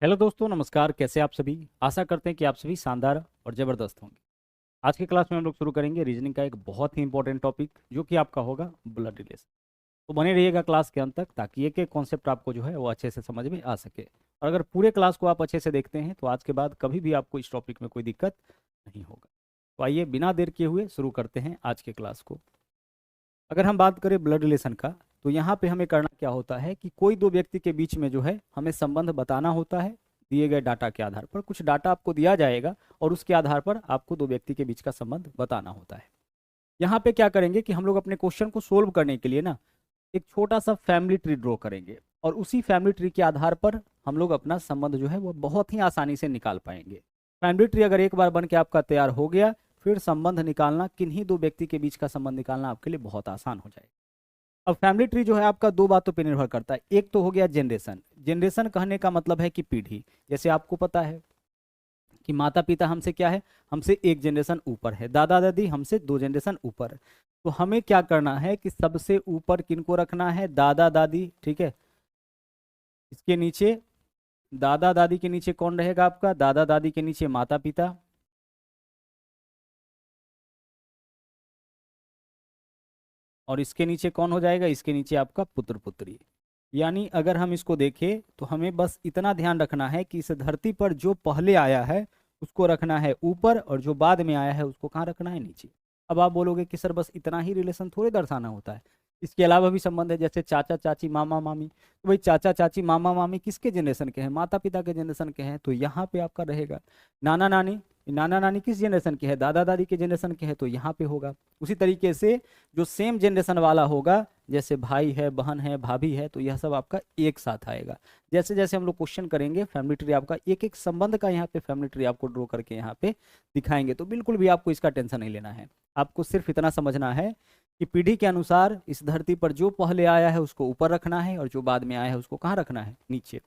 Hello दोस्तों, नमस्कार। कैसे आप सभी? आशा करते हैं कि आप सभी शानदार और ज़बरदस्त होंगे। आज की क्लास में हम लोग शुरू करेंगे रीजनिंग का एक बहुत ही इंपॉर्टेंट टॉपिक, जो कि आपका होगा ब्लड रिलेशन। तो बने रहिएगा क्लास के अंत तक, ताकि एक एक कॉन्सेप्ट आपको जो है वो अच्छे से समझ में आ सके। और अगर पूरे क्लास को आप अच्छे से देखते हैं तो आज के बाद कभी भी आपको इस टॉपिक में कोई दिक्कत नहीं होगा। तो आइए बिना देर किए हुए शुरू करते हैं आज के क्लास को। अगर हम बात करें ब्लड रिलेशन का, तो यहाँ पे हमें करना क्या होता है कि कोई दो व्यक्ति के बीच में जो है हमें संबंध बताना होता है। दिए गए डाटा के आधार पर कुछ डाटा आपको दिया जाएगा और उसके आधार पर आपको दो व्यक्ति के बीच का संबंध बताना होता है। यहाँ पे क्या करेंगे कि हम लोग अपने क्वेश्चन को सोल्व करने के लिए ना एक छोटा सा फैमिली ट्री ड्रॉ करेंगे, और उसी फैमिली ट्री के आधार पर हम लोग अपना संबंध जो है वो बहुत ही आसानी से निकाल पाएंगे। फैमिली ट्री अगर एक बार बन के आपका तैयार हो गया, फिर संबंध निकालना, किन्हीं दो व्यक्ति के बीच का संबंध निकालना आपके लिए बहुत आसान हो जाएगा। अब फैमिली ट्री जो है आपका दो बातों पे निर्भर करता है। एक तो हो गया जनरेशन। जनरेशन कहने का मतलब है कि पीढ़ी। जैसे आपको पता है कि माता पिता हमसे क्या है, हमसे एक जनरेशन ऊपर है, दादा दादी हमसे दो जनरेशन ऊपर है। तो हमें क्या करना है कि सबसे ऊपर किनको रखना है, दादा दादी, ठीक है। इसके नीचे दादा दादी के नीचे कौन रहेगा आपका, दादा दादी के नीचे माता पिता, और इसके नीचे कौन हो जाएगा, इसके नीचे आपका पुत्र पुत्री। यानी अगर हम इसको देखें तो हमें बस इतना ध्यान रखना है कि इस धरती पर जो पहले आया है उसको रखना है ऊपर, और जो बाद में आया है उसको कहाँ रखना है, नीचे। अब आप बोलोगे कि सर बस इतना ही रिलेशन थोड़े दर्शाना होता है, इसके अलावा भी संबंध है, जैसे चाचा चाची मामा मामी। तो भाई चाचा चाची मामा मामी किसके जनरेशन के हैं, माता पिता के जनरेशन के हैं, तो यहाँ पे आपका रहेगा। नाना नानी, नाना नानी किस जनरेशन के हैं, दादा दादी के जनरेशन के हैं, तो यहाँ पे होगा। उसी तरीके से जो सेम जनरेशन वाला होगा, जैसे भाई है, बहन है, भाभी है, तो यह सब आपका एक साथ आएगा। जैसे जैसे हम लोग क्वेश्चन करेंगे, फैमिली ट्री आपका एक एक संबंध का यहाँ पे फैमिली ट्री आपको ड्रॉ करके यहाँ पे दिखाएंगे। तो बिल्कुल भी आपको इसका टेंशन नहीं लेना है। आपको सिर्फ इतना समझना है कि पीढ़ी के अनुसार इस धरती पर जो पहले आया है उसको ऊपर रखना है, और जो बाद में आया है उसको कहाँ रखना है, नीचे।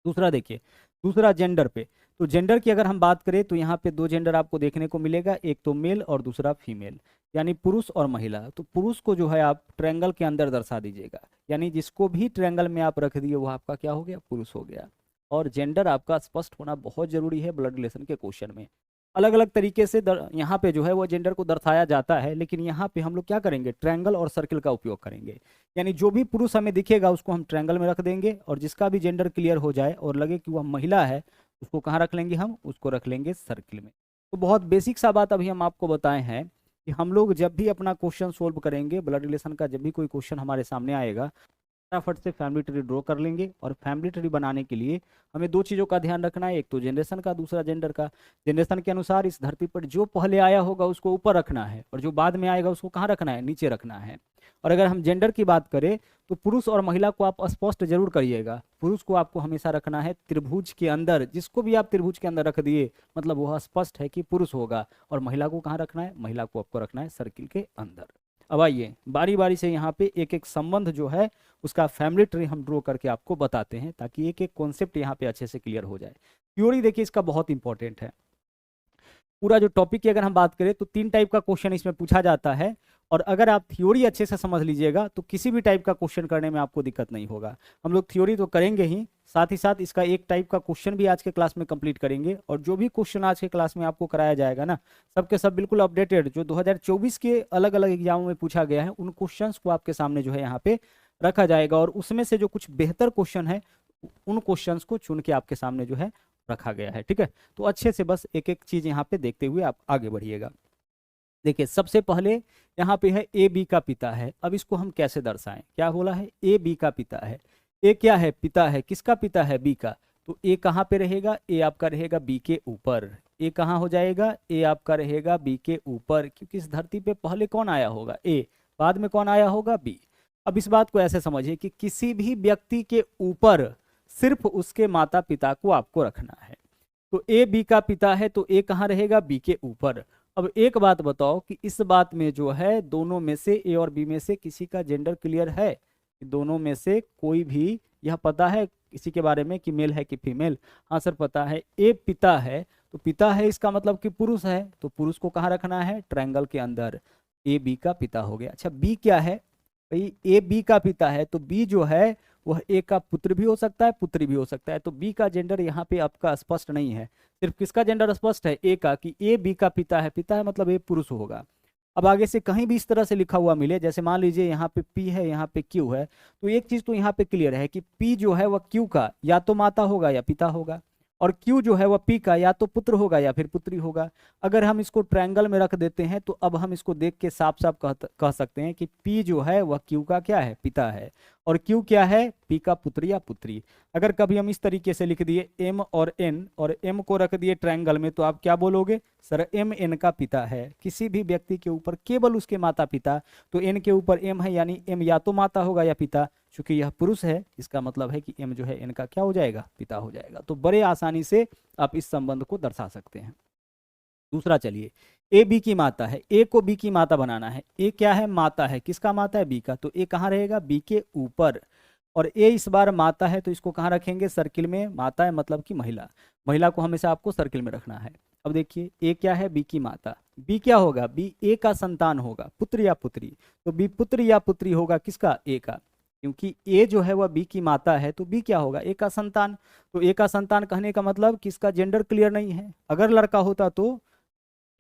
दूसरा देखिए, दूसरा जेंडर पे। तो जेंडर की अगर हम बात करें तो यहाँ पे दो जेंडर आपको देखने को मिलेगा, एक तो मेल और दूसरा फीमेल, यानी पुरुष और महिला। तो पुरुष को जो है आप ट्रायंगल के अंदर दर्शा दीजिएगा, यानी जिसको भी ट्रायंगल में आप रख दिए वो आपका क्या हो गया, पुरुष हो गया। और जेंडर आपका स्पष्ट होना बहुत जरूरी है ब्लड रिलेशन के क्वेश्चन में। अलग अलग तरीके से यहाँ पे जो है वो जेंडर को दर्शाया जाता है, लेकिन यहाँ पे हम लोग क्या करेंगे, ट्रायंगल और सर्किल का उपयोग करेंगे। यानी जो भी पुरुष हमें दिखेगा उसको हम ट्रायंगल में रख देंगे, और जिसका भी जेंडर क्लियर हो जाए और लगे कि वह महिला है, उसको कहाँ रख लेंगे, हम उसको रख लेंगे सर्किल में। तो बहुत बेसिक सा बात अभी हम आपको बताए हैं कि हम लोग जब भी अपना क्वेश्चन सोल्व करेंगे ब्लड रिलेशन का, जब भी कोई क्वेश्चन हमारे सामने आएगा, फटाफट से फैमिली ट्री ड्रॉ कर लेंगे। और फैमिली ट्री बनाने के लिए हमें दो चीज़ों का ध्यान रखना है, एक तो जनरेशन का, दूसरा जेंडर का। जनरेशन के अनुसार इस धरती पर जो पहले आया होगा उसको ऊपर रखना है, और जो बाद में आएगा उसको कहाँ रखना है, नीचे रखना है। और अगर हम जेंडर की बात करें तो पुरुष और महिला को आप स्पष्ट जरूर करिएगा। पुरुष को आपको हमेशा रखना है त्रिभुज के अंदर, जिसको भी आप त्रिभुज के अंदर रख दिए मतलब वह स्पष्ट है कि पुरुष होगा। और महिला को कहाँ रखना है, महिला को आपको रखना है सर्किल के अंदर। अब आइए बारी बारी से यहाँ पे एक एक संबंध जो है उसका फैमिली ट्री हम ड्रॉ करके आपको बताते हैं, ताकि एक एक कॉन्सेप्ट यहाँ पे अच्छे से क्लियर हो जाए। थ्योरी देखिए इसका बहुत इंपॉर्टेंट है। पूरा जो टॉपिक की अगर हम बात करें तो तीन टाइप का क्वेश्चन इसमें पूछा जाता है, और अगर आप थ्योरी अच्छे से समझ लीजिएगा तो किसी भी टाइप का क्वेश्चन करने में आपको दिक्कत नहीं होगा। हम लोग थ्योरी तो करेंगे ही साथ इसका एक टाइप का क्वेश्चन भी आज के क्लास में कंप्लीट करेंगे। और जो भी क्वेश्चन आज के क्लास में आपको कराया जाएगा ना, सबके सब बिल्कुल अपडेटेड, जो 2024 के अलग अलग एग्जामों में पूछा गया है उन क्वेश्चंस को आपके सामने जो है यहाँ पे रखा जाएगा, और उसमें से जो कुछ बेहतर क्वेश्चन है उन क्वेश्चंस को चुन के आपके सामने जो है रखा गया है, ठीक है। तो अच्छे से बस एक एक चीज यहाँ पे देखते हुए आप आगे बढ़िएगा। देखिए सबसे पहले यहाँ पे है ए बी का पिता है। अब इसको हम कैसे दर्शाएं, क्या बोला है, ए बी का पिता है। ए क्या है, पिता है, किसका पिता है, बी का। तो ए कहाँ पे रहेगा, ए आपका रहेगा बी के ऊपर। ए कहाँ हो जाएगा, ए आपका रहेगा बी के ऊपर, क्योंकि इस धरती पे पहले कौन आया होगा, ए, बाद में कौन आया होगा, बी। अब इस बात को ऐसे समझिए कि किसी भी व्यक्ति के ऊपर सिर्फ उसके माता पिता को आपको रखना है। तो ए बी का पिता है तो ए कहाँ रहेगा, बी के ऊपर। अब एक बात बताओ कि इस बात में जो है दोनों में से, ए और बी में से किसी का जेंडर क्लियर है, दोनों में से कोई भी यह पता है किसी के बारे में कि मेल है कि फीमेल। हाँ सर पता है। ए पिता है तो पिता है इसका मतलब कि पुरुष है, तो पुरुष को कहाँ रखना है, ट्रायंगल के अंदर। ए बी का पिता हो गया। अच्छा बी क्या है, भाई ए बी का पिता है तो बी जो है वह ए का पुत्र भी हो सकता है, पुत्री भी हो सकता है। तो बी का जेंडर यहाँ पे आपका स्पष्ट नहीं है। सिर्फ किसका जेंडर स्पष्ट है? ए का, कि ए बी का पिता है। पिता है मतलब ए पुरुष होगा। अब आगे से कहीं भी इस तरह से लिखा हुआ मिले, जैसे मान लीजिए यहाँ पे पी है, यहाँ पे क्यू है, तो एक चीज तो यहाँ पे क्लियर है कि पी जो है वह क्यू का या तो माता होगा या पिता होगा, और क्यू जो है वह पी का या तो पुत्र होगा या फिर पुत्री होगा। अगर हम इसको ट्रायंगल में रख देते हैं तो अब हम इसको देख के साफ साफ कह सकते हैं कि पी जो है वह क्यू का क्या है? पिता है, और क्यू क्या है? पी का पुत्र या पुत्री। अगर कभी हम इस तरीके से लिख दिए एम और एन, और एम को रख दिए ट्रायंगल में, तो आप क्या बोलोगे? सर एम एन का पिता है। किसी भी व्यक्ति के ऊपर केवल उसके माता पिता, तो एन के ऊपर एम है, यानी एम या तो माता होगा या पिता। चूंकि यह पुरुष है, इसका मतलब है कि एम जो है एन का क्या हो जाएगा? पिता हो जाएगा। तो बड़े आसानी से आप इस संबंध को दर्शा सकते हैं। दूसरा चलिए, ए बी की माता है, ए को बी की माता बनाना है। ए क्या है? माता है। किसका माता है? बी का। तो ए कहाँ रहेगा? बी के ऊपर। और ए इस बार माता है, तो इसको कहाँ रखेंगे? सर्किल में। माता है मतलब कि महिला, महिला को हमेशा आपको सर्किल में रखना है। अब देखिए, ए क्या है? बी की माता। बी क्या होगा? बी ए का संतान होगा, पुत्र या पुत्री। तो बी पुत्र या पुत्री होगा किसका? ए का। क्योंकि ए जो है वह बी की माता है, तो बी क्या होगा? ए का संतान। तो ए का संतान कहने का मतलब कि इसका जेंडर क्लियर नहीं है। अगर लड़का होता तो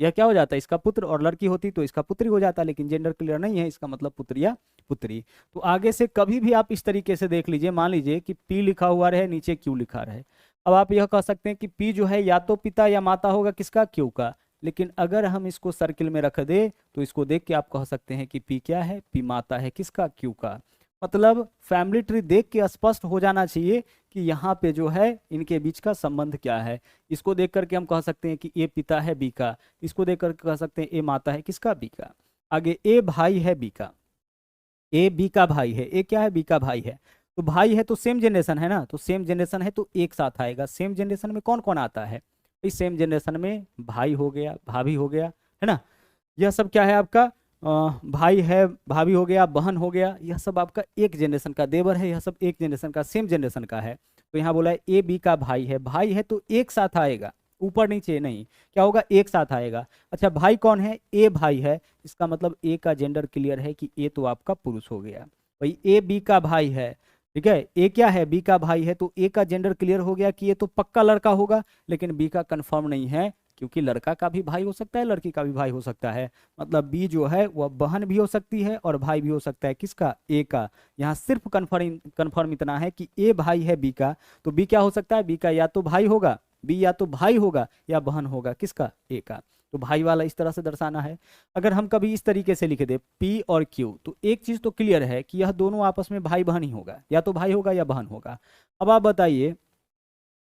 यह क्या हो जाता है? इसका पुत्र, और लड़की होती तो इसका पुत्री हो जाता, लेकिन जेंडर क्लियर नहीं है, इसका मतलब पुत्र या पुत्री। तो आगे से कभी भी आप इस तरीके से देख लीजिए, मान लीजिए कि पी लिखा हुआ रहे, नीचे क्यू लिखा रहे। अब आप यह कह सकते हैं कि पी जो है या तो पिता या माता होगा किसका? क्यू का। लेकिन अगर हम इसको सर्किल में रख दे तो इसको देख के आप कह सकते हैं कि पी क्या है? पी माता है किसका? क्यू का। मतलब फैमिली ट्री देख के स्पष्ट हो जाना चाहिए कि यहाँ पे जो है इनके बीच का संबंध क्या है। इसको देख करके हम कह सकते हैं कि ए पिता है बी का, इसको देख करके कह सकते हैं ए माता है किसका? बी का। आगे ए भाई है बी का, ए बी का भाई है। ए क्या है? बी का भाई है। तो भाई है तो सेम जनरेशन है ना, तो सेम जनरेशन है तो एक साथ आएगा। सेम जनरेशन में कौन कौन आता है? इस सेम जनरेशन में भाई हो गया, भाभी हो गया, है ना। यह सब क्या है आपका? भाई है, भाभी हो गया, बहन हो गया, यह सब आपका एक जनरेशन का। देवर है, यह सब एक जनरेशन का, सेम जनरेशन का है। तो यहाँ बोला है ए बी का भाई है। भाई है तो एक साथ आएगा, ऊपर नीचे नहीं, क्या होगा? एक साथ आएगा। अच्छा, भाई कौन है? ए भाई है। इसका मतलब ए का जेंडर क्लियर है कि ए तो आपका पुरुष हो गया। भाई ए बी का भाई है, ठीक है। ए क्या है? बी का भाई है। तो ए का जेंडर क्लियर हो गया कि ये तो पक्का लड़का होगा, लेकिन बी का कंफर्म नहीं है, क्योंकि लड़का का भी भाई हो सकता है, लड़की का भी भाई हो सकता है। मतलब बी जो है वह बहन भी हो सकती है और भाई भी हो सकता है किसका? ए का। यहाँ सिर्फ कन्फर्म इतना है कि ए भाई है बी का, तो बी क्या हो सकता है? बी का या तो भाई होगा, बी या तो भाई होगा या बहन होगा किसका? ए का। तो भाई वाला इस तरह से दर्शाना है। अगर हम कभी इस तरीके से लिख दे पी और क्यू, तो एक चीज तो क्लियर है कि यह दोनों आपस में भाई बहन ही होगा, या तो भाई होगा या बहन होगा। अब आप बताइए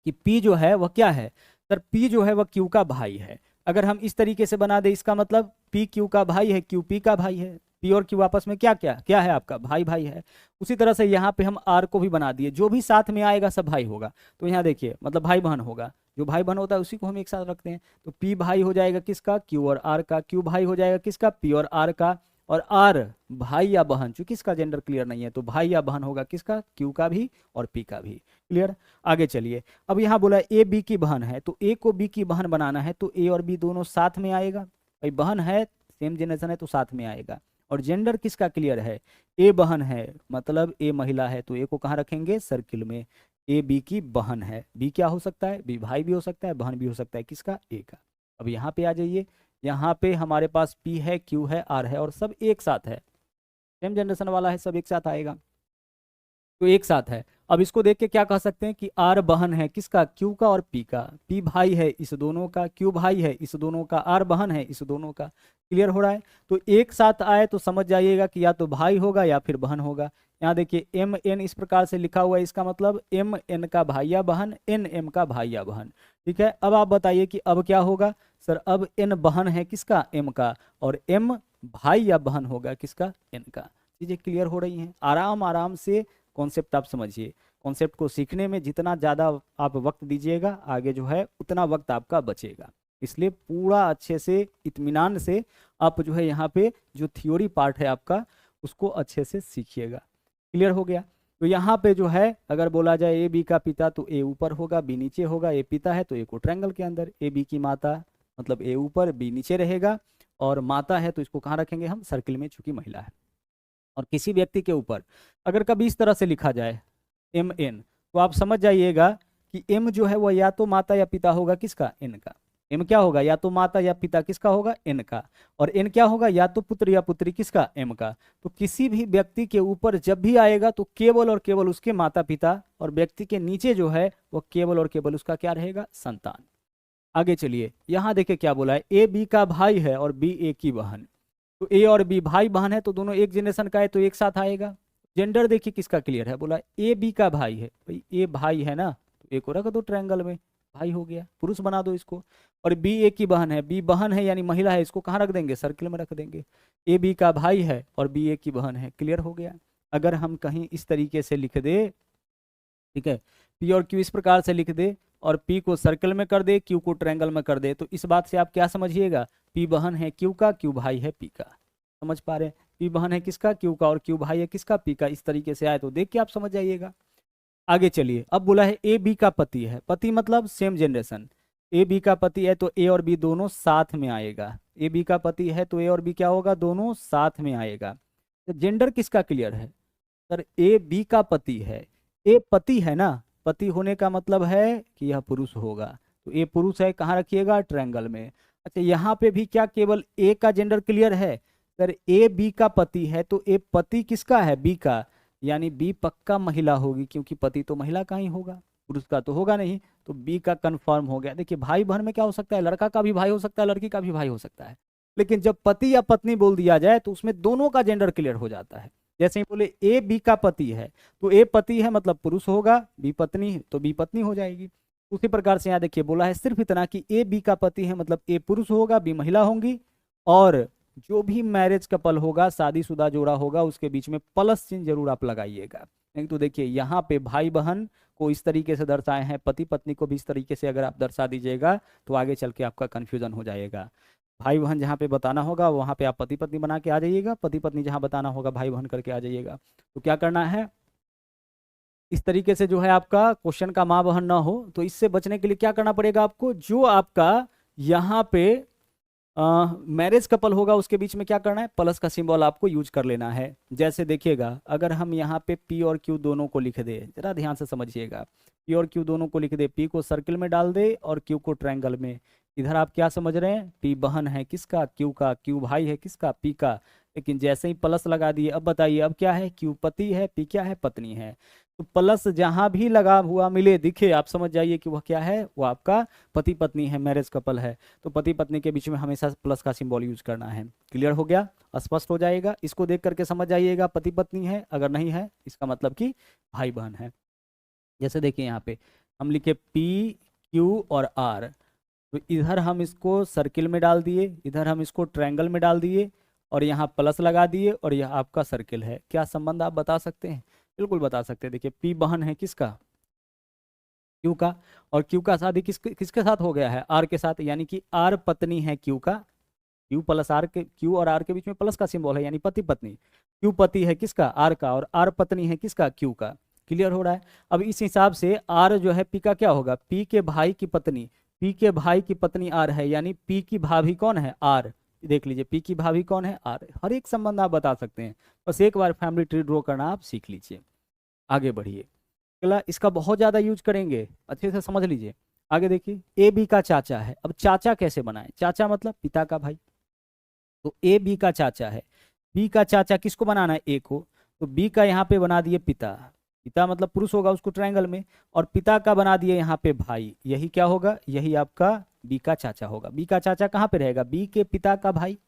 कि P जो है वह क्या है? सर P जो है वह Q का भाई है। अगर हम इस तरीके से बना दे, इसका मतलब P Q का भाई है, Q P का भाई है। P और Q आपस में क्या क्या क्या है आपका? भाई भाई है। उसी तरह से यहाँ पे हम R को भी बना दिए, जो भी साथ में आएगा सब भाई होगा। तो यहाँ देखिए, मतलब भाई बहन होगा, जो भाई बहन होता है उसी को हम एक साथ रखते हैं। तो P भाई हो जाएगा किसका? Q और R का। Q भाई हो जाएगा किसका? P और R का। और R भाई या बहन, चूंकि इसका जेंडर क्लियर नहीं है, तो भाई या बहन होगा किसका? Q का भी और P का भी। क्लियर? आगे चलिए, अब यहाँ बोला ए बी की बहन है, तो ए को बी की बहन बनाना है, तो ए और बी दोनों साथ में आएगा। भाई बहन है, सेम जनरेशन है, तो साथ में आएगा। और जेंडर किसका क्लियर है? ए बहन है, मतलब ए महिला है, तो ए को कहाँ रखेंगे? सर्किल में। ए बी की बहन है। बी क्या हो सकता है? बी भाई भी हो सकता है, बहन भी हो सकता है किसका? ए का। अब यहाँ पे आ जाइए, यहाँ पे हमारे पास P है, Q है, R है, और सब एक साथ है, सेम जनरेशन वाला है, सब एक साथ आएगा, तो एक साथ है। अब इसको देख के क्या कह सकते हैं कि R बहन है किसका? Q का और P का। P भाई है इस दोनों का, Q भाई है इस दोनों का, R बहन है इस दोनों का। क्लियर हो रहा है? तो एक साथ आए तो समझ जाइएगा कि या तो भाई होगा या फिर बहन होगा। यहाँ देखिए एम एन इस प्रकार से लिखा हुआ है, इसका मतलब एम एन का भाई या बहन, एन एम का भाई या बहन। ठीक है, अब आप बताइए कि अब क्या होगा? सर अब एन बहन है किसका? एम का, और एम भाई या बहन होगा किसका? एन का। चीजें क्लियर हो रही हैं? आराम आराम से कॉन्सेप्ट आप समझिए। कॉन्सेप्ट को सीखने में जितना ज़्यादा आप वक्त दीजिएगा, आगे जो है उतना वक्त आपका बचेगा। इसलिए पूरा अच्छे से इत्मीनान से आप जो है यहाँ पे जो थ्योरी पार्ट है आपका, उसको अच्छे से सीखिएगा। क्लियर हो गया? तो यहाँ पे जो है अगर बोला जाए ए बी का पिता, तो ए ऊपर होगा, बी नीचे होगा। ए पिता है तो ए को ट्रायंगल के अंदर। ए बी की माता, मतलब ए ऊपर बी नीचे रहेगा। और माता है तो इसको कहाँ रखेंगे हम? सर्किल में, चूंकि महिला है। और किसी व्यक्ति के ऊपर अगर कभी इस तरह से लिखा जाए, एम एन। तो आप समझ जाइएगा कि एम जो है वह या तो माता या पिता होगा किसका, एन का। एम क्या होगा, या तो माता या पिता किसका होगा, एन का। और एन क्या होगा, या तो पुत्र या पुत्री किसका, एम का। तो किसी भी व्यक्ति के ऊपर जब भी आएगा तो केवल और केवल उसके माता पिता, और व्यक्ति के नीचे जो है वो केवल और केवल उसका क्या रहेगा, संतान। आगे चलिए, यहाँ देखिए क्या बोला है, ए बी का भाई है और बी ए की बहन। तो ए और बी भाई बहन है तो दोनों एक जनरेशन का है तो एक साथ आएगा। जेंडर देखिए किसका क्लियर है, बोला ए बी का भाई है, भाई ए भाई है ना, तो ए को रख दो ट्रायंगल में, भाई हो गया, पुरुष बना दो इसको। और बी ए की बहन है, बी बहन है यानी महिला है, इसको कहाँ रख देंगे, सर्किल में रख देंगे। ए बी का भाई है और बी ए की बहन है, क्लियर हो गया। अगर हम कहीं इस तरीके से लिख दे, ठीक है, पी और क्यू इस प्रकार से लिख दे और पी को सर्कल में कर दे, क्यू को ट्रायंगल में कर दे, तो इस बात से आप क्या समझिएगा, पी बहन है क्यू का, क्यू भाई है पी का। समझ पा रहे हैं, पी बहन है किसका, क्यू का, और क्यू भाई है किसका, पी का। इस तरीके से आए तो देख के आप समझ जाइएगा। आगे चलिए, अब बोला है ए बी का पति है, पति मतलब सेम जनरेशन। ए बी का पति है तो ए और बी दोनों साथ में आएगा। ए बी का पति है तो ए और बी क्या होगा, दोनों साथ में आएगा। तो जेंडर किसका क्लियर है सर, ए बी का पति है, ए पति है ना, पति होने का मतलब है कि यह पुरुष होगा, तो ए पुरुष है, कहाँ रखिएगा, ट्रायंगल में। अच्छा, यहाँ पे भी क्या केवल ए का जेंडर क्लियर है सर, ए बी का पति है तो ए पति किसका है, बी का, यानी बी पक्का महिला होगी, क्योंकि पति तो महिला का ही होगा, पुरुष का तो होगा नहीं, तो बी का कंफर्म हो गया। देखिए भाई बहन में क्या हो सकता है, लड़का का भी भाई हो सकता है, लड़की का भी भाई हो सकता है, लेकिन जब पति या पत्नी बोल दिया जाए तो उसमें दोनों का जेंडर क्लियर हो जाता है। जैसे ही बोले ए बी का पति है तो ए पति है मतलब पुरुष होगा, बी पत्नी तो बी पत्नी हो जाएगी। उसी प्रकार से यहाँ देखिए बोला है सिर्फ इतना कि ए बी का पति है मतलब ए पुरुष होगा, बी महिला होंगी, और जो भी मैरिज कपल होगा, शादीशुदा जोड़ा होगा, उसके बीच में प्लस चिन्ह जरूर आप लगाइएगा। नहीं तो देखिए यहाँ पे भाई बहन को इस तरीके से दर्शाए हैं, पति पत्नी को भी इस तरीके से अगर आप दर्शा दीजिएगा तो आगे चल के आपका कंफ्यूजन हो जाएगा। भाई बहन जहाँ पे बताना होगा वहाँ पे आप पति पत्नी बना के आ जाइएगा, पति पत्नी जहाँ बताना होगा भाई बहन करके आ जाइएगा। तो क्या करना है, इस तरीके से जो है आपका क्वेश्चन का माँ बहन ना हो, तो इससे बचने के लिए क्या करना पड़ेगा आपको, जो आपका यहाँ पे मैरिज कपल होगा उसके बीच में क्या करना है, प्लस का सिंबल आपको यूज कर लेना है। जैसे देखिएगा अगर हम यहाँ पे पी और क्यू दोनों को लिख दे, जरा ध्यान से समझिएगा, पी और क्यू दोनों को लिख दे, पी को सर्किल में डाल दे और क्यू को ट्रायंगल में। इधर आप क्या समझ रहे हैं, पी बहन है किसका, क्यू का, क्यू भाई है किसका, पी का। लेकिन जैसे ही प्लस लगा दिए, अब बताइए अब क्या है, क्यू पति है, पी क्या है, पत्नी है। तो प्लस जहां भी लगा हुआ मिले दिखे, आप समझ जाइए कि वह क्या है, वो आपका पति पत्नी है, मैरिज कपल है। तो पति पत्नी के बीच में हमेशा प्लस का सिंबल यूज करना है। क्लियर हो गया, स्पष्ट हो जाएगा, इसको देख करके समझ जाइएगा पति पत्नी है, अगर नहीं है इसका मतलब कि भाई बहन है। जैसे देखिए यहाँ पे हम लिखे पी क्यू और आर, तो इधर हम इसको सर्किल में डाल दिए, इधर हम इसको ट्रायंगल में डाल दिए, और यहाँ प्लस लगा दिए, और यह आपका सर्किल है। क्या संबंध आप बता सकते हैं, बिल्कुल बता सकते हैं। देखिए पी बहन है किसका, क्यू का, और क्यू का शादी किसके साथ हो गया है, आर के साथ, यानी कि आर पत्नी है क्यू का। क्यू प्लस आर के, क्यू और आर के बीच में प्लस का सिंबल है, यानी पति पत्नी। क्यू पति है किसका, आर का, और आर पत्नी है किसका, क्यू का। क्लियर हो रहा है। अब इस हिसाब से आर जो है पी का क्या होगा, पी के भाई की पत्नी, पी के भाई की पत्नी आर है, यानी पी की भाभी कौन है, आर। देख लीजिए पी की भाभी कौन है, आर। हर एक संबंध आप बता सकते हैं, बस एक बार फैमिली ट्री ड्रॉ करना आप सीख लीजिए। आगे बढ़िए, अगला इसका बहुत ज्यादा यूज करेंगे, अच्छे से समझ लीजिए। आगे देखिए, ए बी का चाचा है। अब चाचा कैसे बनाए, चाचा मतलब पिता का भाई, तो ए बी का चाचा है। बी का चाचा किसको बनाना है, ए को, तो बी का यहाँ पे बना दिए पिता, पिता मतलब पुरुष होगा उसको ट्रायंगल में, और पिता का बना दिए यहाँ पे भाई, यही क्या होगा, यही आपका बी का चाचा होगा। बी का चाचा कहाँ पे रहेगा, बी के पिता का भाई,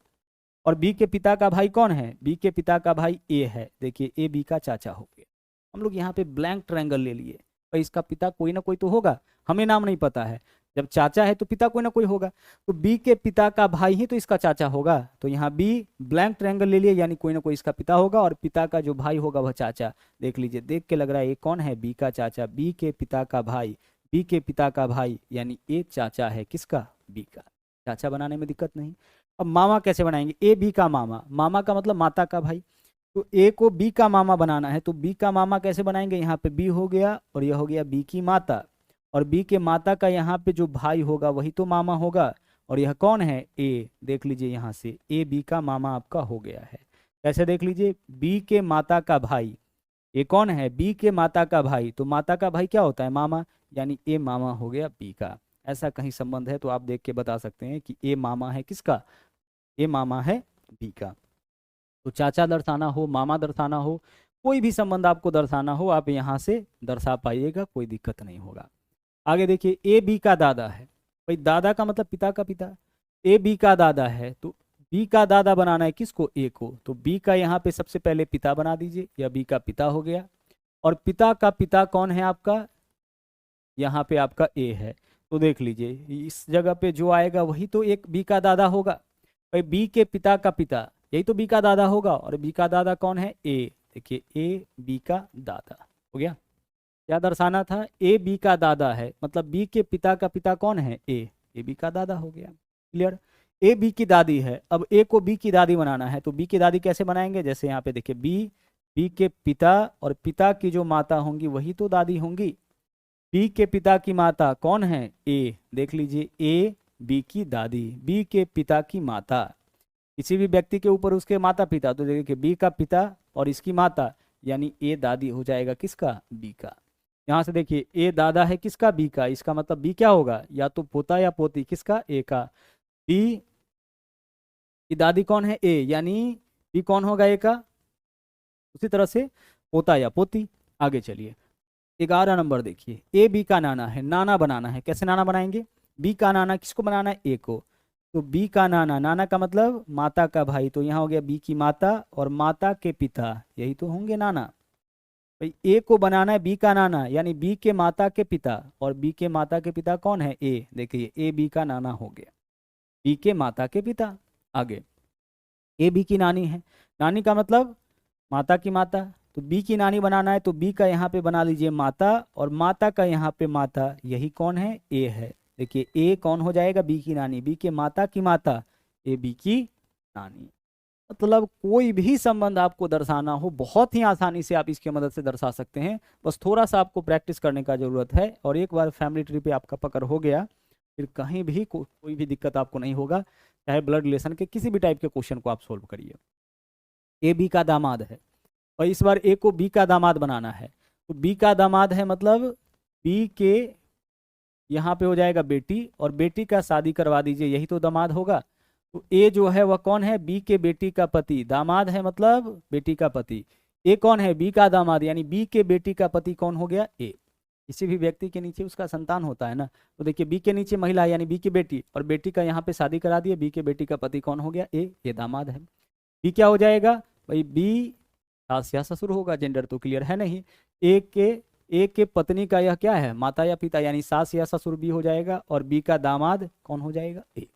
और बी के पिता का भाई कौन है, बी के पिता का भाई ए है। देखिए ए बी का चाचा हो गया। हम लोग यहाँ पे ब्लैंक ट्रायंगल ले लिए, भाई इसका पिता कोई ना कोई तो होगा, हमें नाम नहीं पता है, जब चाचा है तो पिता कोई ना कोई होगा, तो बी के पिता का भाई ही तो इसका चाचा होगा, तो यहाँ बी ब्लैंक ट्रायंगल ले लिए, यानी कोई ना कोई इसका पिता होगा, और पिता का जो भाई होगा वह चाचा। देख लीजिए, देख के लग रहा है ये कौन है, बी का चाचा, बी के पिता का भाई, बी के पिता का भाई, यानी ये चाचा है किसका, बी का। चाचा बनाने में दिक्कत नहीं। अब मामा कैसे बनाएंगे, ए बी का मामा, मामा का मतलब माता का भाई, तो ए को बी का मामा बनाना है, तो बी का मामा कैसे बनाएंगे, यहाँ पे बी हो गया और यह हो गया बी की माता, और बी के माता का यहाँ पे जो भाई होगा वही तो मामा होगा, और यह कौन है, ए। देख लीजिए यहाँ से ए बी का मामा आपका हो गया है। कैसे देख लीजिए, बी के माता का भाई, ए कौन है? बी के माता का भाई, तो माता का भाई क्या होता है? मामा, यानी ए मामा हो गया बी का। ऐसा कहीं संबंध है तो आप देख के बता सकते हैं कि ए मामा है किसका? ए मामा है बी का। तो चाचा दर्शाना हो, मामा दर्शाना हो, कोई भी संबंध आपको दर्शाना हो, आप यहाँ से दर्शा पाइएगा, कोई दिक्कत नहीं होगा। आगे देखिए, ए बी का दादा है। भाई दादा का मतलब पिता का पिता, ए बी का दादा है तो बी का दादा बनाना है किसको? ए को। तो बी का यहाँ पे सबसे पहले पिता बना दीजिए, या बी का पिता हो गया। और पिता का पिता कौन है आपका? यहाँ पे आपका ए है। तो देख लीजिए इस जगह पे जो आएगा वही तो एक बी का दादा होगा। भाई बी के पिता का पिता, यही तो बी का दादा होगा, और बी का दादा कौन है? ए। देखिए ए बी का दादा हो गया। क्या दर्शाना था? ए बी का दादा है, मतलब बी के पिता का पिता कौन है? ए बी का दादा हो गया। क्लियर? ए बी की दादी है, अब ए को बी की दादी बनाना है, तो बी की दादी कैसे बनाएंगे? जैसे यहाँ पे देखिए बी के पिता, और पिता की जो माता होंगी वही तो दादी होंगी। बी के पिता की माता कौन है? ए। देख लीजिए ए बी की दादी, बी के पिता की माता। किसी भी व्यक्ति के ऊपर उसके माता पिता, तो देखिए बी का पिता और इसकी माता, यानी ए दादी हो जाएगा किसका? बी का। यहाँ से देखिए ए दादा है किसका? बी का। इसका मतलब बी क्या होगा? या तो पोता या पोती, किसका? ए का। बी की दादी कौन है? ए, यानी बी कौन होगा? ए का। उसी तरह से पोता या पोती। आगे चलिए 11 नंबर देखिए, ए बी का नाना है, नाना बनाना है। कैसे नाना बनाएंगे? बी का नाना किसको बनाना है? ए को। तो बी का नाना, नाना का मतलब माता का भाई, तो यहाँ हो गया बी की माता और माता के पिता, यही तो होंगे नाना। भाई ए को बनाना है बी का नाना, यानी बी के माता के पिता, और बी के माता के पिता कौन है? ए। देखिए ए बी का नाना हो गया, बी के माता के पिता। आगे ए बी की नानी है, नानी का मतलब माता की माता, तो बी की नानी बनाना है, तो बी का यहाँ पे बना लीजिए माता, और माता का यहाँ पे माता, यही कौन है? ए है। देखिए ए कौन हो जाएगा? बी की नानी, बी के माता की माता, ए बी की नानी। मतलब कोई भी संबंध आपको दर्शाना हो, बहुत ही आसानी से आप इसकी मदद से दर्शा सकते हैं। बस थोड़ा सा आपको प्रैक्टिस करने का जरूरत है, और एक बार फैमिली ट्री पे आपका पकड़ हो गया, फिर कहीं भी कोई भी दिक्कत आपको नहीं होगा। चाहे ब्लड रिलेशन के किसी भी टाइप के क्वेश्चन को आप सोल्व करिए। ए बी का दामाद है, और इस बार ए को बी का दामाद बनाना है, तो बी का दामाद है मतलब बी के यहाँ पे हो जाएगा बेटी, और बेटी का शादी करवा दीजिए, यही तो दामाद होगा। तो ए जो है वह कौन है? बी के बेटी का पति, दामाद है मतलब बेटी का पति। ए कौन है? बी का दामाद, यानी बी के बेटी का पति कौन हो गया? ए। किसी भी व्यक्ति के नीचे उसका संतान होता है ना, तो देखिए बी के नीचे महिला यानी बी की बेटी, और बेटी का यहाँ पे शादी करा दिए, बी के बेटी का पति कौन हो गया? ए। ये दामाद है। बी क्या हो जाएगा? भाई बी सास या ससुर होगा, जेंडर तो क्लियर है नहीं। ए के पत्नी का यह क्या है? माता या पिता, यानी सास या ससुर बी हो जाएगा, और बी का दामाद कौन हो जाएगा? ए।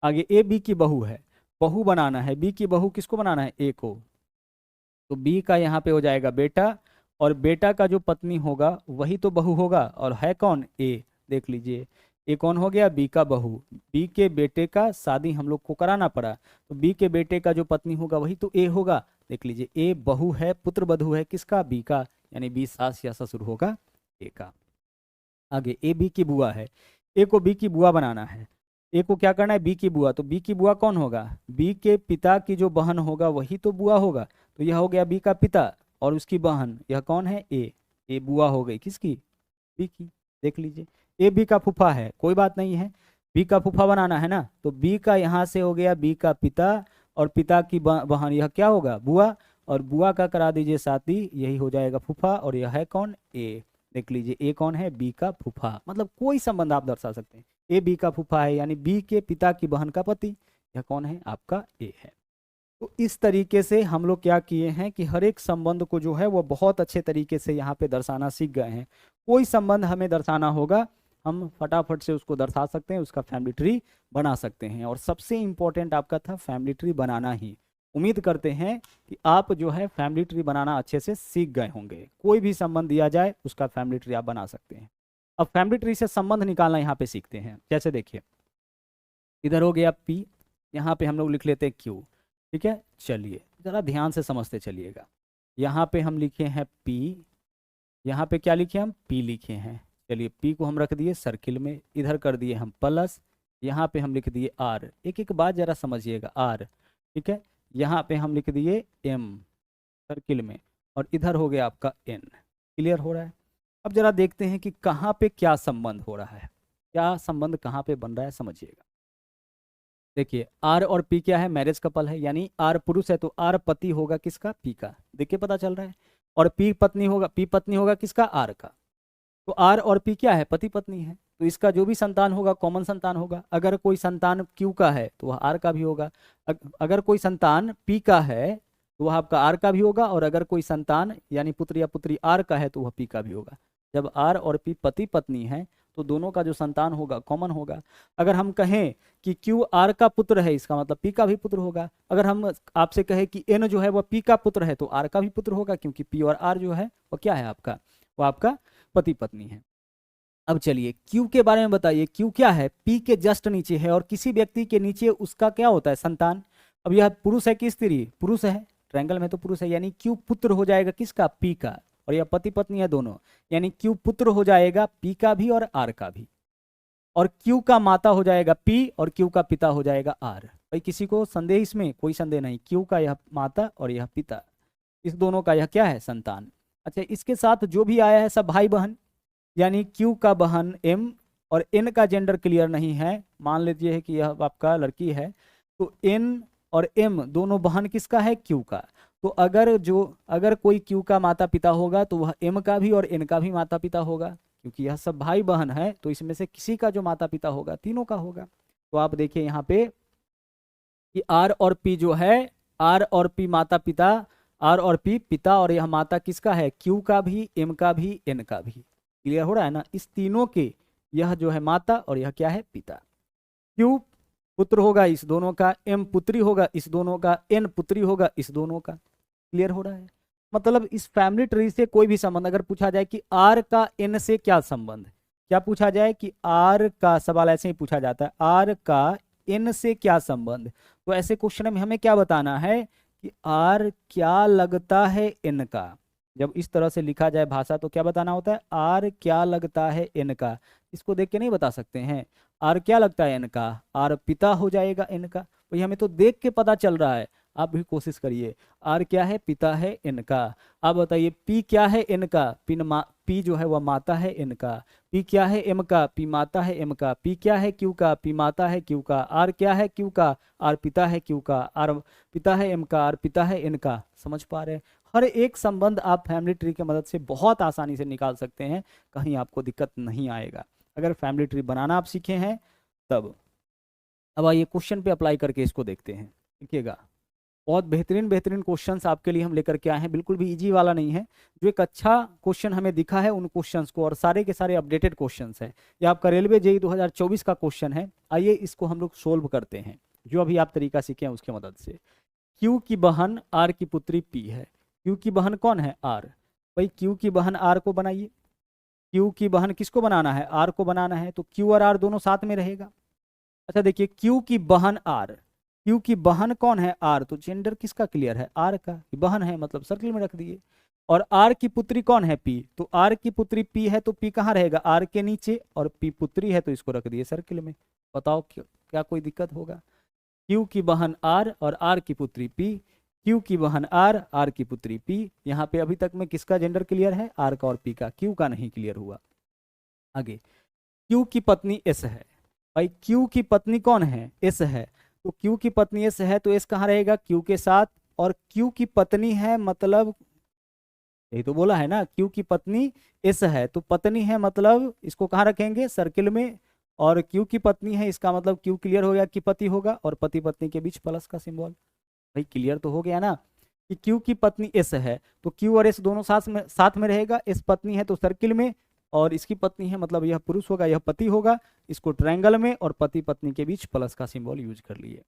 आगे ए बी की बहू है, बहू बनाना है, बी की बहू किसको बनाना है? ए को। तो बी का यहाँ पे हो जाएगा बेटा, और बेटा का जो पत्नी होगा वही तो बहू होगा, और है कौन? ए। देख लीजिए ए कौन हो गया? बी का बहू। बी के बेटे का शादी हम लोग को कराना पड़ा, तो बी के बेटे का जो पत्नी होगा वही तो ए होगा। देख लीजिए ए बहू है, पुत्र बधू है किसका? बी का, यानी बी सास या ससुर होगा ए का। आगे ए बी की बुआ है, ए को बी की बुआ बनाना है, ए को क्या करना है? बी की बुआ। तो बी की बुआ कौन होगा? बी के पिता की जो बहन होगा वही तो बुआ होगा, तो यह हो गया बी का पिता, और उसकी बहन यह कौन है? ए। ए बुआ हो गई किसकी? बी की। देख लीजिए ए बी का फूफा है, कोई बात नहीं है, बी का फूफा बनाना है ना, तो बी का यहाँ से हो गया बी का पिता, और पिता की बहन यह क्या होगा? बुआ, और बुआ का करा दीजिए शादी, यही हो जाएगा फूफा, और यह है कौन? ए। देख लीजिए ए कौन है? बी का फूफा। मतलब कोई संबंध आप दर्शा सकते हैं, ए बी का फूफा है, यानी बी के पिता की बहन का पति, यह कौन है? आपका ए है। तो इस तरीके से हम लोग क्या किए हैं कि हर एक संबंध को जो है वो बहुत अच्छे तरीके से यहाँ पे दर्शाना सीख गए हैं। कोई संबंध हमें दर्शाना होगा, हम फटाफट से उसको दर्शा सकते हैं, उसका फैमिली ट्री बना सकते हैं, और सबसे इम्पोर्टेंट आपका था फैमिली ट्री बनाना ही। उम्मीद करते हैं कि आप जो है फैमिली ट्री बनाना अच्छे से सीख गए होंगे। कोई भी संबंध दिया जाए उसका फैमिली ट्री आप बना सकते हैं। अब फैमिली ट्री से संबंध निकालना यहाँ पे सीखते हैं। जैसे देखिए इधर हो गया पी, यहाँ पे हम लोग लिख लेते हैं क्यू। ठीक है, चलिए ज़रा ध्यान से समझते चलिएगा। यहाँ पे हम लिखे हैं पी, यहाँ पे क्या लिखे? हम पी लिखे हैं। चलिए पी को हम रख दिए सर्किल में, इधर कर दिए हम प्लस, यहाँ पे हम लिख दिए आर। एक एक बात ज़रा समझिएगा, आर। ठीक है, यहाँ पे हम लिख दिए एम सर्किल में, और इधर हो गया आपका n। क्लियर हो रहा है? अब जरा देखते हैं कि कहाँ पे क्या संबंध हो रहा है, क्या संबंध कहाँ पे बन रहा है, समझिएगा। देखिए आर और पी क्या है, मैरिज कपल है, यानी आर पुरुष है तो आर पति होगा किसका, पी का। देखिए पता चल रहा है। और पी पत्नी होगा किसका, आर का। तो आर और पी क्या है, पति पत्नी है, तो इसका जो भी संतान होगा कॉमन संतान होगा। अगर कोई संतान क्यू का है तो वह आर का भी होगा। अगर कोई संतान पी का है तो वह आपका आर का भी होगा, और अगर कोई संतान यानी पुत्र या पुत्री आर का है तो वह पी का भी होगा। जब आर और पी पति पत्नी है तो दोनों का जो संतान होगा कॉमन होगा। अगर हम कहें कि क्यू आर का पुत्र है, इसका मतलब पी का भी पुत्र होगा। अगर हम आपसे कहें कि एन जो है वह पी का पुत्र है तो आर का भी पुत्र होगा, क्योंकि पी और आर जो है वो क्या है आपका, वो आपका पति पत्नी है। अब चलिए क्यू के बारे में बताइए। क्यू क्या है, पी के जस्ट नीचे है, और किसी व्यक्ति के नीचे उसका क्या होता है, संतान। अब यह पुरुष है कि स्त्री, पुरुष है, ट्रायंगल में तो पुरुष है, यानी क्यू पुत्र हो जाएगा किसका, पी का। और यह पति पत्नी है दोनों, यानी क्यू पुत्र हो जाएगा पी का भी और आर का भी। और क्यू का माता हो जाएगा पी, और क्यू का पिता हो जाएगा आर। भाई किसी को संदेह, इसमें कोई संदेह नहीं, क्यू का यह माता और यह पिता, इस दोनों का यह क्या है, संतान। अच्छा, इसके साथ जो भी आया है सब भाई बहन, यानी क्यू का बहन एम, और एन का जेंडर क्लियर नहीं है, मान लीजिए कि यह आपका लड़की है, तो एन और एम दोनों बहन किसका है, क्यू का। तो अगर कोई क्यू का माता पिता होगा तो वह एम का भी और एन का भी माता पिता होगा, क्योंकि यह सब भाई बहन है, तो इसमें से किसी का जो माता पिता होगा तीनों का होगा। तो आप देखिए यहाँ पे कि आर और पी जो है, आर और पी माता पिता, आर और पी पिता, और यह माता किसका है, क्यू का भी, एम का भी, एन का भी। क्लियर हो रहा है ना, इस तीनों के यह जो है माता और यह क्या है, पिता। क्यू पुत्र होगा इस दोनों का, एम पुत्री होगा इस दोनों का, एन पुत्री होगा इस दोनों का। क्लियर हो रहा है? मतलब इस फैमिली ट्री से कोई भी संबंध अगर पूछा जाए कि आर का एन से क्या संबंध, क्या पूछा जाए कि आर का, सवाल ऐसे ही पूछा जाता है, आर का एन से क्या संबंध, तो ऐसे क्वेश्चन में हमें क्या बताना है कि आर क्या लगता है एन का। जब इस तरह से लिखा जाए भाषा तो क्या बताना होता है, आर क्या लगता है एन का। इसको देख के नहीं बता सकते हैं, आर क्या लगता है एन का, आर पिता हो जाएगा एन का। तो हमें तो देख के पता चल रहा है, आप भी कोशिश करिए। आर क्या है, पिता है एन का। अब बताइए पी क्या है, एन का, पी जो है वह माता है एन का। पी क्या है, एम का, पी माता है एम का। पी क्या है, क्यू का, पी माता है क्यू का। आर क्या है, क्यू का, आर पिता है क्यू का। आर पिता है एम का, आर पिता है एन का। समझ पा रहे हैं? हर एक संबंध आप फैमिली ट्री की मदद से बहुत आसानी से निकाल सकते हैं, कहीं आपको दिक्कत नहीं आएगा अगर फैमिली ट्री बनाना आप सीखे हैं तब। अब आइए क्वेश्चन पे अप्लाई करके इसको देखते हैं। देखिएगा बहुत बेहतरीन बेहतरीन क्वेश्चंस आपके लिए हम लेकर के आए हैं, बिल्कुल भी इजी वाला नहीं है। जो एक अच्छा क्वेश्चन हमें दिखा है उन क्वेश्चंस को, और सारे के सारे अपडेटेड क्वेश्चंस हैं। ये आपका रेलवे जेईई 2024 का क्वेश्चन है। आइए इसको हम लोग सोल्व करते हैं, जो अभी आप तरीका सीखे हैं उसकी मदद से। क्यू की बहन आर की पुत्री पी है। क्यू की बहन कौन है, आर। भाई क्यू की बहन आर को बनाइए। क्यू की बहन किसको बनाना है, आर को बनाना है, तो क्यू और आर दोनों साथ में रहेगा। अच्छा देखिए क्यू की बहन आर, क्यू की बहन कौन है, आर, तो जेंडर किसका क्लियर है, आर का। बहन है मतलब सर्किल में रख दिए। और आर की पुत्री कौन है, पी, तो आर की पुत्री पी है तो पी कहाँ रहेगा, आर के नीचे, और पी पुत्री है तो इसको रख दिए सर्किल में। बताओ क्या कोई दिक्कत होगा। क्यू की बहन आर और आर की पुत्री पी, क्यू की बहन आर, आर की पुत्री पी। यहाँ पे अभी तक में किसका जेंडर क्लियर है, आर का और पी का, क्यू का नहीं क्लियर हुआ। आगे क्यू की पत्नी एस है। भाई क्यू की पत्नी कौन है, एस है, तो क्यू की पत्नी एस है तो एस कहाँ रहेगा, क्यू के साथ। और क्यू की पत्नी है मतलब, यही तो बोला है ना, क्यू की पत्नी एस है तो पत्नी है मतलब इसको कहाँ रखेंगे, सर्किल में। और क्यू की पत्नी है इसका मतलब क्यू क्लियर हो गया कि पति होगा, और पति पत्नी के बीच प्लस का सिंबल। भाई क्लियर तो हो गया ना कि क्यू की पत्नी एस है तो क्यू और एस दोनों साथ में रहेगा। एस पत्नी है तो सर्किल में, और इसकी पत्नी है मतलब यह पुरुष होगा, यह पति होगा, इसको ट्रायंगल में, और पति पत्नी के बीच प्लस का सिंबल यूज कर लिए।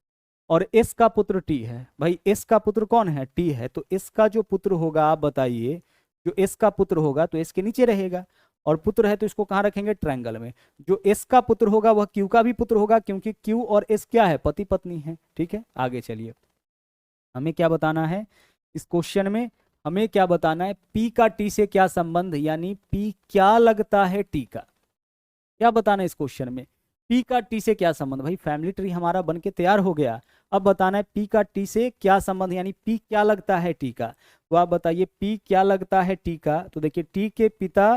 और एस का पुत्र टी है। भाई एस का पुत्र कौन है, टी है, तो एस का जो पुत्र होगा आप बताइए, जो एस का पुत्र होगा तो एस के नीचे रहेगा, और पुत्र है तो इसको कहाँ रखेंगे, ट्रायंगल में। जो एस का पुत्र होगा वह क्यू का भी पुत्र होगा, क्योंकि क्यू और एस क्या है, पति पत्नी है। ठीक है, आगे चलिए। हमें क्या बताना है इस क्वेश्चन में, हमें क्या बताना है, पी का टी से क्या संबंध, यानी पी क्या लगता है टी का, क्या बताना है इस क्वेश्चन में। पी का टी से क्या संबंध? भाई फैमिली ट्री हमारा बन के तैयार हो गया। अब बताना है पी का टी से क्या संबंध, यानी पी क्या लगता है टी का। तो आप बताइए पी क्या लगता है टी का। तो देखिए टी के पिता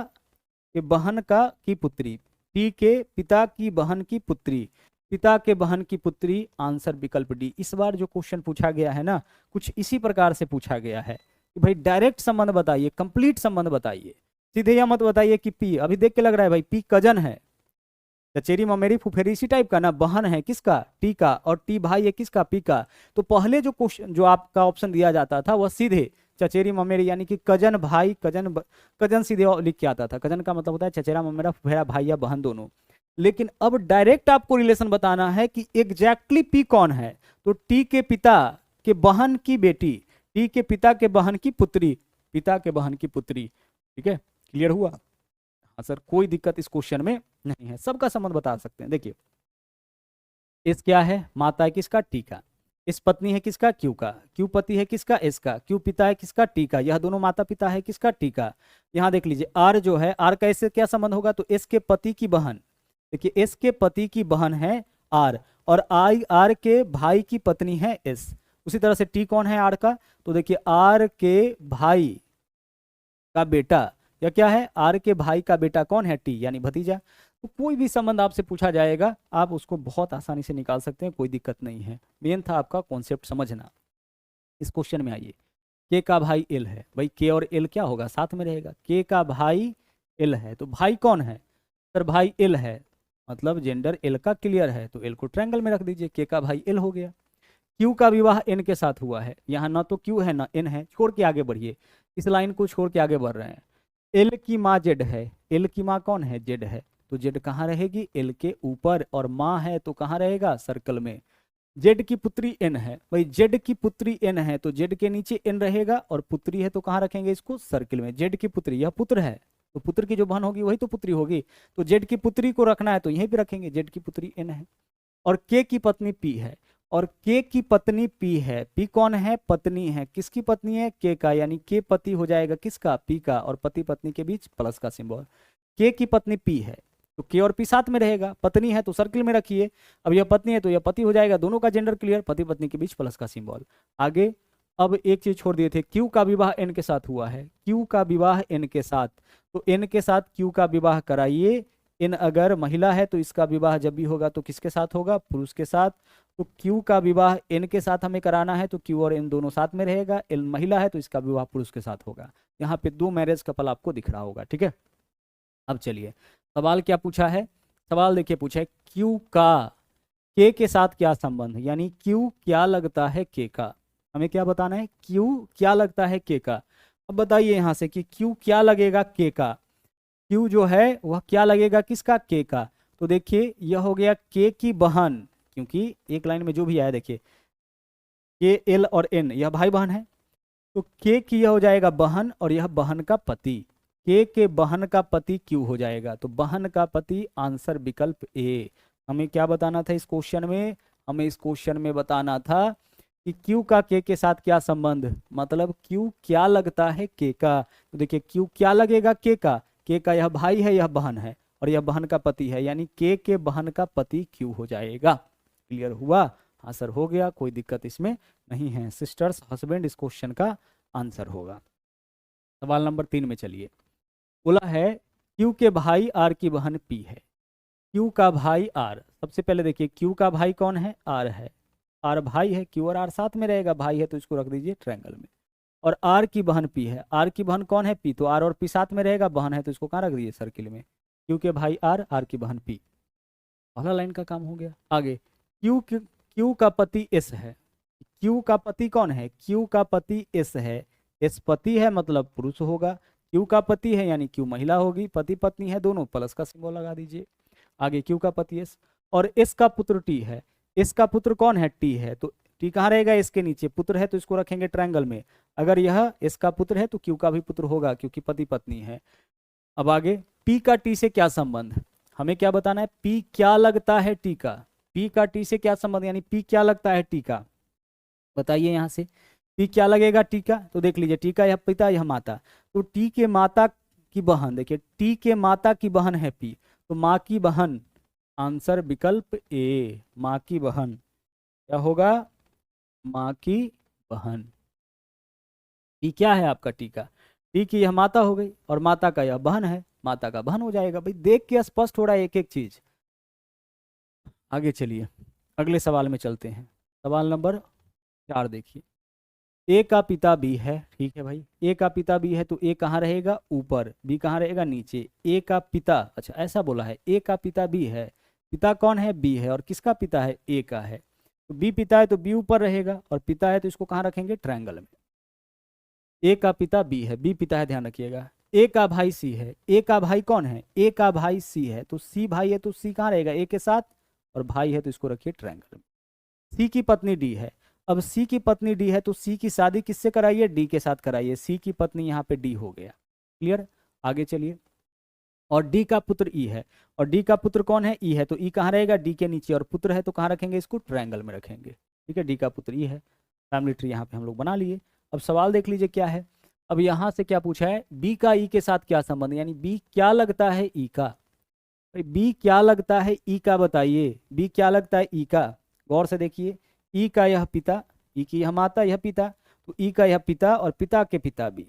के बहन का की पुत्री, टी के पिता की बहन की पुत्री, पिता के बहन की पुत्री, आंसर विकल्प डी। इस बार जो क्वेश्चन पूछा गया है ना, कुछ इसी प्रकार से पूछा गया है कि भाई डायरेक्ट संबंध बताइए, कंप्लीट संबंध बताइए, सीधे या मत बताइए कि पी, अभी देख के लग रहा है भाई पी कजन है, चचेरी ममेरी फुफेरी इसी टाइप का ना, बहन है किसका? टी का, और टी भाई है किसका? पी का। तो पहले जो क्वेश्चन जो आपका ऑप्शन दिया जाता था वह सीधे चचेरी ममेरी यानी कि कजन भाई, कजन सीधे लिख के आता था। कजन का मतलब होता है चचेरा ममेरा फुफेरा भाई या बहन दोनों। लेकिन अब डायरेक्ट आपको रिलेशन बताना है कि एग्जैक्टली पी कौन है। तो टी के पिता के बहन की बेटी, टी के पिता के बहन की पुत्री, पिता के बहन की पुत्री। ठीक है, क्लियर हुआ? हाँ सर, कोई दिक्कत इस क्वेश्चन में नहीं है, सबका संबंध बता सकते हैं। देखिए इस क्या है? माता है किसका? टी का। इस पत्नी है किसका? क्यू का। क्यू पति है किसका? एस का। क्यू पिता है किसका? टी का। यह दोनों माता पिता है किसका? टी का। यहाँ देख लीजिए आर जो है, आर का इससे क्या संबंध होगा? तो एस के पति की बहन, देखिए एस के पति की बहन है आर, और आई आर के भाई की पत्नी है एस। उसी तरह से टी कौन है आर का? तो देखिए आर के भाई का बेटा, या क्या है? आर के भाई का बेटा कौन है? टी, यानी भतीजा। तो कोई भी संबंध आपसे पूछा जाएगा आप उसको बहुत आसानी से निकाल सकते हैं, कोई दिक्कत नहीं है। मेन था आपका कॉन्सेप्ट समझना। इस क्वेश्चन में आइए, के का भाई एल है, भाई के और एल क्या होगा? साथ में रहेगा। के का भाई एल है, तो भाई कौन है? सर भाई एल है, मतलब जेंडर एल का क्लियर है, तो एल को ट्रायंगल में रख दीजिए, के का भाई एल हो गया। क्यू का विवाह एन के साथ हुआ है, यहाँ ना तो क्यू है ना एन है, छोड़ के आगे बढ़िए, इस लाइन को छोड़ के आगे बढ़ रहे हैं। एल की माँ जेड है, एल की माँ कौन है? जेड है, तो जेड कहाँ रहेगी? एल के ऊपर, और माँ है तो कहाँ रहेगा? सर्कल में। जेड की पुत्री एन है, भाई जेड की पुत्री एन है तो जेड के नीचे एन रहेगा, और पुत्री है तो कहाँ रखेंगे इसको? सर्किल में। जेड की पुत्री, यह पुत्र है तो पुत्र की जो बहन होगी वही तो पुत्री होगी, तो जेड की पुत्री को रखना है तो यहीं पे रखेंगे, जेड की पुत्री एन है। और के की पत्नी पी है, और के की पत्नी पी है, पी कौन है? पत्नी है, किसकी पत्नी है? के का, यानी के पति हो जाएगा किसका? पी का, और पति पत्नी के बीच प्लस का सिंबल। के की पत्नी पी है तो के और पी साथ में रहेगा, पत्नी है तो सर्किल में रखिए, अब यह पत्नी है तो यह पति हो जाएगा, दोनों का जेंडर क्लियर, पति पत्नी के बीच प्लस का सिंबल। आगे अब एक चीज छोड़ दिए थे, क्यू का विवाह एन के साथ हुआ है, क्यू का विवाह एन के साथ, तो एन के साथ क्यू का विवाह कराइए। एन अगर महिला है तो इसका विवाह जब भी होगा तो किसके साथ होगा? पुरुष के साथ। तो क्यू का विवाह एन के साथ हमें कराना है तो क्यू और एन दोनों साथ में रहेगा, एन महिला है तो इसका विवाह पुरुष के साथ होगा। यहाँ पे 2 मैरिज कपल आपको दिख रहा होगा। ठीक है, अब चलिए सवाल क्या पूछा है? सवाल देखिए पूछा है क्यू का के के साथ क्या संबंध, यानी क्यू क्या लगता है के का। हमें क्या बताना है? क्यू क्या लगता है के का। अब बताइए यहाँ से कि क्यू क्या लगेगा के का। क्यू जो है वह क्या लगेगा किसका? के का। तो देखिए यह हो गया के की बहन, क्योंकि एक लाइन में जो भी आया देखिए के एल और एन यह भाई बहन है, तो के की यह हो जाएगा बहन, और यह बहन का पति, के बहन का पति क्यू हो जाएगा, तो बहन का पति, आंसर विकल्प ए। हमें क्या बताना था इस क्वेश्चन में? हमें इस क्वेश्चन में बताना था कि क्यू का के साथ क्या संबंध, मतलब क्यू क्या लगता है के का। तो देखिए क्यू क्या लगेगा के का यह भाई है, यह बहन है, और यह बहन का पति है, यानी के बहन का पति क्यू हो जाएगा। क्लियर हुआ? हाँ सर हो गया, कोई दिक्कत इसमें नहीं है। सिस्टर्स हस्बैंड इस क्वेश्चन का आंसर होगा। सवाल नंबर 3 में चलिए, बोला है क्यू के भाई आर की बहन पी है। क्यू का भाई आर, सबसे पहले देखिए क्यू का भाई कौन है? आर है, आर भाई है, क्यू और आर साथ में रहेगा, भाई है तो इसको रख दीजिए ट्रायंगल में। और आर की बहन पी है, आर की बहन कौन है? पी, तो आर और पी साथ में रहेगा, बहन है तो इसको कहाँ रख दीजिए? सर्किल में। क्यू के भाई आर, आर की बहन पी, पहला लाइन का काम हो गया। आगे क्यू का पति एस है, क्यू का पति कौन है? क्यू का पति एस है, एस पति है मतलब पुरुष होगा, क्यू का पति है यानी क्यू महिला होगी, पति पत्नी है दोनों, प्लस का सिंबल लगा दीजिए। आगे क्यू का पति एस, और एस का पुत्र टी है, एस का पुत्र कौन है? टी है, तो टी कहाँ रहेगा? इसके नीचे। पुत्र है तो इसको रखेंगे ट्रायंगल में, अगर यह एस का पुत्र है तो क्यू का भी पुत्र होगा क्योंकि पति पत्नी है। अब आगे पी का टी से क्या संबंध, हमें क्या बताना है? पी क्या लगता है टी का, पी का टी से क्या संबंध, यानी पी क्या लगता है टी का, बताइए यहाँ से पी क्या लगेगा टी का। तो देख लीजिए टी का यह पिता यह माता, तो टी के माता की बहन, देखिए टी के माता की बहन है पी, तो माँ की बहन, आंसर विकल्प ए, माँ की बहन। क्या होगा? माँ की बहन। टी क्या है आपका? टी का, टी की यह माता हो गई और माता का यह बहन है, माता का बहन हो जाएगा। भाई देख के स्पष्ट हो रहा है एक एक चीज। आगे चलिए, अगले सवाल में चलते हैं। सवाल नंबर 4 देखिए। ए का पिता बी है, ठीक है भाई। ए का पिता बी है तो ए कहाँ रहेगा? ऊपर। बी कहाँ रहेगा? नीचे। ए का पिता, अच्छा ऐसा बोला है, ए का पिता बी है। पिता कौन है? बी है। और किसका पिता है? ए का है। तो बी पिता है तो बी ऊपर रहेगा, और पिता है तो इसको कहाँ रखेंगे? ट्रायंगल में। ए का पिता बी है, बी पिता है, ध्यान रखिएगा। ए का भाई सी है। ए का भाई कौन है? ए का भाई सी है। तो सी भाई है तो सी कहाँ रहेगा? ए के साथ। और भाई है तो इसको रखिए ट्रायंगल में। सी की पत्नी डी है। अब सी की पत्नी डी है तो सी की शादी किससे कराइए? डी के साथ कराइए। सी की पत्नी यहाँ पे डी हो गया। क्लियर? आगे चलिए। और डी का पुत्र ई है। और डी का पुत्र कौन है? ई है। तो ई कहाँ रहेगा? डी के नीचे। और पुत्र है तो कहाँ रखेंगे? इसको ट्रायंगल में रखेंगे। ठीक है, डी का पुत्र ई है। फैमिली ट्री यहाँ पे हम लोग बना लिए। अब सवाल देख लीजिए क्या है। अब यहाँ से क्या पूछा है? बी का ई के साथ क्या संबंध, यानी बी क्या लगता है ई का। बी क्या लगता है ई का, बताइए। बी क्या लगता है ई का? गौर से देखिए। ई का यह पिता, ई की यह माता, यह पिता। तो ई का यह पिता और पिता के पिता बी।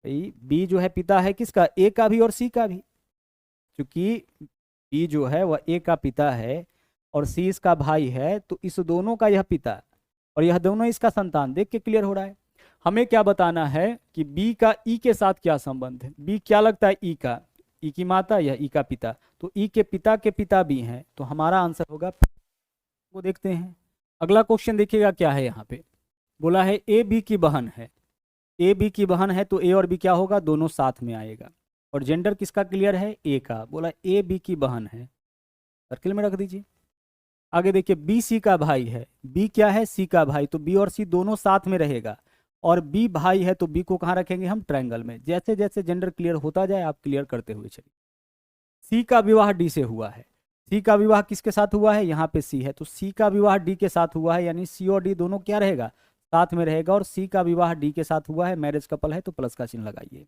बी जो है पिता है किसका? ए का भी और सी का भी। क्योंकि बी जो है वह ए का पिता है और सी इसका भाई है, तो इस दोनों का यह पिता और यह दोनों इसका संतान। देख के क्लियर हो रहा है। हमें क्या बताना है कि बी का ई के साथ क्या संबंध है। बी क्या लगता है ई का? ई की माता, यह ई का पिता। तो ई के पिता बी हैं, तो हमारा आंसर होगा। वो देखते हैं अगला क्वेश्चन, देखिएगा क्या है यहाँ पे। बोला है ए बी की बहन है। ए बी की बहन है तो ए और बी क्या होगा? दोनों साथ में आएगा। और जेंडर किसका क्लियर है? ए का। बोला ए बी की बहन है, सर्किल में रख दीजिए। आगे देखिए, बी सी का भाई है। बी क्या है? सी का भाई। तो बी और सी दोनों साथ में रहेगा। और बी भाई है तो बी को कहाँ रखेंगे हम? ट्रायंगल में। जैसे जैसे जेंडर क्लियर होता जाए आप क्लियर करते हुए चलिए। सी का विवाह डी से हुआ है। सी का विवाह किसके साथ हुआ है? यहाँ पे सी है तो सी का विवाह डी के साथ हुआ है, यानी सी और डी दोनों क्या रहेगा? साथ में रहेगा। और सी का विवाह डी के साथ हुआ है, मैरिज कपल है, तो प्लस का चिन्ह लगाइए।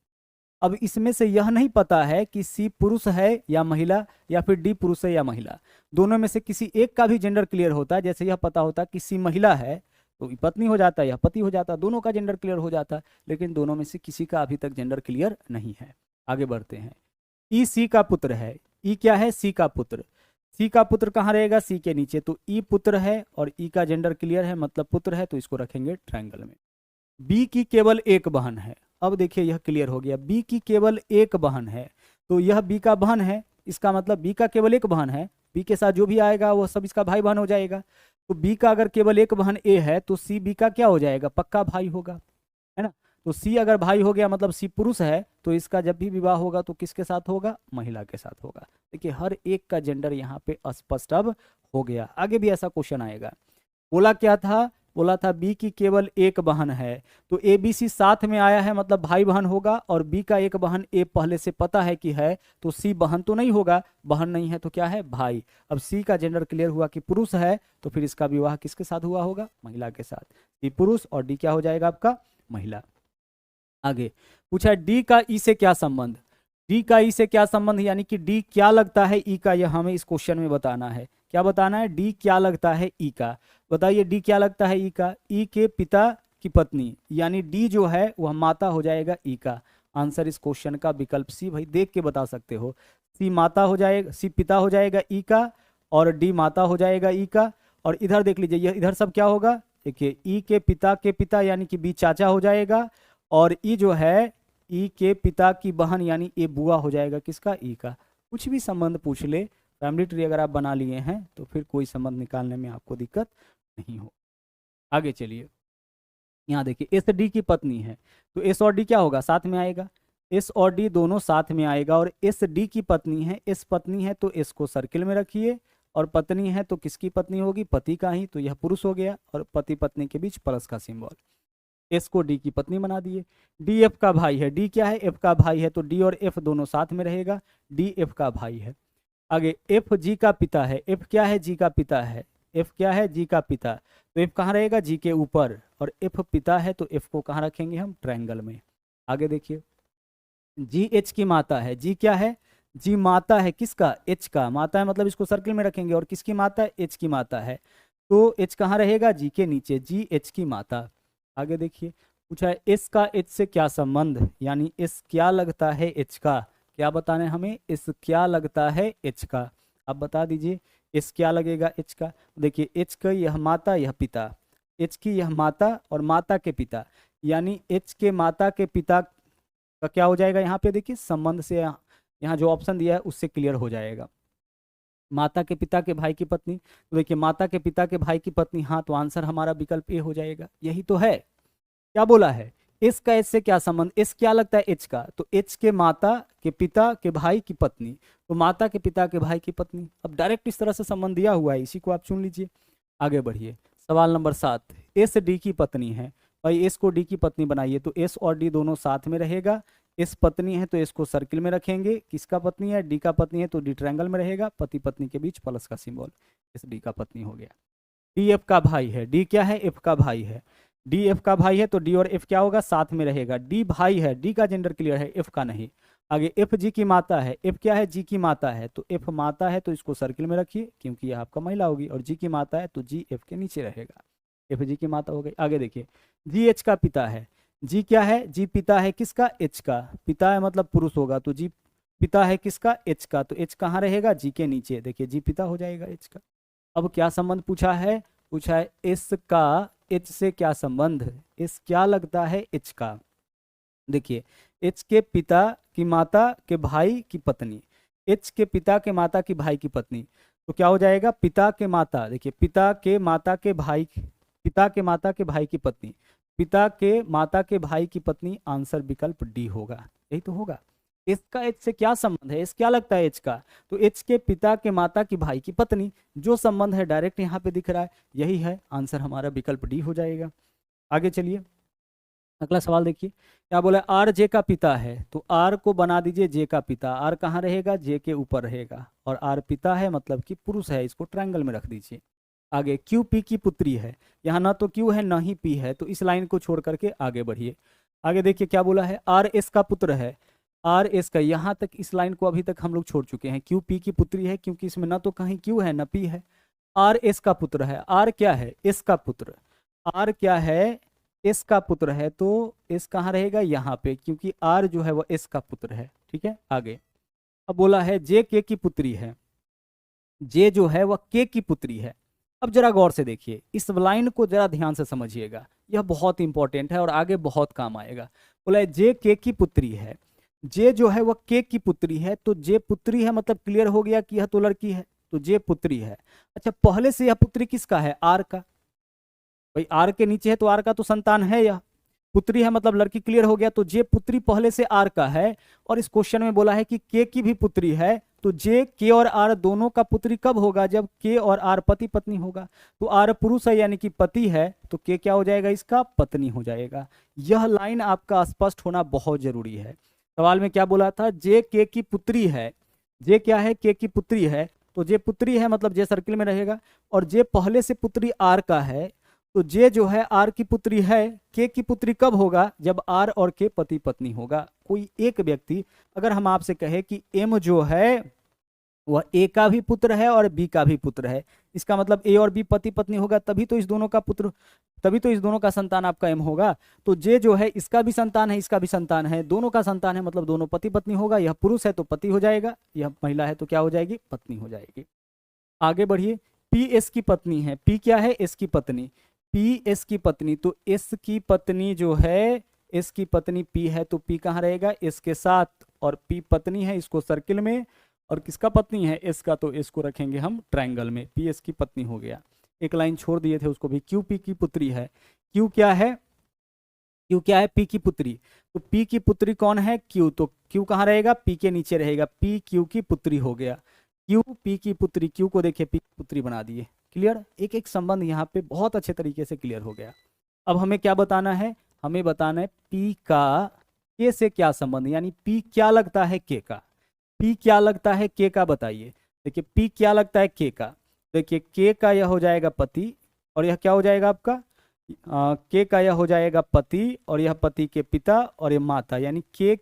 अब इसमें से यह नहीं पता है कि सी पुरुष है या महिला, या फिर डी पुरुष है या महिला। दोनों में से किसी एक का भी जेंडर क्लियर होता है। जैसे यह पता होता कि सी महिला है तो पत्नी हो जाता है, यह पति हो जाता, दोनों का जेंडर क्लियर हो जाता। लेकिन दोनों में से किसी का अभी तक जेंडर क्लियर नहीं है। आगे बढ़ते हैं। ई सी का पुत्र है। ई क्या है? सी का पुत्र। सी का पुत्र कहाँ रहेगा? सी के नीचे। तो ई पुत्र है और ई का जेंडर क्लियर है, मतलब पुत्र है, तो इसको रखेंगे ट्रायंगल में। बी की केवल एक बहन है। अब देखिए यह क्लियर हो गया। बी की केवल एक बहन है तो यह बी का बहन है, इसका मतलब बी का केवल एक बहन है। बी के साथ जो भी आएगा वो सब इसका भाई बहन हो जाएगा। तो बी का अगर केवल एक बहन ए है तो सी बी का क्या हो जाएगा? पक्का भाई होगा, है ना। तो सी अगर भाई हो गया मतलब सी पुरुष है, तो इसका जब भी विवाह होगा तो किसके साथ होगा? महिला के साथ होगा। देखिए हर एक का जेंडर यहाँ पे स्पष्ट अब हो गया। आगे भी ऐसा क्वेश्चन आएगा। बोला क्या था? बोला था बी की केवल एक बहन है। तो ए बी सी साथ में आया है मतलब भाई बहन होगा। और बी का एक बहन ए पहले से पता है कि है, तो सी बहन तो नहीं होगा, बहन नहीं है तो क्या है? भाई। अब सी का जेंडर क्लियर हुआ कि पुरुष है, तो फिर इसका विवाह किसके साथ हुआ होगा? महिला के साथ। सी पुरुष और डी क्या हो जाएगा आपका? महिला। आगे पूछा डी का ई से क्या संबंध। डी का ई से क्या संबंध, यानी कि डी क्या लगता है ई का, यह हमें इस क्वेश्चन में बताना है। क्या बताना है? डी क्या लगता है ई का। बताइए डी क्या लगता है ई का? ई के पिता की पत्नी, यानी डी जो है वह माता हो जाएगा ई का। आंसर इस क्वेश्चन का विकल्प सी। भाई देख के बता सकते हो। सी माता हो जाएगा, सी पिता हो जाएगा ई का, और डी माता हो जाएगा ई का। और इधर देख लीजिए, यह इधर सब क्या होगा? देखिए ई के पिता यानी कि बी चाचा हो जाएगा। और ई जो है ई के पिता की बहन यानी ए बुआ हो जाएगा किसका? ई का। कुछ भी संबंध पूछ ले, फैमिली ट्री अगर आप बना लिए हैं तो फिर कोई संबंध निकालने में आपको दिक्कत नहीं हो। आगे चलिए, यहाँ देखिए एस डी की पत्नी है तो एस और डी क्या होगा? साथ में आएगा। एस और डी दोनों साथ में आएगा। और एस डी की पत्नी है, एस पत्नी है तो एस को सर्किल में रखिए। और पत्नी है तो किसकी पत्नी होगी? पति का ही, तो यह पुरुष हो गया। और पति पत्नी के बीच प्लस का सिंबल। एस को डी की पत्नी बना दिए। डी एफ का भाई है। डी क्या है? एफ का भाई है तो डी और एफ दोनों साथ में रहेगा। डी एफ का भाई है। आगे एफ जी का पिता है। एफ क्या है? जी का पिता है। एफ क्या है? जी का पिता। तो एफ कहाँ रहेगा? जी के ऊपर। और एफ पिता है तो एफ को कहाँ रखेंगे हम? ट्रायंगल में। आगे देखिए, जी एच की माता है। जी क्या है? जी माता है किसका, एच का। माता है मतलब इसको सर्किल में रखेंगे, और किसकी माता है, एच की माता है। तो एच कहाँ रहेगा, जी के नीचे, जी एच की माता। आगे देखिए, पूछा है एस का एच से क्या संबंध, यानी एस क्या लगता है एच का। क्या बताना है हमें, एस क्या लगता है एच का। आप बता दीजिए एस क्या लगेगा एच का। देखिए एच का यह माता यह पिता, एच की यह माता और माता के पिता, यानी एच के माता के पिता का क्या हो जाएगा यहाँ पे, देखिए संबंध से यहाँ जो ऑप्शन दिया है उससे क्लियर हो जाएगा। माता के पिता के भाई की पत्नी, तो देखिए माता के पिता के भाई की पत्नी, हाँ तो आंसर हमारा विकल्प ए हो जाएगा, यही तो है। क्या बोला है, एस का एच से क्या संबंध, एस क्या लगता है एच का, तो एच के माता के पिता के भाई की पत्नी, तो माता के पिता के भाई की पत्नी। अब डायरेक्ट इस तरह से संबंध दिया हुआ है, इसी को आप चुन लीजिए। आगे बढ़िए, सवाल नंबर 7, एस डी की पत्नी है। भाई एस को डी की पत्नी बनाइए, तो एस और डी दोनों साथ में रहेगा। एस पत्नी है तो एस को सर्किल में रखेंगे, किसका पत्नी है, डी का पत्नी है तो डी ट्रायंगल में रहेगा, पति पत्नी के बीच प्लस का सिंबल, एस डी का पत्नी हो गया। डी एफ का भाई है, डी क्या है, एफ का भाई है। डी एफ का भाई है तो डी और एफ क्या होगा, साथ में रहेगा। डी भाई है, डी का जेंडर क्लियर है, एफ का नहीं। आगे एफ जी की माता है, एफ क्या है, जी की माता है, तो एफ माता है तो इसको सर्किल में रखिए क्योंकि यह आपका महिला होगी, और जी की माता है तो जी एफ के नीचे रहेगा, एफ जी की माता हो गई। आगे देखिए, जी एच का पिता है, जी क्या है, जी पिता है किसका, एच का। पिता है मतलब पुरुष होगा, तो जी पिता है किसका, एच का, तो एच कहाँ रहेगा, जी के नीचे, देखिए जी पिता हो जाएगा एच का। अब क्या संबंध पूछा है, पूछा है एस का एच से क्या संबंध, एस क्या लगता है एच का। देखिए एच के पिता की माता के भाई की पत्नी, एच के पिता के माता की भाई की पत्नी, तो क्या हो जाएगा, पिता के माता, देखिए पिता के माता के भाई, पिता के माता के भाई की पत्नी, पिता के माता के भाई की पत्नी, आंसर विकल्प डी होगा, यही तो होगा। इसका एच से क्या संबंध है, एच क्या लगता है एच का, तो एच के पिता के माता की भाई की पत्नी, जो संबंध है डायरेक्ट यहाँ पे दिख रहा है, यही है आंसर, हमारा विकल्प डी हो जाएगा। आगे चलिए, अगला सवाल देखिए, क्या बोला, आर जे का पिता है, तो आर को बना दीजिए जे का पिता, आर कहाँ रहेगा, जे के ऊपर रहेगा, और आर पिता है मतलब कि पुरुष है, इसको ट्रायंगल में रख दीजिए। आगे क्यू पी की पुत्री है, यहाँ ना तो क्यू है ना ही पी है, तो इस लाइन को छोड़ करके आगे बढ़िए। आगे देखिए क्या बोला है, आर एस का पुत्र है, आर एस का, यहाँ तक इस लाइन को अभी तक हम लोग छोड़ चुके हैं, क्यू पी की पुत्री है क्योंकि इसमें ना तो कहीं क्यू है ना पी है। आर एस का पुत्र है, आर क्या है, एस का पुत्र, आर क्या है, एस का पुत्र है, तो एस कहाँ रहेगा, यहाँ पे, क्योंकि आर जो है वो एस का पुत्र है, ठीक है। आगे अब बोला है जे के की पुत्री है, जे जो है वह के की पुत्री है। अब जरा गौर से देखिए, इस लाइन को जरा ध्यान से समझिएगा, यह बहुत इंपॉर्टेंट है और आगे बहुत काम आएगा। बोला है जे के की पुत्री है, जे जो है वह के की पुत्री है, तो जे पुत्री है मतलब क्लियर हो गया कि यह तो लड़की है, तो जे पुत्री है। अच्छा पहले से यह पुत्री किसका है, आर का, भाई आर के नीचे है तो आर का तो संतान है, यह पुत्री है मतलब लड़की, क्लियर हो गया, तो जे पुत्री पहले से आर का है। और इस क्वेश्चन में बोला है कि के की भी पुत्री है, तो जे के और आर दोनों का पुत्री कब होगा, जब के और आर पति पत्नी होगा। तो आर पुरुष है यानी कि पति है, तो के क्या हो जाएगा, इसका पत्नी हो जाएगा। यह लाइन आपका स्पष्ट होना बहुत जरूरी है। सवाल में क्या बोला था, जे के की पुत्री है, जे क्या है, के की पुत्री है, तो जे पुत्री है मतलब जे सर्किल में रहेगा, और जे पहले से पुत्री आर का है, तो जे जो है आर की पुत्री है, के की पुत्री कब होगा, जब आर और के पति पत्नी होगा। कोई एक व्यक्ति अगर हम आपसे कहे कि एम जो है वह ए का भी पुत्र है और बी का भी पुत्र है, इसका मतलब ए और बी पति पत्नी होगा, तभी तो इस दोनों का पुत्र, तभी तो इस दोनों का संतान आपका एम होगा। तो जे जो है इसका भी संतान है, इसका भी संतान है, दोनों का संतान है, मतलब दोनों पति पत्नी होगा। यह पुरुष है तो पति हो जाएगा, यह महिला है तो क्या हो जाएगी, पत्नी हो जाएगी। आगे बढ़िए, पी एस की पत्नी है, पी क्या है, एस की पत्नी, पी एस की पत्नी, तो एस की पत्नी जो है, एस की पत्नी पी है तो पी कहाँ रहेगा, एस के साथ, और पी पत्नी है इसको सर्किल में, और किसका पत्नी है, एस का, तो एस को रखेंगे हम ट्रायंगल में, पी एस की पत्नी हो गया। एक लाइन छोड़ दिए थे उसको भी, क्यू पी की पुत्री है, क्यू क्या है, क्यू क्या है, पी की पुत्री, तो पी की पुत्री कौन है, क्यू, तो क्यू कहाँ रहेगा, पी के नीचे रहेगा, पी क्यू की पुत्री हो गया, क्यू पी की पुत्री, क्यू को देखिए पी की पुत्री बना दिए। क्लियर, एक एक संबंध यहाँ पे बहुत अच्छे तरीके से क्लियर हो गया। अब हमें क्या बताना है, हमें बताना है पी का के से क्या संबंध, यानी पी क्या लगता है के का, पी क्या लगता है के का, बताइए। देखिए पी क्या लगता है के का, देखिए के का यह हो जाएगा पति, और यह क्या हो जाएगा आपका, के का यह हो जाएगा पति, और यह पति के पिता, और यह माता, यानी के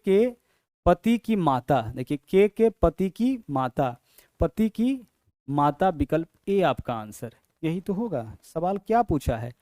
पति की माता, देखिए के पति की माता, पति की माता विकल्प ए आपका आंसर। यही तो होगा। सवाल क्या पूछा है?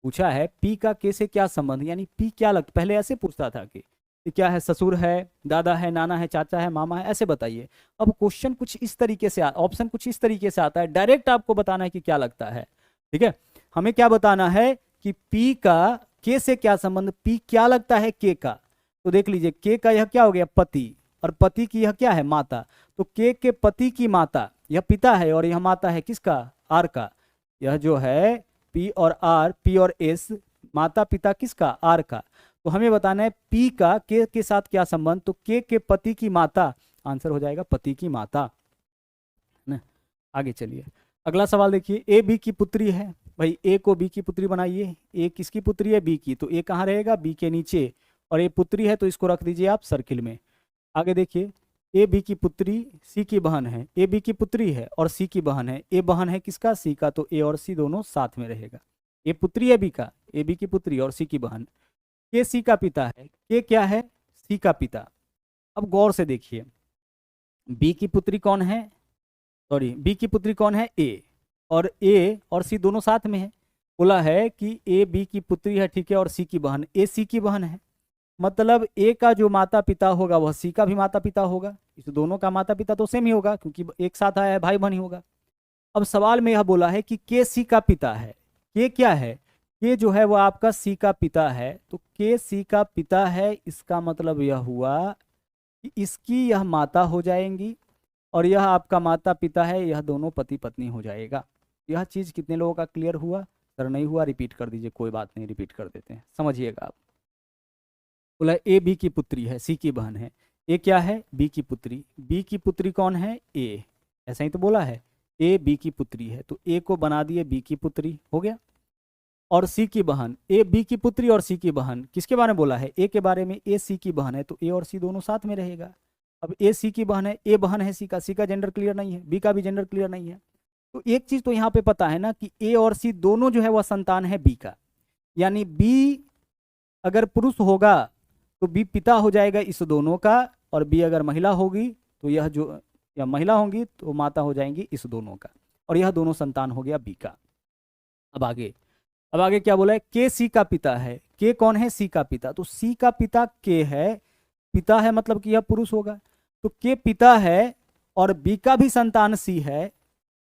पूछा है पी का के से क्या संबंध, यानी पी क्या लगता, पहले ऐसे पूछता था कि क्या है, ससुर है, दादा है, नाना है, चाचा है, मामा है, ऐसे बताइए। अब क्वेश्चन कुछ इस तरीके से ऑप्शन कुछ इस तरीके से आता है, डायरेक्ट आपको बताना है कि क्या लगता है। ठीक है, हमें क्या बताना है कि पी का के से क्या संबंध, पी क्या लगता है के का। तो देख लीजिए के का यह क्या हो गया, पति, और पति की यह क्या है, माता। तो के पति की माता, यह पिता है, और यह माता है किसका, आर का। यह जो है पी और आर, पी और एस, माता पिता किसका, आर का। तो हमें बताना है पी का के साथ क्या संबंध, तो के पति की माता, आंसर हो जाएगा पति की माता ना। आगे चलिए, अगला सवाल देखिए, ए बी की पुत्री है, भाई ए को बी की पुत्री बनाइए। ए किसकी पुत्री है, बी की, तो ए कहाँ रहेगा, बी के नीचे, और ए पुत्री है तो इसको रख दीजिए आप सर्किल में। आगे देखिए, ए बी की पुत्री सी की बहन है, ए बी की पुत्री है और सी की बहन है, ए बहन है किसका, सी का, तो ए और सी दोनों साथ में रहेगा। ए पुत्री है बी का, ए बी की पुत्री और सी की बहन। के सी का पिता है, के क्या है, सी का पिता। अब गौर से देखिए, बी की पुत्री कौन है, सॉरी बी की पुत्री कौन है, ए और सी दोनों साथ में है। बोला है कि ए बी की पुत्री है, ठीक है, और सी की बहन, ए सी की बहन है, मतलब ए का जो माता पिता होगा वह सी का भी माता पिता होगा। इस दोनों का माता पिता तो सेम ही होगा क्योंकि एक साथ आया है, भाई बहन ही होगा। अब सवाल में यह बोला है कि के सी का पिता है, के क्या है, के जो है वो आपका सी का पिता है, तो के सी का पिता है, इसका मतलब यह हुआ कि इसकी यह माता हो जाएंगी और यह आपका माता पिता है, यह दोनों पति पत्नी हो जाएगा। यह चीज कितने लोगों का क्लियर हुआ? सर नहीं हुआ, रिपीट कर दीजिए, कोई बात नहीं, रिपीट कर देते हैं, समझिएगा आप। बोला ए बी की पुत्री है, सी की बहन है, ए क्या है, बी की पुत्री, बी की पुत्री कौन है, ए, ऐसा ही तो बोला है, ए बी की पुत्री है, तो ए को बना दिए बी की पुत्री, हो गया। और सी की बहन, ए बी की पुत्री और सी की बहन, किसके बारे में बोला है, ए के बारे में, ए सी की बहन है, तो ए और सी दोनों साथ में रहेगा। अब ए सी की बहन है, ए बहन है सी का जेंडर क्लियर नहीं है, बी का भी जेंडर क्लियर नहीं है। तो एक चीज तो यहाँ पे पता है ना कि ए और सी दोनों जो है वह संतान है बी का, यानी बी अगर पुरुष होगा तो बी पिता हो जाएगा इस दोनों का, और बी अगर महिला होगी तो यह जो, या महिला होंगी तो माता हो जाएंगी इस दोनों का, और यह दोनों संतान हो गया बी का। अब आगे क्या बोला है, के सी का पिता है, के कौन है, सी का पिता, तो सी का पिता के है, पिता है मतलब कि यह पुरुष होगा, तो के पिता है और बी का भी संतान सी है,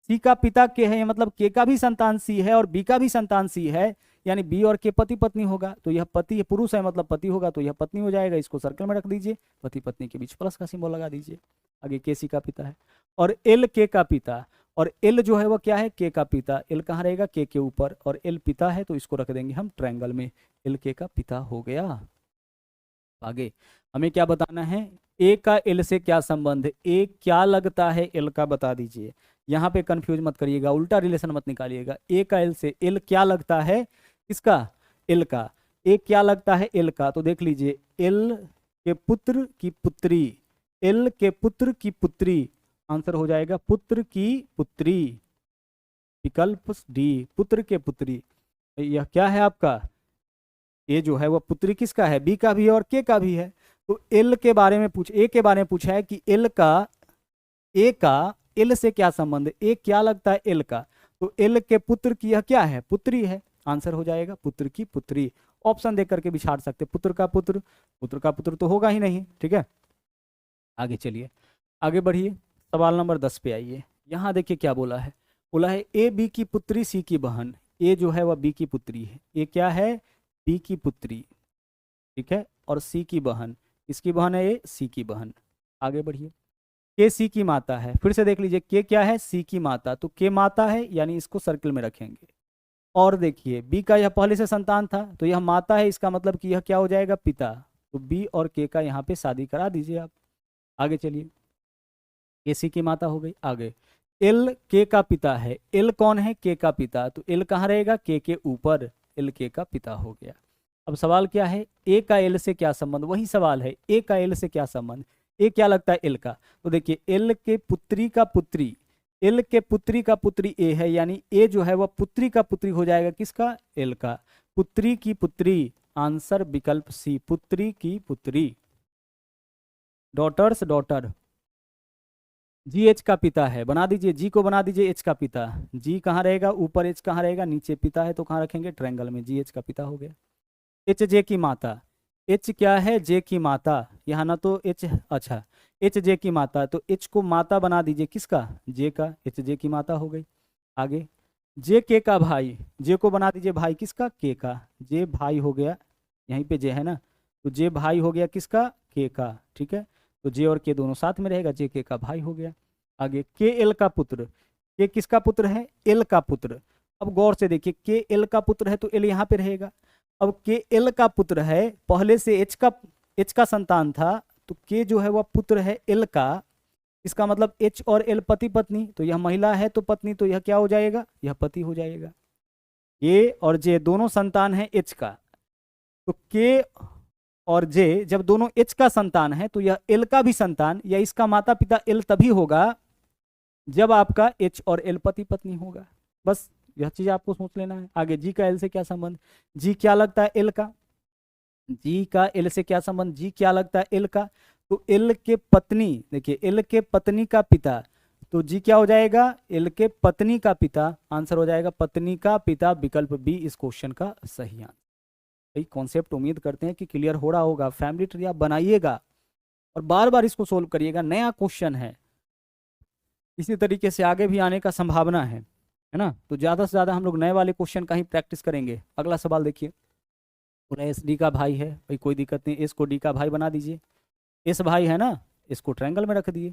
सी का पिता के है मतलब के का भी संतान सी है और बी का भी संतान सी है, यानी बी और के पति पत्नी होगा, तो यह पति पुरुष है मतलब पति होगा, तो यह पत्नी हो जाएगा, इसको सर्कल में रख दीजिए, पति पत्नी के बीच प्लस का सिंबल लगा दीजिए। आगे के सी का पिता है, और एल के का पिता, और एल जो है वो क्या है, के का पिता, एल कहाँ रहेगा, के ऊपर, और एल पिता है तो इसको रख देंगे हम ट्रायंगल में, एल के का पिता हो गया। आगे हमें क्या बताना है, ए का एल से क्या संबंध है, ए क्या लगता है एल का, बता दीजिए। यहाँ पे कंफ्यूज मत करिएगा, उल्टा रिलेशन मत निकालिएगा, ए का एल से, एल क्या लगता है इसका, एल का, ए क्या लगता है एल का, तो देख लीजिए एल के पुत्र की पुत्री, एल के पुत्र की पुत्री, आंसर हो जाएगा पुत्र की पुत्री, विकल्प डी, पुत्र के पुत्री। यह क्या है आपका, ये जो है वह पुत्री किसका है, बी का भी है और के का भी है। तो एल के बारे में ए के बारे में पूछा है कि एल का, ए का एल से क्या संबंध, ए क्या लगता है एल का, तो एल के पुत्र की यह क्या है, पुत्री है, आंसर हो जाएगा पुत्र की पुत्री। ऑप्शन देख करके भी छाड़ सकते, पुत्र का पुत्र, पुत्र का पुत्र तो होगा ही नहीं, ठीक है। आगे चलिए, आगे बढ़िए, सवाल नंबर 10 पे आइए। यहाँ देखिए क्या बोला है, बोला है ए बी की पुत्री सी की बहन, ए जो है वह बी की पुत्री है, ए क्या है, बी की पुत्री, ठीक है, और सी की बहन, इसकी बहन है ए, सी की बहन। आगे बढ़िए, के सी की माता है, फिर से देख लीजिए के क्या है, सी की माता, तो के माता है यानी इसको सर्किल में रखेंगे। और देखिए बी का यह पहले से संतान था तो यह माता है, इसका मतलब कि यह क्या हो जाएगा, पिता, तो बी और के का यहाँ पे शादी करा दीजिए आप। आगे चलिए, के सी की माता हो गई। आगे एल के का पिता है, एल कौन है, के का पिता, तो एल कहाँ रहेगा, के ऊपर, एल के का पिता हो गया। अब सवाल क्या है, ए का एल से क्या संबंध, वही सवाल है, ए का एल से क्या संबंध, ए क्या लगता है एल का, तो देखिए एल के पुत्री का पुत्री, एल के पुत्री का पुत्री ए है, यानी ए जो है वह पुत्री का पुत्री हो जाएगा किसका, एल का, पुत्री की पुत्री, आंसर विकल्प सी, पुत्री की पुत्री। डॉटर्स, डॉटर, जी एच का पिता है, बना दीजिए, जी को बना दीजिए एच का पिता। जी कहाँ रहेगा, ऊपर, एच कहाँ रहेगा, नीचे। पिता है तो कहाँ रखेंगे, ट्रायंगल में। जी एच का पिता हो गया। एच जे की माता, एच क्या है, जे की माता, यहाँ ना तो एच, अच्छा, एच जे की माता, तो एच को माता बना दीजिए, किसका, जे का, एच जे की माता हो गई। आगे, जे के का भाई, जे को बना दीजिए भाई, किसका, के का, जे भाई हो गया, यहीं पे जे है ना, तो जे भाई हो गया किसका, के का, ठीक है। तो जे और के दोनों साथ में रहेगा, जे के का भाई हो गया। आगे, के एल का पुत्र, के किसका पुत्र है, एल का पुत्र। अब गौर से देखिए, के एल का पुत्र है तो एल यहाँ पे रहेगा। अब के एल का पुत्र है, पहले से एच का संतान था, तो के जो है वह पुत्र है एल का। इसका मतलब एच और एल पति पत्नी, तो यह महिला है तो पत्नी, तो यह क्या हो जाएगा, यह पति हो जाएगा। के और जे दोनों संतान है एच का, तो के और जे जब दोनों एच का संतान है, तो यह एल का भी संतान या इसका माता पिता एल तभी होगा जब आपका एच और एल पति पत्नी होगा। बस यह चीज आपको सोच लेना है। आगे, जी का एल से क्या संबंध, जी क्या लगता है एल का, जी का एल से क्या संबंध, जी क्या लगता है एल का, तो एल के पत्नी, देखिए एल के पत्नी का पिता, तो जी क्या हो जाएगा, एल के पत्नी का पिता, आंसर हो जाएगा पत्नी का पिता, विकल्प बी इस क्वेश्चन का सही आंसर। भाई कॉन्सेप्ट उम्मीद करते हैं कि क्लियर हो रहा होगा। फैमिली ट्री आप बनाइएगा और बार बार इसको सोल्व करिएगा, नया क्वेश्चन है, इसी तरीके से आगे भी आने का संभावना है ना। तो ज़्यादा से ज़्यादा हम लोग नए वाले क्वेश्चन का ही प्रैक्टिस करेंगे। अगला सवाल देखिए, बोला एस डी का भाई है, भाई कोई दिक्कत नहीं, एस को डी का भाई बना दीजिए, एस भाई है ना, इसको ट्रायंगल में रख दिए।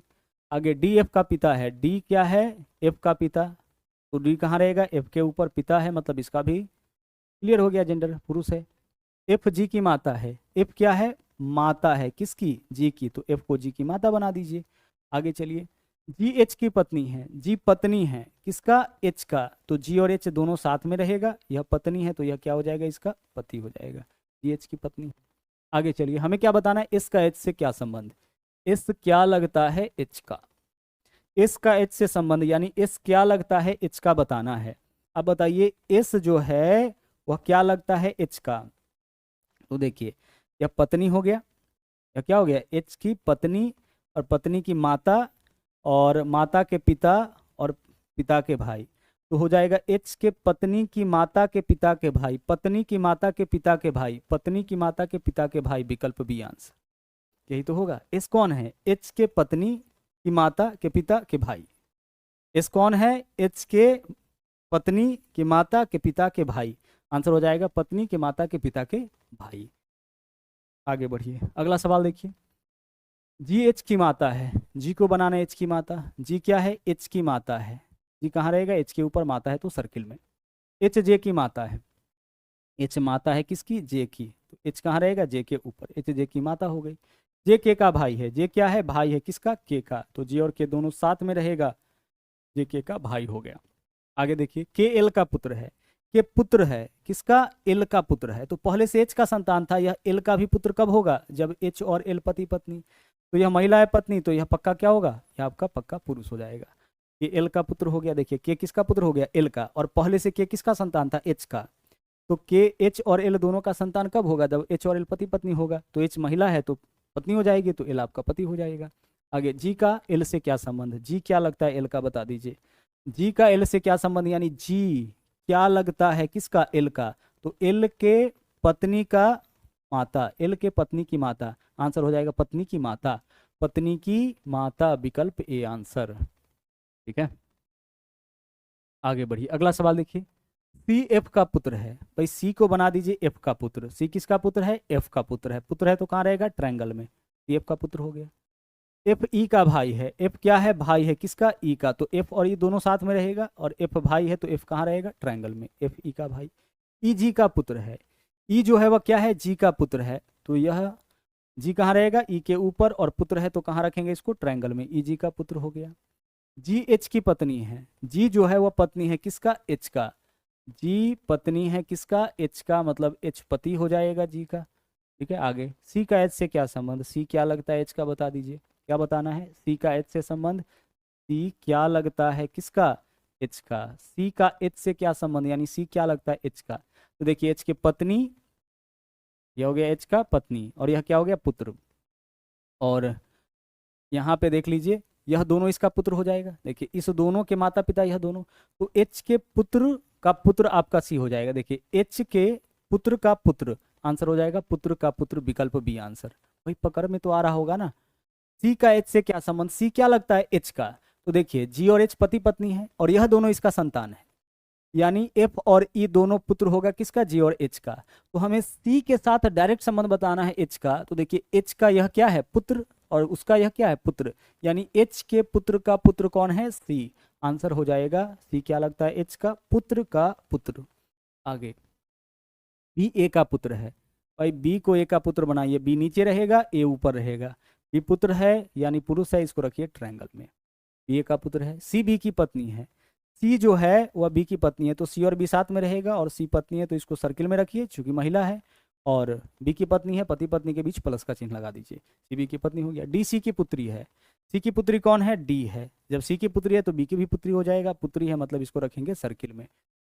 आगे, डी एफ का पिता है, डी क्या है, एफ का पिता, तो डी कहाँ रहेगा, एफ के ऊपर पिता है, मतलब इसका भी क्लियर हो गया, जेंडर पुरुष है। एफ जी की माता है, एफ क्या है, माता है, किसकी, जी की, तो एफ को जी की माता बना दीजिए। आगे चलिए, जी एच की पत्नी है, जी पत्नी है किसका, एच का, तो जी और एच दोनों साथ में रहेगा, यह पत्नी है तो यह क्या हो जाएगा, इसका पति हो जाएगा, जी एच की पत्नी। आगे चलिए, हमें क्या बताना है, एस का एच से क्या संबंध, एस क्या लगता है एच का, एस का एच से संबंध यानी एस क्या लगता है एच का बताना है। अब बताइए, एस जो है वह क्या लगता है एच का, तो देखिए यह पत्नी हो गया, यह क्या हो गया, एच की पत्नी, और पत्नी की माता, और माता के पिता, और पिता के भाई, तो हो जाएगा एच के पत्नी की माता के पिता के भाई, पत्नी की माता के पिता के भाई, पत्नी की माता के पिता के भाई, विकल्प बी आंसर, यही तो होगा। एस कौन है, एच के पत्नी की माता के पिता के भाई, एस कौन है, एच के पत्नी की माता के पिता के भाई, आंसर हो जाएगा पत्नी के माता के पिता के भाई। आगे बढ़िए, अगला सवाल देखिए, जी एच की माता है, जी को बनाना है एच की माता, जी क्या है, एच की माता है, जी कहाँ रहेगा, एच के ऊपर, माता है तो सर्किल में। एच जे की माता है, एच माता है किसकी, जे की, तो एच कहाँ रहेगा, जे के ऊपर, एच जे की माता हो गई। जे के का भाई है, जे क्या है, भाई है किसका, के का, तो जे और के दोनों साथ में रहेगा, जे के का भाई हो गया। आगे देखिए, के एल का पुत्र है, के पुत्र है किसका, एल का पुत्र है, तो पहले से एच का संतान था, यह एल का भी पुत्र कब होगा, जब एच और एल पति पत्नी, तो यह महिला है पत्नी, तो यह पक्का क्या होगा, यह आपका पक्का पुरुष हो जाएगा। ये एल का पुत्र हो गया, देखिए के किसका पुत्र हो गया, एल का, और पहले से के किसका संतान था, एच का, तो के एच और एल दोनों का संतान कब होगा, जब एच और एल पति पत्नी होगा, तो एच महिला है तो पत्नी हो जाएगी, तो एल आपका पति हो जाएगा। आगे, जी का एल से क्या संबंध, जी क्या लगता है एल का, बता दीजिए, जी का एल से क्या संबंध, यानी जी क्या लगता है किसका, एल का, तो एल के पत्नी का माता, एल के पत्नी की माता, आंसर हो जाएगा पत्नी की माता, पत्नी की माता, विकल्प ए आंसर, ठीक है। आगे बढ़िए, अगला सवाल देखिए, सी एफ का पुत्र है, भाई सी को बना दीजिए एफ का पुत्र, सी किसका पुत्र है, एफ का पुत्र है तो कहाँ रहेगा, ट्रायंगल में, सी एफ का पुत्र हो गया। एफ ई का भाई है, एफ क्या है, भाई है किसका, ई का, तो एफ और ई दोनों साथ में रहेगा, और एफ भाई है तो एफ कहाँ रहेगा, ट्रायंगल में, एफ ई का भाई। ई जी का पुत्र है, ई जो है वह क्या है, जी का पुत्र है, तो यह जी कहाँ रहेगा, ई के ऊपर, और पुत्र है तो कहाँ रखेंगे इसको, ट्रायंगल में, ई जी का पुत्र हो गया। जी एच की पत्नी है, जी जो है वह पत्नी है किसका, एच का, जी पत्नी है किसका, एच का, मतलब एच पति हो जाएगा जी का, ठीक है। आगे, सी का एच से क्या संबंध, सी क्या लगता है एच का, बता दीजिए, क्या बताना है, सी का एच से संबंध, सी क्या लगता है किसका, एच का, सी का एच से क्या संबंध, यानी सी क्या लगता है एच का, तो देखिए एच के पत्नी, यह हो गया एच का पत्नी, और यह क्या हो गया, पुत्र, और यहाँ पे देख लीजिए, यह दोनों इसका पुत्र हो जाएगा। देखिए इस दोनों के माता पिता यह दोनों, तो एच के पुत्र का पुत्र आपका सी हो जाएगा। देखिए एच के पुत्र का पुत्र आंसर हो जाएगा पुत्र का पुत्र, विकल्प बी आंसर। भाई पकड़ में तो आ रहा होगा ना। सी का एच से क्या संबंध, सी क्या लगता है एच का, तो देखिए जी और एच पति पत्नी है और यह दोनों इसका संतान है, यानी एफ और ई दोनों पुत्र होगा किसका, जी और एच का। तो हमें सी के साथ डायरेक्ट संबंध बताना है एच का, तो देखिए एच का यह क्या है, पुत्र, और उसका यह क्या है, पुत्र, यानी एच के पुत्र का पुत्र कौन है, सी। आंसर हो जाएगा सी क्या लगता है, एच का पुत्र का पुत्र। आगे बी ए का पुत्र है। भाई बी को ए का पुत्र बनाइए, बी नीचे रहेगा ए ऊपर रहेगा। बी पुत्र है यानी पुरुष है, इसको रखिए ट्रायंगल में। बी ए का पुत्र है। सी बी की पत्नी है। सी जो है वह बी की पत्नी है, तो सी और बी साथ में रहेगा, और सी पत्नी है तो इसको सर्किल में रखिए चूंकि महिला है, और बी की पत्नी है, पति पत्नी के बीच प्लस का चिन्ह लगा दीजिए, सी बी की पत्नी हो गया। डी सी की पुत्री है। सी की पुत्री कौन है, डी है। जब सी की पुत्री है तो बी की भी पुत्री हो जाएगा, पुत्री है मतलब इसको रखेंगे सर्किल में।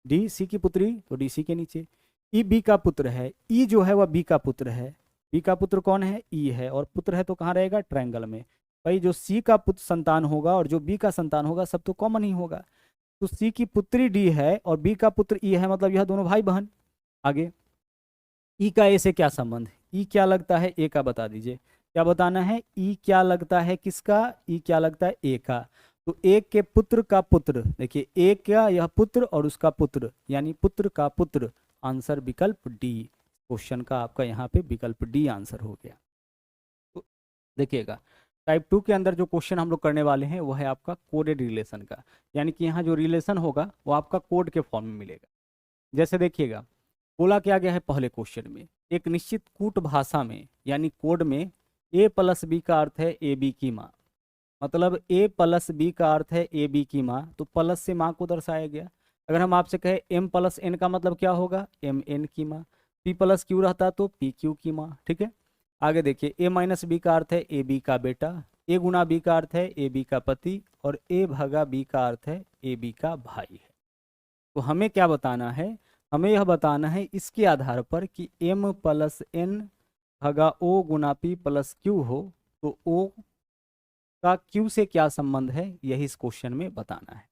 डी सी की पुत्री तो डी सी के नीचे। ई बी का पुत्र है। ई जो है वह बी का पुत्र है। बी का पुत्र कौन है, ई है, और पुत्र है तो कहाँ रहेगा, ट्रायंगल में। भाई जो सी का पुत्र संतान होगा और जो बी का संतान होगा सब तो कॉमन ही होगा, तो सी की पुत्री डी है और बी का पुत्र ई है, मतलब यह दोनों भाई बहन। आगे ई का ए से क्या संबंध, ई क्या लगता है ए का, बता दीजिए क्या बताना है, ई क्या लगता है किसका, ई क्या लगता है ए का। तो ए के पुत्र का पुत्र, देखिए ए का यह पुत्र और उसका पुत्र यानी पुत्र का पुत्र, आंसर विकल्प डी। क्वेश्चन का आपका यहाँ पे विकल्प डी आंसर हो गया। तो देखिएगा टाइप 2 के अंदर जो क्वेश्चन हम लोग करने वाले हैं वो है आपका कोडेड रिलेशन का, यानी कि यहाँ जो रिलेशन होगा वो आपका कोड के फॉर्म में मिलेगा। जैसे देखिएगा बोला क्या गया है पहले क्वेश्चन में, एक निश्चित कूट भाषा में यानी कोड में ए प्लस बी का अर्थ है ए बी की माँ, मतलब ए प्लस बी का अर्थ है ए बी की माँ, तो प्लस से माँ को दर्शाया गया। अगर हम आपसे कहें एम प्लस एन का मतलब क्या होगा, एम एन की माँ। पी प्लस क्यू रहता तो पी क्यू की माँ, ठीक है। आगे देखिए ए माइनस बी का अर्थ है ए बी का बेटा, ए गुना बी का अर्थ है ए बी का पति, और ए भागा बी का अर्थ है ए बी का भाई है। तो हमें क्या बताना है, हमें यह बताना है इसके आधार पर कि एम प्लस एन भागा ओ गुना पी प्लस क्यू हो तो ओ का क्यू से क्या संबंध है, यही इस क्वेश्चन में बताना है।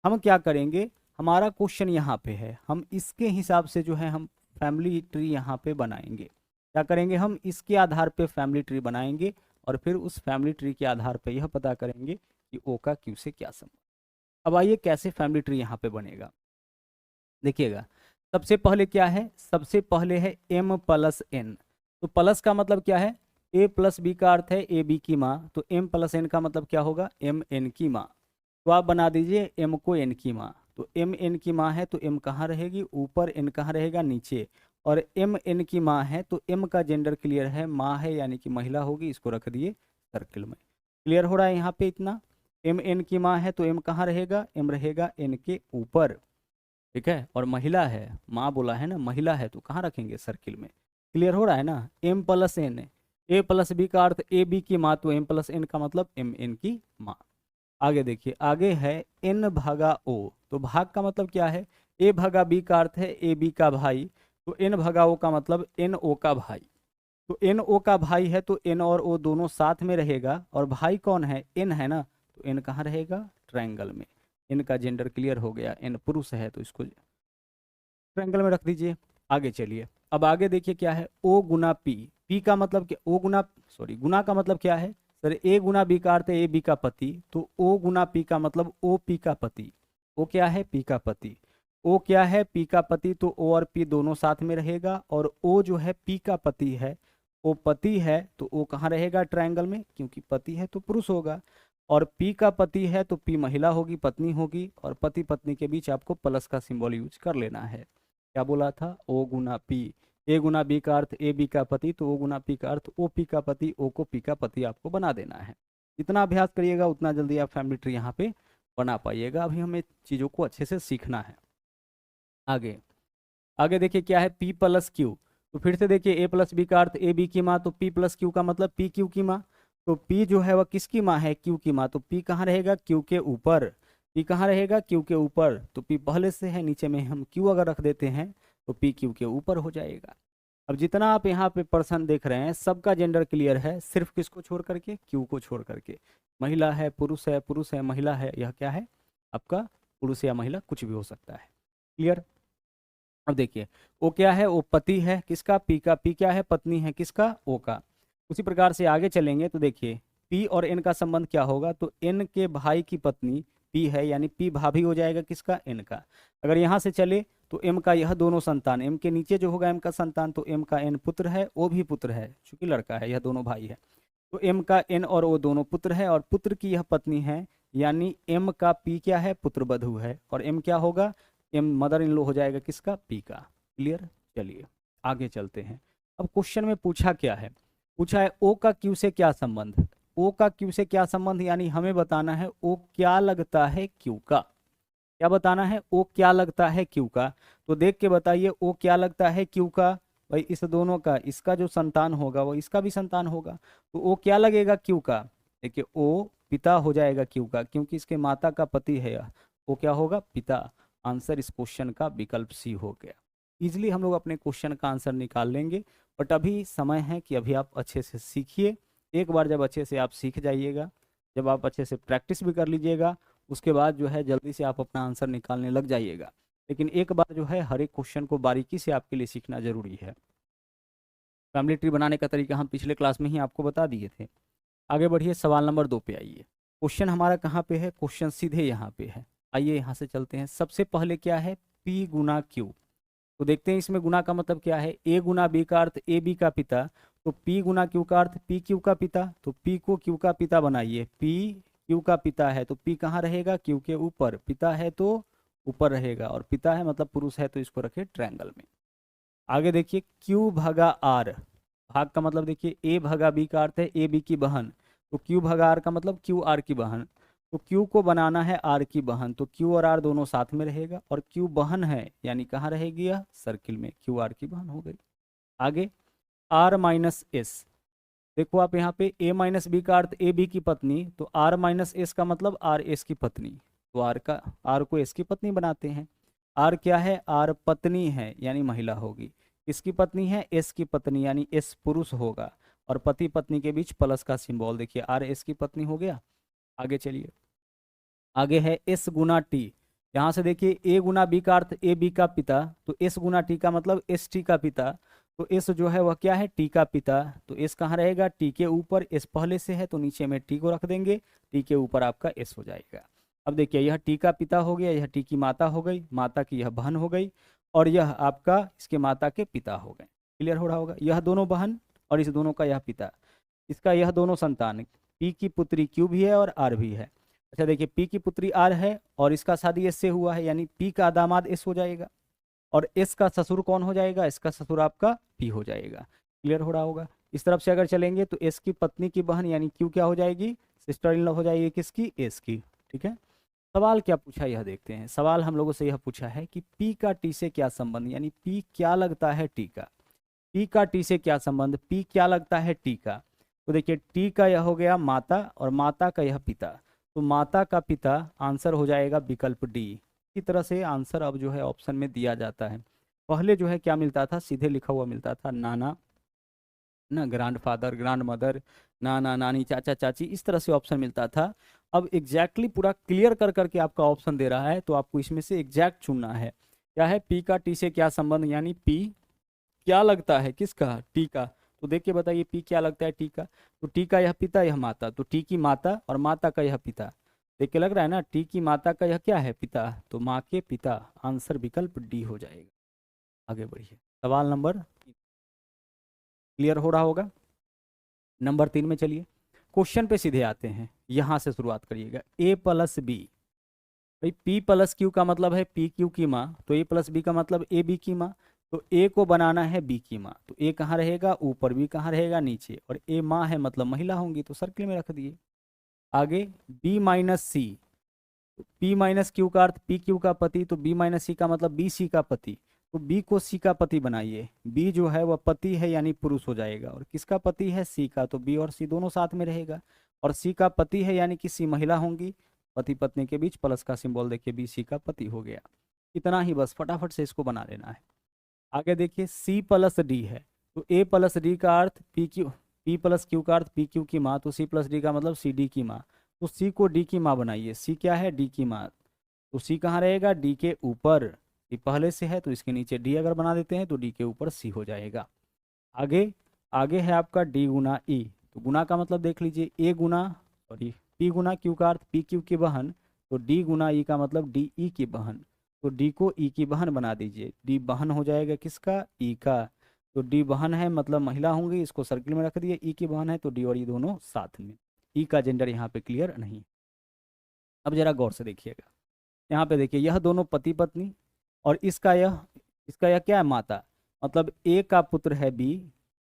हम क्या करेंगे, हमारा क्वेश्चन यहाँ पे है, हम इसके हिसाब से जो है हम फैमिली ट्री यहाँ पे बनाएंगे। क्या करेंगे, हम इसके आधार पे फैमिली ट्री बनाएंगे और फिर उस फैमिली ट्री के आधार पे यह पता करेंगे कि ओ का क्यू से क्या संबंध। अब आइए कैसे फैमिली ट्री यहाँ पे बनेगा, देखिएगा सबसे पहले क्या है, सबसे पहले है एम प्लस एन। तो प्लस का मतलब क्या है, ए प्लस बी का अर्थ है ए बी की माँ, तो एम प्लस एन का मतलब क्या होगा, एम एन की माँ। तो आप बना दीजिए एम को एन की माँ, तो एम एन की माँ है तो एम कहाँ रहेगी ऊपर, एन कहाँ रहेगा नीचे, और एम एन की माँ है तो एम का जेंडर क्लियर है, माँ है यानी कि महिला होगी, इसको रख दिए सर्किल में। क्लियर हो रहा है यहाँ पे इतना, एम एन की माँ है तो एम कहाँ रहेगा, एम रहेगा एन के ऊपर, ठीक है, और महिला है, माँ बोला है ना, महिला है तो कहाँ रखेंगे सर्किल में। क्लियर हो रहा है ना, एम प्लस एन, ए प्लस बी का अर्थ ए बी की माँ, तो एम प्लस एन का मतलब एम एन की माँ। आगे देखिए आगे है एन भागा ओ, तो भाग का मतलब क्या है, ए भागा बी का अर्थ है ए बी का भाई, तो एन भागा ओ का मतलब एन ओ का भाई। तो एन ओ का भाई है तो एन और ओ दोनों साथ में रहेगा, और भाई कौन है, एन है ना, तो एन कहाँ रहेगा, ट्रायंगल में। एन का जेंडर क्लियर हो गया, एन पुरुष है तो इसको ट्रायंगल में रख दीजिए। आगे चलिए अब आगे देखिए क्या है, ओ गुना पी, पी का मतलब क्या, ओ गुना सॉरी गुना का मतलब क्या है सर, ए गुना बी का अर्थ है ए बी का पति, तो ओ गुना पी का मतलब ओ पी का पति। ओ क्या है, पी का पति। ओ क्या है, पी का पति, तो ओ और पी दोनों साथ में रहेगा, और ओ जो है पी का पति है, ओ पति है तो ओ कहाँ रहेगा, ट्रायंगल में, क्योंकि पति है तो पुरुष होगा, और पी का पति है तो पी महिला होगी, पत्नी होगी, और पति पत्नी के बीच आपको प्लस का सिंबल यूज कर लेना है। क्या बोला था, ओ गुना पी, ए गुना बी का अर्थ ए बी का पति, तो ओ गुना पी का अर्थ ओ पी का पति, ओ को पी का पति आपको बना देना है। जितना अभ्यास करिएगा उतना जल्दी आप फैमिली ट्री यहाँ पे बना पाइएगा। अभी हमें चीज़ों को अच्छे से सीखना है। आगे आगे देखिए क्या है, पी प्लस क्यू, तो फिर से देखिए ए प्लस बी का अर्थ ए बी की माँ, तो पी प्लस क्यू का मतलब पी क्यू की माँ, तो पी जो है वह किसकी माँ है, क्यू की माँ, तो पी कहाँ रहेगा, क्यू के ऊपर। पी कहाँ रहेगा, क्यू के ऊपर, तो पी पहले से है नीचे में, हम क्यू अगर रख देते हैं तो पी क्यू के ऊपर हो जाएगा। अब जितना आप यहाँ पे पर्सन देख रहे हैं सबका जेंडर क्लियर है, सिर्फ किसको छोड़ करके, क्यू को छोड़ करके। महिला है, पुरुष है, महिला है, यह क्या है आपका पुरुष या महिला कुछ भी हो सकता है। क्लियर। अब देखिए ओ क्या है, ओ पति है किसका, पी का, पी क्या है, पत्नी है किसका, ओ का। उसी प्रकार से आगे चलेंगे तो देखिए पी और एन का संबंध क्या होगा, तो एन के भाई की पत्नी पी है, यानी पी भाभी हो जाएगा किसका, एन का। अगर यहाँ से चले तो एम का यह दोनों संतान, एम के नीचे जो होगा एम का संतान, तो एम का एन पुत्र है, ओ भी पुत्र है चूंकि लड़का है, यह दोनों भाई है। तो एम का एन और ओ दोनों पुत्र है, और पुत्र की यह पत्नी है, यानी एम का पी क्या है, पुत्र वधू है, और एम क्या होगा, एम मदर इन लॉ हो जाएगा किसका, पी का। क्लियर। चलिए आगे चलते हैं। अब क्वेश्चन में पूछा क्या है, पूछा है ओ का क्यू से क्या संबंध, ओ का क्यू से क्या संबंध, यानी हमें बताना है ओ क्या लगता है क्यू का। क्या बताना है, ओ क्या लगता है क्यू का। तो देख के बताइए ओ क्या लगता है क्यू का, भाई इस दोनों का, इसका जो संतान होगा वो इसका भी संतान होगा, तो ओ क्या लगेगा क्यू का। देखिए ओ पिता हो जाएगा क्यू का, क्योंकि इसके माता का पति है यह, वो क्या होगा, पिता। आंसर इस क्वेश्चन का विकल्प सी हो गया। इजिली हम लोग अपने क्वेश्चन का आंसर निकाल लेंगे, बट अभी समय है कि अभी आप अच्छे से सीखिए। एक बार जब अच्छे से आप सीख जाइएगा, जब आप अच्छे से प्रैक्टिस भी कर लीजिएगा, उसके बाद जो है जल्दी से आप अपना आंसर निकालने लग जाइएगा। लेकिन एक बार जो है हर एक क्वेश्चन को बारीकी से आपके लिए सीखना जरूरी है। फैमिली ट्री बनाने का तरीका हम पिछले क्लास में ही आपको बता दिए थे। आगे बढ़िए, सवाल नंबर 2 पे आइए। क्वेश्चन हमारा कहाँ पे है, क्वेश्चन सीधे यहाँ पे है। आइए यहाँ से चलते हैं। सबसे पहले क्या है, P गुना Q। तो देखते हैं इसमें गुना का मतलब क्या है, A गुना B का अर्थ ए बी का पिता, तो P गुना Q का अर्थ पी क्यू का पिता, तो P को Q का पिता बनाइए, P Q का पिता है तो P कहाँ रहेगा, Q के ऊपर, पिता है तो ऊपर रहेगा, और पिता है मतलब पुरुष है तो इसको रखे ट्रायंगल में। आगे देखिए Q भागा R, भाग का मतलब देखिए A भागा B का अर्थ है ए बी की बहन, तो Q भागा R का मतलब Q R की बहन, तो Q को बनाना है R की बहन, तो Q और R दोनों साथ में रहेगा, और Q बहन है यानी कहाँ रहेगी यह, सर्किल में, Q R की बहन हो गई। आगे R माइनस एस, देखो आप यहाँ पे A माइनस बी का अर्थ ए बी की पत्नी, तो R माइनस एस का मतलब R एस की पत्नी, तो R को एस की पत्नी बनाते हैं। R क्या है, R पत्नी है यानी महिला होगी, किसकी पत्नी है, एस की पत्नी, यानी एस पुरुष होगा, और पति पत्नी के बीच प्लस का सिंबल, देखिए R एस की पत्नी हो गया। आगे चलिए, आगे है एस गुना टी। यहाँ से देखिए ए गुना बी का अर्थ ए बी का पिता, तो एस गुना टी का मतलब एस टी का पिता, तो एस जो है वह क्या है, टी का पिता, तो एस कहाँ रहेगा, टी के ऊपर, एस पहले से है तो नीचे में टी को रख देंगे, टी के ऊपर आपका एस हो जाएगा। अब देखिए यह टी का पिता हो गया, यह टी की माता हो गई, माता की यह बहन हो गई, और यह आपका इसके माता के पिता हो गए। क्लियर हो रहा होगा, यह दोनों बहन और इस दोनों का यह पिता, इसका यह दोनों संतान, पी की पुत्री क्यू भी है और आर भी है। अच्छा देखिए पी की पुत्री आर है और इसका शादी एस से हुआ है, यानी पी का दामाद एस हो जाएगा, और एस का ससुर कौन हो जाएगा, इसका ससुर आपका पी हो जाएगा। क्लियर हो रहा होगा। इस तरफ से अगर चलेंगे तो एस की पत्नी की बहन यानी क्यू क्या हो जाएगी, सिस्टर इन लॉ हो जाएगी किसकी, एस की। ठीक है, सवाल क्या पूछा यह देखते हैं। सवाल हम लोगों से यह पूछा है कि पी का टी से क्या संबंध, यानी पी क्या लगता है टी का, पी का टी से क्या संबंध, पी क्या लगता है टी का। तो देखिए टी का यह हो गया माता और माता का यह पिता, तो माता का पिता आंसर हो जाएगा विकल्प डी। इसी तरह से आंसर अब जो है ऑप्शन में दिया जाता है। पहले जो है क्या मिलता था, सीधे लिखा हुआ मिलता था नाना ना, ग्रैंड फादर, ग्रैंड मदर, नाना नानी, चाचा चाची, इस तरह से ऑप्शन मिलता था। अब एग्जैक्टली पूरा क्लियर कर करके आपका ऑप्शन दे रहा है, तो आपको इसमें से एग्जैक्ट चुनना है। क्या है, पी का टी से क्या संबंध, यानी पी क्या लगता है किसका, टी का। तो देख के बताइए पी क्या लगता है टी का, तो टी का यह पिता यह माता, तो टी की माता और माता का यह पिता, देख के लग रहा है ना, टी की माता का यह क्या है, पिता, तो माँ के पिता, आंसर विकल्प डी हो जाएगा। आगे बढ़िए, सवाल नंबर, क्लियर हो रहा होगा। नंबर 3 में चलिए, क्वेश्चन पे सीधे आते हैं, यहां से शुरुआत करिएगा। ए प्लस बी, भाई पी प्लस क्यू का मतलब है पी क्यू की माँ, तो ए प्लस बी का मतलब ए बी की माँ, तो ए को बनाना है बी की माँ, तो ए कहाँ रहेगा ऊपर, बी कहाँ रहेगा नीचे, और ए माँ है मतलब महिला होंगी तो सर्किल में रख दिए। आगे बी माइनस सी, तो पी माइनस क्यू का अर्थ पी क्यू का पति, तो बी माइनस सी का मतलब बी सी का पति, तो बी को सी का पति बनाइए, बी जो है वह पति है यानी पुरुष हो जाएगा, और किसका पति है, सी का, तो बी और सी दोनों साथ में रहेगा, और सी का पति है यानी कि सी महिला होंगी, पति पत्नी के बीच प्लस का सिंबल देखिए बी सी का पति हो गया। इतना ही बस, फटाफट से इसको बना लेना है। आगे देखिए सी प्लस डी है, तो ए प्लस डी का अर्थ पी प्लस क्यू का अर्थ पी क्यू की माँ, तो सी प्लस डी का मतलब सी डी की माँ। तो सी को डी की माँ बनाइए, सी क्या है, डी की माँ। तो सी कहाँ रहेगा, डी के ऊपर, ये पहले से है तो इसके नीचे डी अगर बना देते हैं तो डी के ऊपर सी हो जाएगा। आगे आगे है आपका डी गुना ई, तो गुना का मतलब देख लीजिए, ए गुना सॉरी पी गुना क्यू का अर्थ पी क्यू की बहन, तो डी गुना ई का मतलब डी ई की बहन। तो डी को ई की बहन बना दीजिए, डी बहन हो जाएगा किसका, ई का। तो डी बहन है मतलब महिला होंगी, इसको सर्किल में रख दिए, ई की बहन है तो डी और ई दोनों साथ में। ई का जेंडर यहाँ पे क्लियर नहीं। अब जरा गौर से देखिएगा, यहाँ पे देखिए यह दोनों पति पत्नी, और इसका यह क्या है, माता। मतलब ए का पुत्र है बी,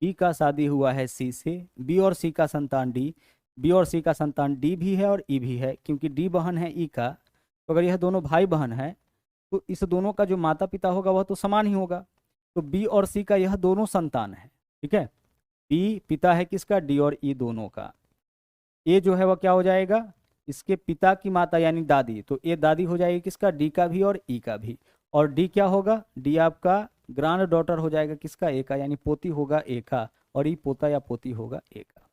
बी का शादी हुआ है सी से, बी और सी का संतान डी, बी और सी का संतान डी भी है और ई भी है, क्योंकि डी बहन है ई का। तो अगर यह दोनों भाई बहन है तो इस दोनों का जो माता पिता होगा वह तो समान ही होगा। तो बी और सी का यह दोनों संतान है, ठीक है। बी पिता है किसका, डी और ई दोनों का। ए जो है वह क्या हो जाएगा, इसके पिता की माता यानी दादी, तो ए दादी हो जाएगी किसका, डी का भी और ई का भी। और डी क्या होगा, डी आपका ग्रैंड डॉटर हो जाएगा किसका, ए का, यानी पोती होगा ए का, और ई पोता या पोती होगा ए का।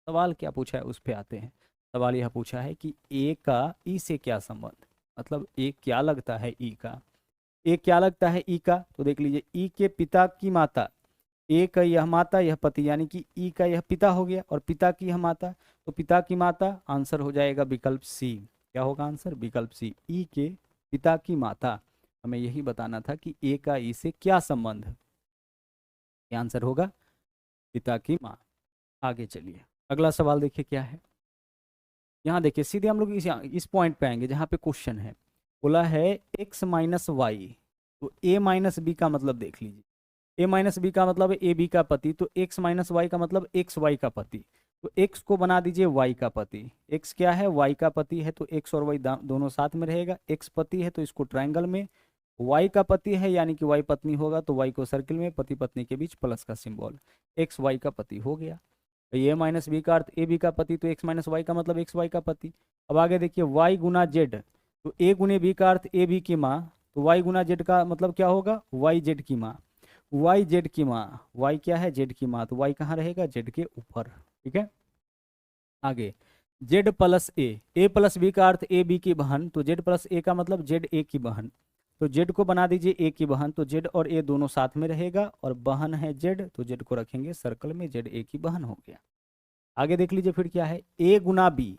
सवाल क्या पूछा है उस पे आते हैं। सवाल यह पूछा है कि ए का ई से क्या संबंध, मतलब ए क्या लगता है ई का, ए क्या लगता है ई का। तो देख लीजिए, ई के पिता की माता, ए का यह माता यह पति, यानी कि ई का यह पिता हो गया, और पिता की यह माता, तो पिता की माता, आंसर हो जाएगा विकल्प सी। क्या होगा आंसर, विकल्प सी, ई के पिता की माता। हमें यही बताना था कि ए का ई से क्या संबंध है, क्या आंसर होगा, पिता की माँ। आगे चलिए, अगला सवाल देखिए क्या है। यहाँ देखिए सीधे हम लोग इस पॉइंट पे आएंगे जहाँ पे क्वेश्चन है, बोला है x माइनस वाई, तो a माइनस बी का मतलब देख लीजिए, a माइनस बी का मतलब ए बी का पति, तो x माइनस वाई का मतलब एक्स वाई का पति। तो x को बना दीजिए y का पति, x क्या है, y का पति है, तो x और y दोनों साथ में रहेगा, x पति है तो इसको ट्रायंगल में, y का पति है यानी कि y पत्नी होगा तो y को सर्किल में, पति पत्नी के बीच प्लस का सिंबल, x y का पति हो गया। तो ए माइनस बी का अर्थ ए बी का पति, तो एक्स माइनस वाई का मतलब एक्स वाई का पति। अब आगे देखिए वाई गुना जेड, तो ए गुने बी का अर्थ ए बी की माँ, तो वाई गुना जेड का मतलब क्या होगा, वाई जेड की माँ, वाई जेड की माँ, वाई क्या है, जेड की माँ, तो वाई कहाँ रहेगा, जेड के ऊपर, ठीक है। आगे जेड प्लस ए प्लस बी का अर्थ ए बी की बहन, तो जेड प्लस ए का मतलब जेड ए की बहन, तो जेड को बना दीजिए ए की बहन, तो जेड और ए दोनों साथ में रहेगा, और बहन है जेड तो जेड को रखेंगे सर्कल में, जेड ए की बहन हो गया। आगे देख लीजिए फिर क्या है, ए गुना बी,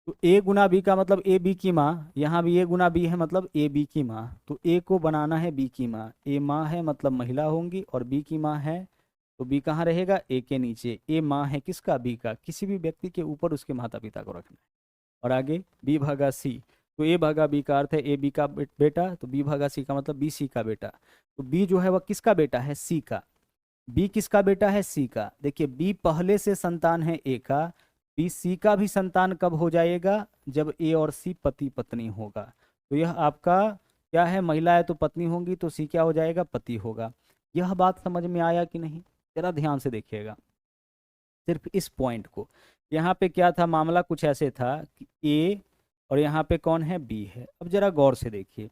तो ए गुना बी का मतलब ए बी की माँ, यहाँ भी ए गुना बी है मतलब ए बी की माँ, तो ए को बनाना है बी की माँ, ए माँ है मतलब महिला होंगी, और बी की माँ है तो बी कहाँ रहेगा, ए के नीचे, ए माँ है किसका, बी का, किसी भी व्यक्ति के ऊपर उसके माता पिता को रखना है। और आगे बी भागा सी, तो ए भागा बी का अर्थ है ए बी का बेटा, तो बी भागा सी का मतलब बी सी का बेटा, तो बी जो है वह किसका बेटा है, सी का, बी किसका बेटा है, सी का। देखिए बी पहले से संतान है ए का, बी सी का भी संतान कब हो जाएगा, जब ए और सी पति पत्नी होगा। तो यह आपका क्या है, महिला है तो पत्नी होंगी, तो सी क्या हो जाएगा, पति होगा। यह बात समझ में आया कि नहीं, जरा ध्यान से देखिएगा सिर्फ इस पॉइंट को। यहाँ पे क्या था, मामला कुछ ऐसे था कि ए और यहाँ पे कौन है, बी है। अब जरा गौर से देखिए,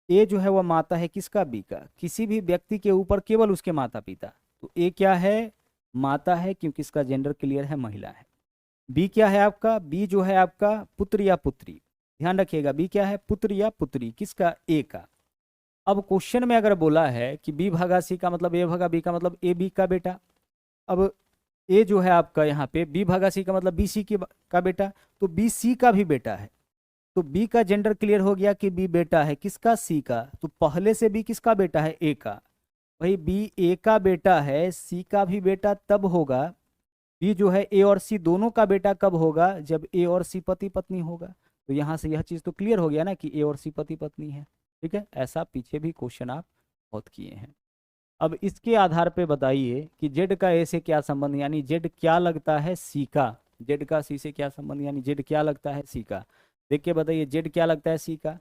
ए जो है वह माता है किसका, बी का, किसी भी व्यक्ति के ऊपर केवल उसके माता पिता, तो ए क्या है, माता है क्योंकि इसका जेंडर क्लियर है, महिला है। बी क्या है आपका, बी जो है आपका पुत्र या पुत्री, ध्यान रखिएगा बी क्या है, पुत्र या पुत्री किसका, ए का। अब क्वेश्चन में अगर बोला है कि बी भागा सी का मतलब ए भागा बी का मतलब ए बी का बेटा, अब ए जो है आपका यहाँ पे बी भागा सी का मतलब बी सी का बेटा, तो बी सी का भी बेटा है, तो बी का जेंडर क्लियर हो गया कि बी बेटा है किसका, सी का, तो पहले से बी किसका बेटा है, ए का। भाई बी ए का बेटा है, सी का भी बेटा तब होगा, बी जो है ए और सी दोनों का बेटा कब होगा, जब ए और सी पति पत्नी होगा। तो यहाँ से यह चीज़ तो क्लियर हो गया ना कि ए और सी पति पत्नी है, ठीक है। ऐसा पीछे भी क्वेश्चन आप बहुत किए हैं। अब इसके आधार पे बताइए कि जेड का ए से क्या संबंध, यानी जेड क्या लगता है सी का, जेड का सी से क्या संबंध, यानी जेड क्या लगता है सी का। देखिए बताइए जेड क्या लगता है सी का,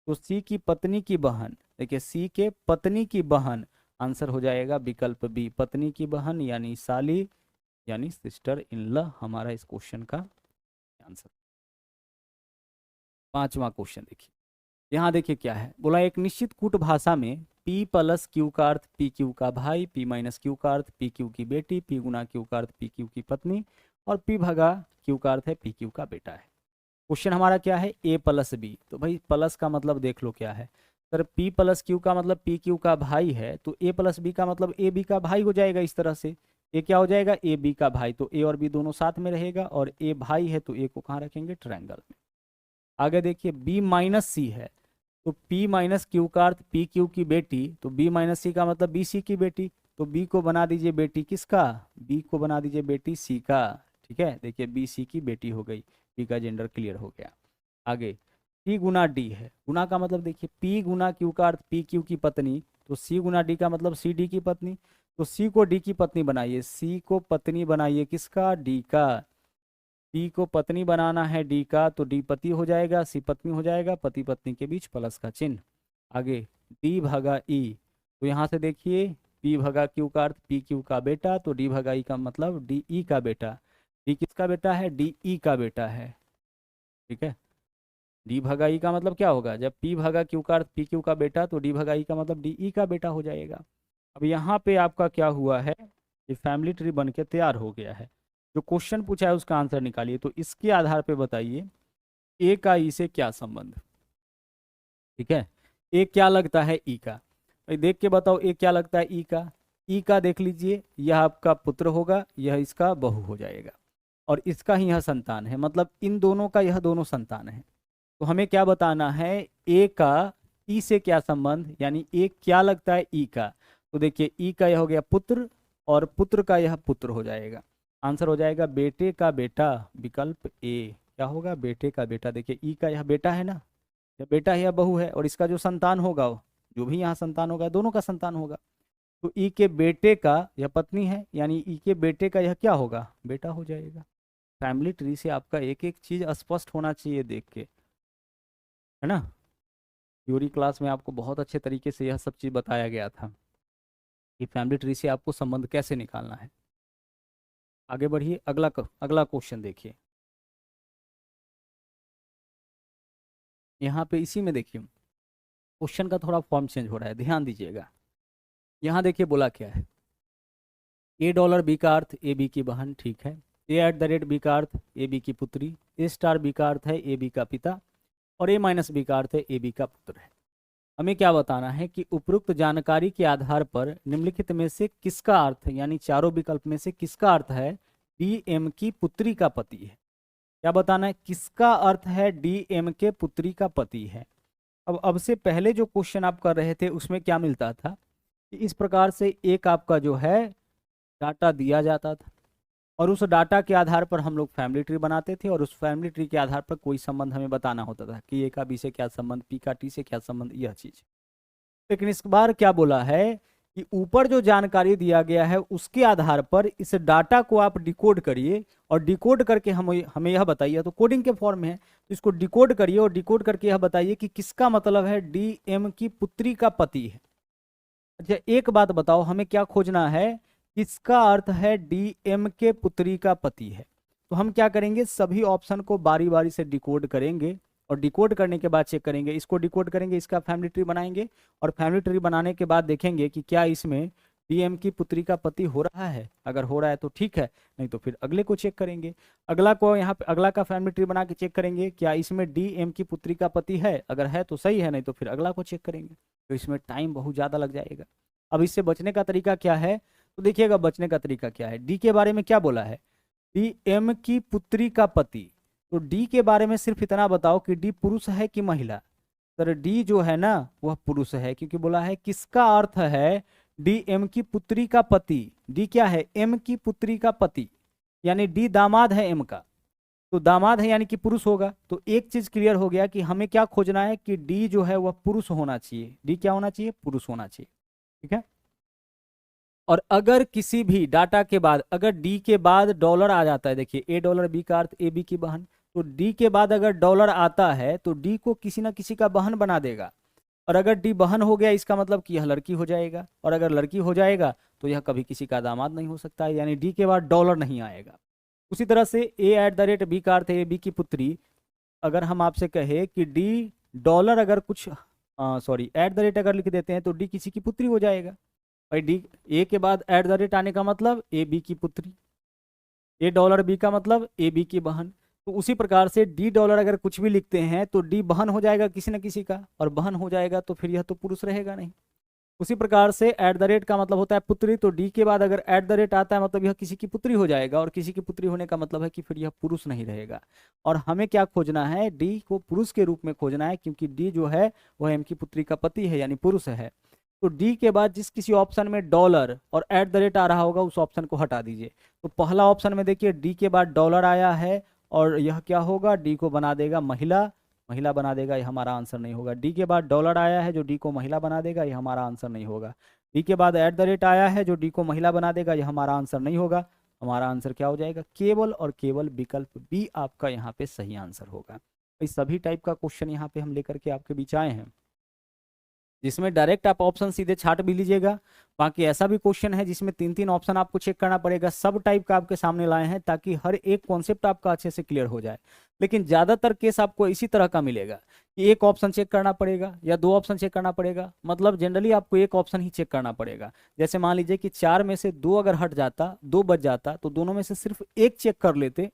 तो सी की पत्नी की बहन, देखिए सी के पत्नी की बहन, आंसर हो जाएगा विकल्प बी, पत्नी की बहन यानी साली यानी सिस्टर इन लॉ, हमारा इस क्वेश्चन का आंसर। पांचवा क्वेश्चन देखिए, यहाँ देखिए क्या है, बोला एक निश्चित कूट भाषा में P प्लस क्यू का अर्थ पी क्यू का भाई, P माइनस क्यू का अर्थ पी क्यू की बेटी, P गुना क्यू का अर्थ पी क्यू की पत्नी, और P भागा क्यू का अर्थ है पी क्यू का बेटा है। क्वेश्चन हमारा क्या है, A प्लस बी। तो भाई प्लस का मतलब देख लो क्या है सर, P प्लस क्यू का मतलब पी क्यू का भाई है, तो A प्लस बी का मतलब ए बी का भाई हो जाएगा। इस तरह से ए क्या हो जाएगा, ए बी का भाई, तो ए और बी दोनों साथ में रहेगा, और ए भाई है तो ए को कहाँ रखेंगे, ट्रायंगल में। आगे देखिए बी माइनस सी है, तो P माइनस क्यू का अर्थ पी क्यू की बेटी, तो B माइनस सी का मतलब बी सी की बेटी, तो B को बना दीजिए बेटी किसका, B को बना दीजिए बेटी C का। ठीक है, देखिए B C की बेटी हो गई, P का जेंडर क्लियर हो गया। आगे C गुना D है, गुना का मतलब देखिए P गुना Q का अर्थ पी क्यू की पत्नी, तो C गुना D का मतलब सी डी की पत्नी, तो C को D की पत्नी बनाइए, C को पत्नी बनाइए किसका, D का। P को पत्नी बनाना है D का, तो D पति हो जाएगा, C पत्नी हो जाएगा, पति पत्नी के बीच प्लस का चिन्ह। आगे D भागा E, तो यहाँ से देखिए P भागा Q का अर्थ पी क्यू का बेटा, तो D भागा E का मतलब डी ई का बेटा। D किसका बेटा है, डी ई का बेटा है। ठीक है, D भागा E का मतलब क्या होगा, जब P भागा Q का अर्थ पी क्यू का बेटा, तो D भागा E का मतलब डी ई का बेटा हो जाएगा। अब यहाँ पे आपका क्या हुआ है, ये फैमिली ट्री बन के तैयार हो गया है। जो क्वेश्चन पूछा है उसका आंसर निकालिए, तो इसके आधार पे बताइए ए का ई से क्या संबंध। ठीक है, ए क्या लगता है ई का, भाई देख के बताओ ए क्या लगता है ई का। ई का देख लीजिए, यह आपका पुत्र होगा, यह इसका बहू हो जाएगा, और इसका ही यह संतान है, मतलब इन दोनों का यह दोनों संतान है। तो हमें क्या बताना है, ए का ई से क्या संबंध, यानी ए क्या लगता है ई का। तो देखिए ई का यह हो गया पुत्र, और पुत्र का यह पुत्र हो जाएगा। आंसर हो जाएगा बेटे का बेटा, विकल्प ए। क्या होगा, बेटे का बेटा। देखिए ई का यह बेटा है ना, यह बेटा है या बहू है, और इसका जो संतान होगा, जो भी यहाँ संतान होगा दोनों का संतान होगा। तो ई के बेटे का यह पत्नी है, यानी ई के बेटे का यह क्या होगा, बेटा हो जाएगा। फैमिली ट्री से आपका एक एक चीज स्पष्ट होना चाहिए देख के, है ना। थ्योरी क्लास में आपको बहुत अच्छे तरीके से यह सब चीज बताया गया था कि फैमिली ट्री से आपको संबंध कैसे निकालना है। आगे बढ़िए, अगला क्वेश्चन देखिए। यहाँ पे इसी में देखिए क्वेश्चन का थोड़ा फॉर्म चेंज हो रहा है, ध्यान दीजिएगा। यहाँ देखिए बोला क्या है, ए डॉलर बी का अर्थ ए बी की बहन, ठीक है। ए एट द रेट बी का अर्थ ए बी की पुत्री, ए स्टार बी का अर्थ है ए बी का पिता, और ए माइनस बी का अर्थ है ए बी का पुत्र है। हमें क्या बताना है कि उपरोक्त जानकारी के आधार पर निम्नलिखित में से किसका अर्थ, यानी चारों विकल्प में से किसका अर्थ है डी एम की पुत्री का पति है। क्या बताना है, किसका अर्थ है डी एम के पुत्री का पति है। अब से पहले जो क्वेश्चन आप कर रहे थे उसमें क्या मिलता था कि इस प्रकार से एक आपका जो है डाटा दिया जाता था, और उस डाटा के आधार पर हम लोग फैमिली ट्री बनाते थे, और उस फैमिली ट्री के आधार पर कोई संबंध हमें बताना होता था कि ए का बी से क्या संबंध, पी का टी से क्या संबंध, यह चीज। लेकिन इस बार क्या बोला है कि ऊपर जो जानकारी दिया गया है उसके आधार पर इस डाटा को आप डिकोड करिए, और डिकोड करके हमें यह बताइए, तो कोडिंग के फॉर्म में है, तो इसको डिकोड करिए और डिकोड करके यह बताइए कि किसका मतलब है डी एम की पुत्री का पति है। अच्छा एक बात बताओ, हमें क्या खोजना है, किसका अर्थ है डी एम के पुत्री का पति है। तो हम क्या करेंगे, सभी ऑप्शन को बारी बारी से डिकोड करेंगे, और डिकोड करने के बाद चेक करेंगे, इसको डिकोड करेंगे, इसका फैमिली ट्री बनाएंगे, और फैमिली ट्री बनाने के बाद देखेंगे कि क्या इसमें डीएम की पुत्री का पति हो रहा है। अगर हो रहा है तो ठीक है, नहीं तो फिर अगले को चेक करेंगे। अगला को यहाँ पे अगला का फैमिली ट्री बना के चेक करेंगे क्या इसमें डीएम की पुत्री का पति है, अगर है तो सही है, नहीं तो फिर अगला को चेक करेंगे। तो इसमें टाइम बहुत ज़्यादा लग जाएगा। अब इससे बचने का तरीका क्या है, तो देखिएगा बचने का तरीका क्या है। डी के बारे में क्या बोला है, डीएम की पुत्री का पति, तो डी के बारे में सिर्फ इतना बताओ कि डी पुरुष है कि महिला। सर डी जो है ना वह पुरुष है, क्योंकि बोला है किसका अर्थ है डी एम की पुत्री का पति। डी क्या है, एम की पुत्री का पति, यानी डी दामाद है एम का, तो दामाद है यानी कि पुरुष होगा। तो एक चीज क्लियर हो गया कि हमें क्या खोजना है कि डी जो है वह पुरुष होना चाहिए। डी क्या होना चाहिए, पुरुष होना चाहिए। ठीक है, और अगर किसी भी डाटा के बाद अगर डी के बाद डॉलर आ जाता है, देखिए ए डॉलर बी का अर्थ ए बी की बहन, तो डी के बाद अगर डॉलर आता है तो डी को किसी ना किसी का बहन बना देगा, और अगर डी बहन हो गया इसका मतलब कि यह लड़की हो जाएगा, और अगर लड़की हो जाएगा तो यह कभी किसी का दामाद नहीं हो सकता है, यानी डी के बाद डॉलर नहीं आएगा। उसी तरह से ए एट द रेट बी का अर्थ है ए बी की पुत्री, अगर हम आपसे कहे कि डी डॉलर अगर कुछ सॉरी एट द रेट अगर लिख देते हैं तो डी किसी की पुत्री हो जाएगा। भाई डी ए के बाद एट द रेट आने का मतलब ए बी की पुत्री, ए डॉलर बी का मतलब ए बी की बहन। तो उसी प्रकार से डी डॉलर अगर कुछ भी लिखते हैं तो डी बहन हो जाएगा किसी न किसी का, और बहन हो जाएगा तो फिर यह तो पुरुष रहेगा नहीं। उसी प्रकार से एट द रेट का मतलब होता है पुत्री, तो डी के बाद अगर एट द रेट आता है मतलब यह किसी की पुत्री हो जाएगा, और किसी की पुत्री होने का मतलब है कि फिर यह पुरुष नहीं रहेगा। और हमें क्या खोजना है, डी को पुरुष के रूप में खोजना है, क्योंकि डी जो है वह एम की पुत्री का पति है यानी पुरुष है। तो डी के बाद जिस किसी ऑप्शन में डॉलर और एट द रेट आ रहा होगा उस ऑप्शन को हटा दीजिए। तो पहला ऑप्शन में देखिए डी के बाद डॉलर आया है और यह क्या होगा, डी को बना देगा महिला, महिला बना देगा, यह हमारा आंसर नहीं होगा। डी के बाद डॉलर आया है जो डी को महिला बना देगा, यह हमारा आंसर नहीं होगा। डी के बाद एट द रेट आया है जो डी को महिला बना देगा, यह हमारा आंसर नहीं होगा। हमारा आंसर क्या हो जाएगा, केवल और केवल विकल्प बी आपका यहाँ पे सही आंसर होगा। इस सभी टाइप का क्वेश्चन यहाँ पे हम लेकर के आपके बीच आए हैं, जिसमें डायरेक्ट आप ऑप्शन सीधे छाट भी लीजिएगा। बाकी ऐसा भी क्वेश्चन है जिसमें 3-3 ऑप्शन आपको चेक करना पड़ेगा। सब टाइप का आपके सामने लाए हैं ताकि हर एक कॉन्सेप्ट आपका अच्छे से क्लियर हो जाए। लेकिन ज़्यादातर केस आपको इसी तरह का मिलेगा कि एक ऑप्शन चेक करना पड़ेगा या 2 ऑप्शन चेक करना पड़ेगा, मतलब जनरली आपको एक ऑप्शन ही चेक करना पड़ेगा। जैसे मान लीजिए कि 4 में से 2 अगर हट जाता, 2 बच जाता, तो दोनों में से सिर्फ एक चेक कर लेते,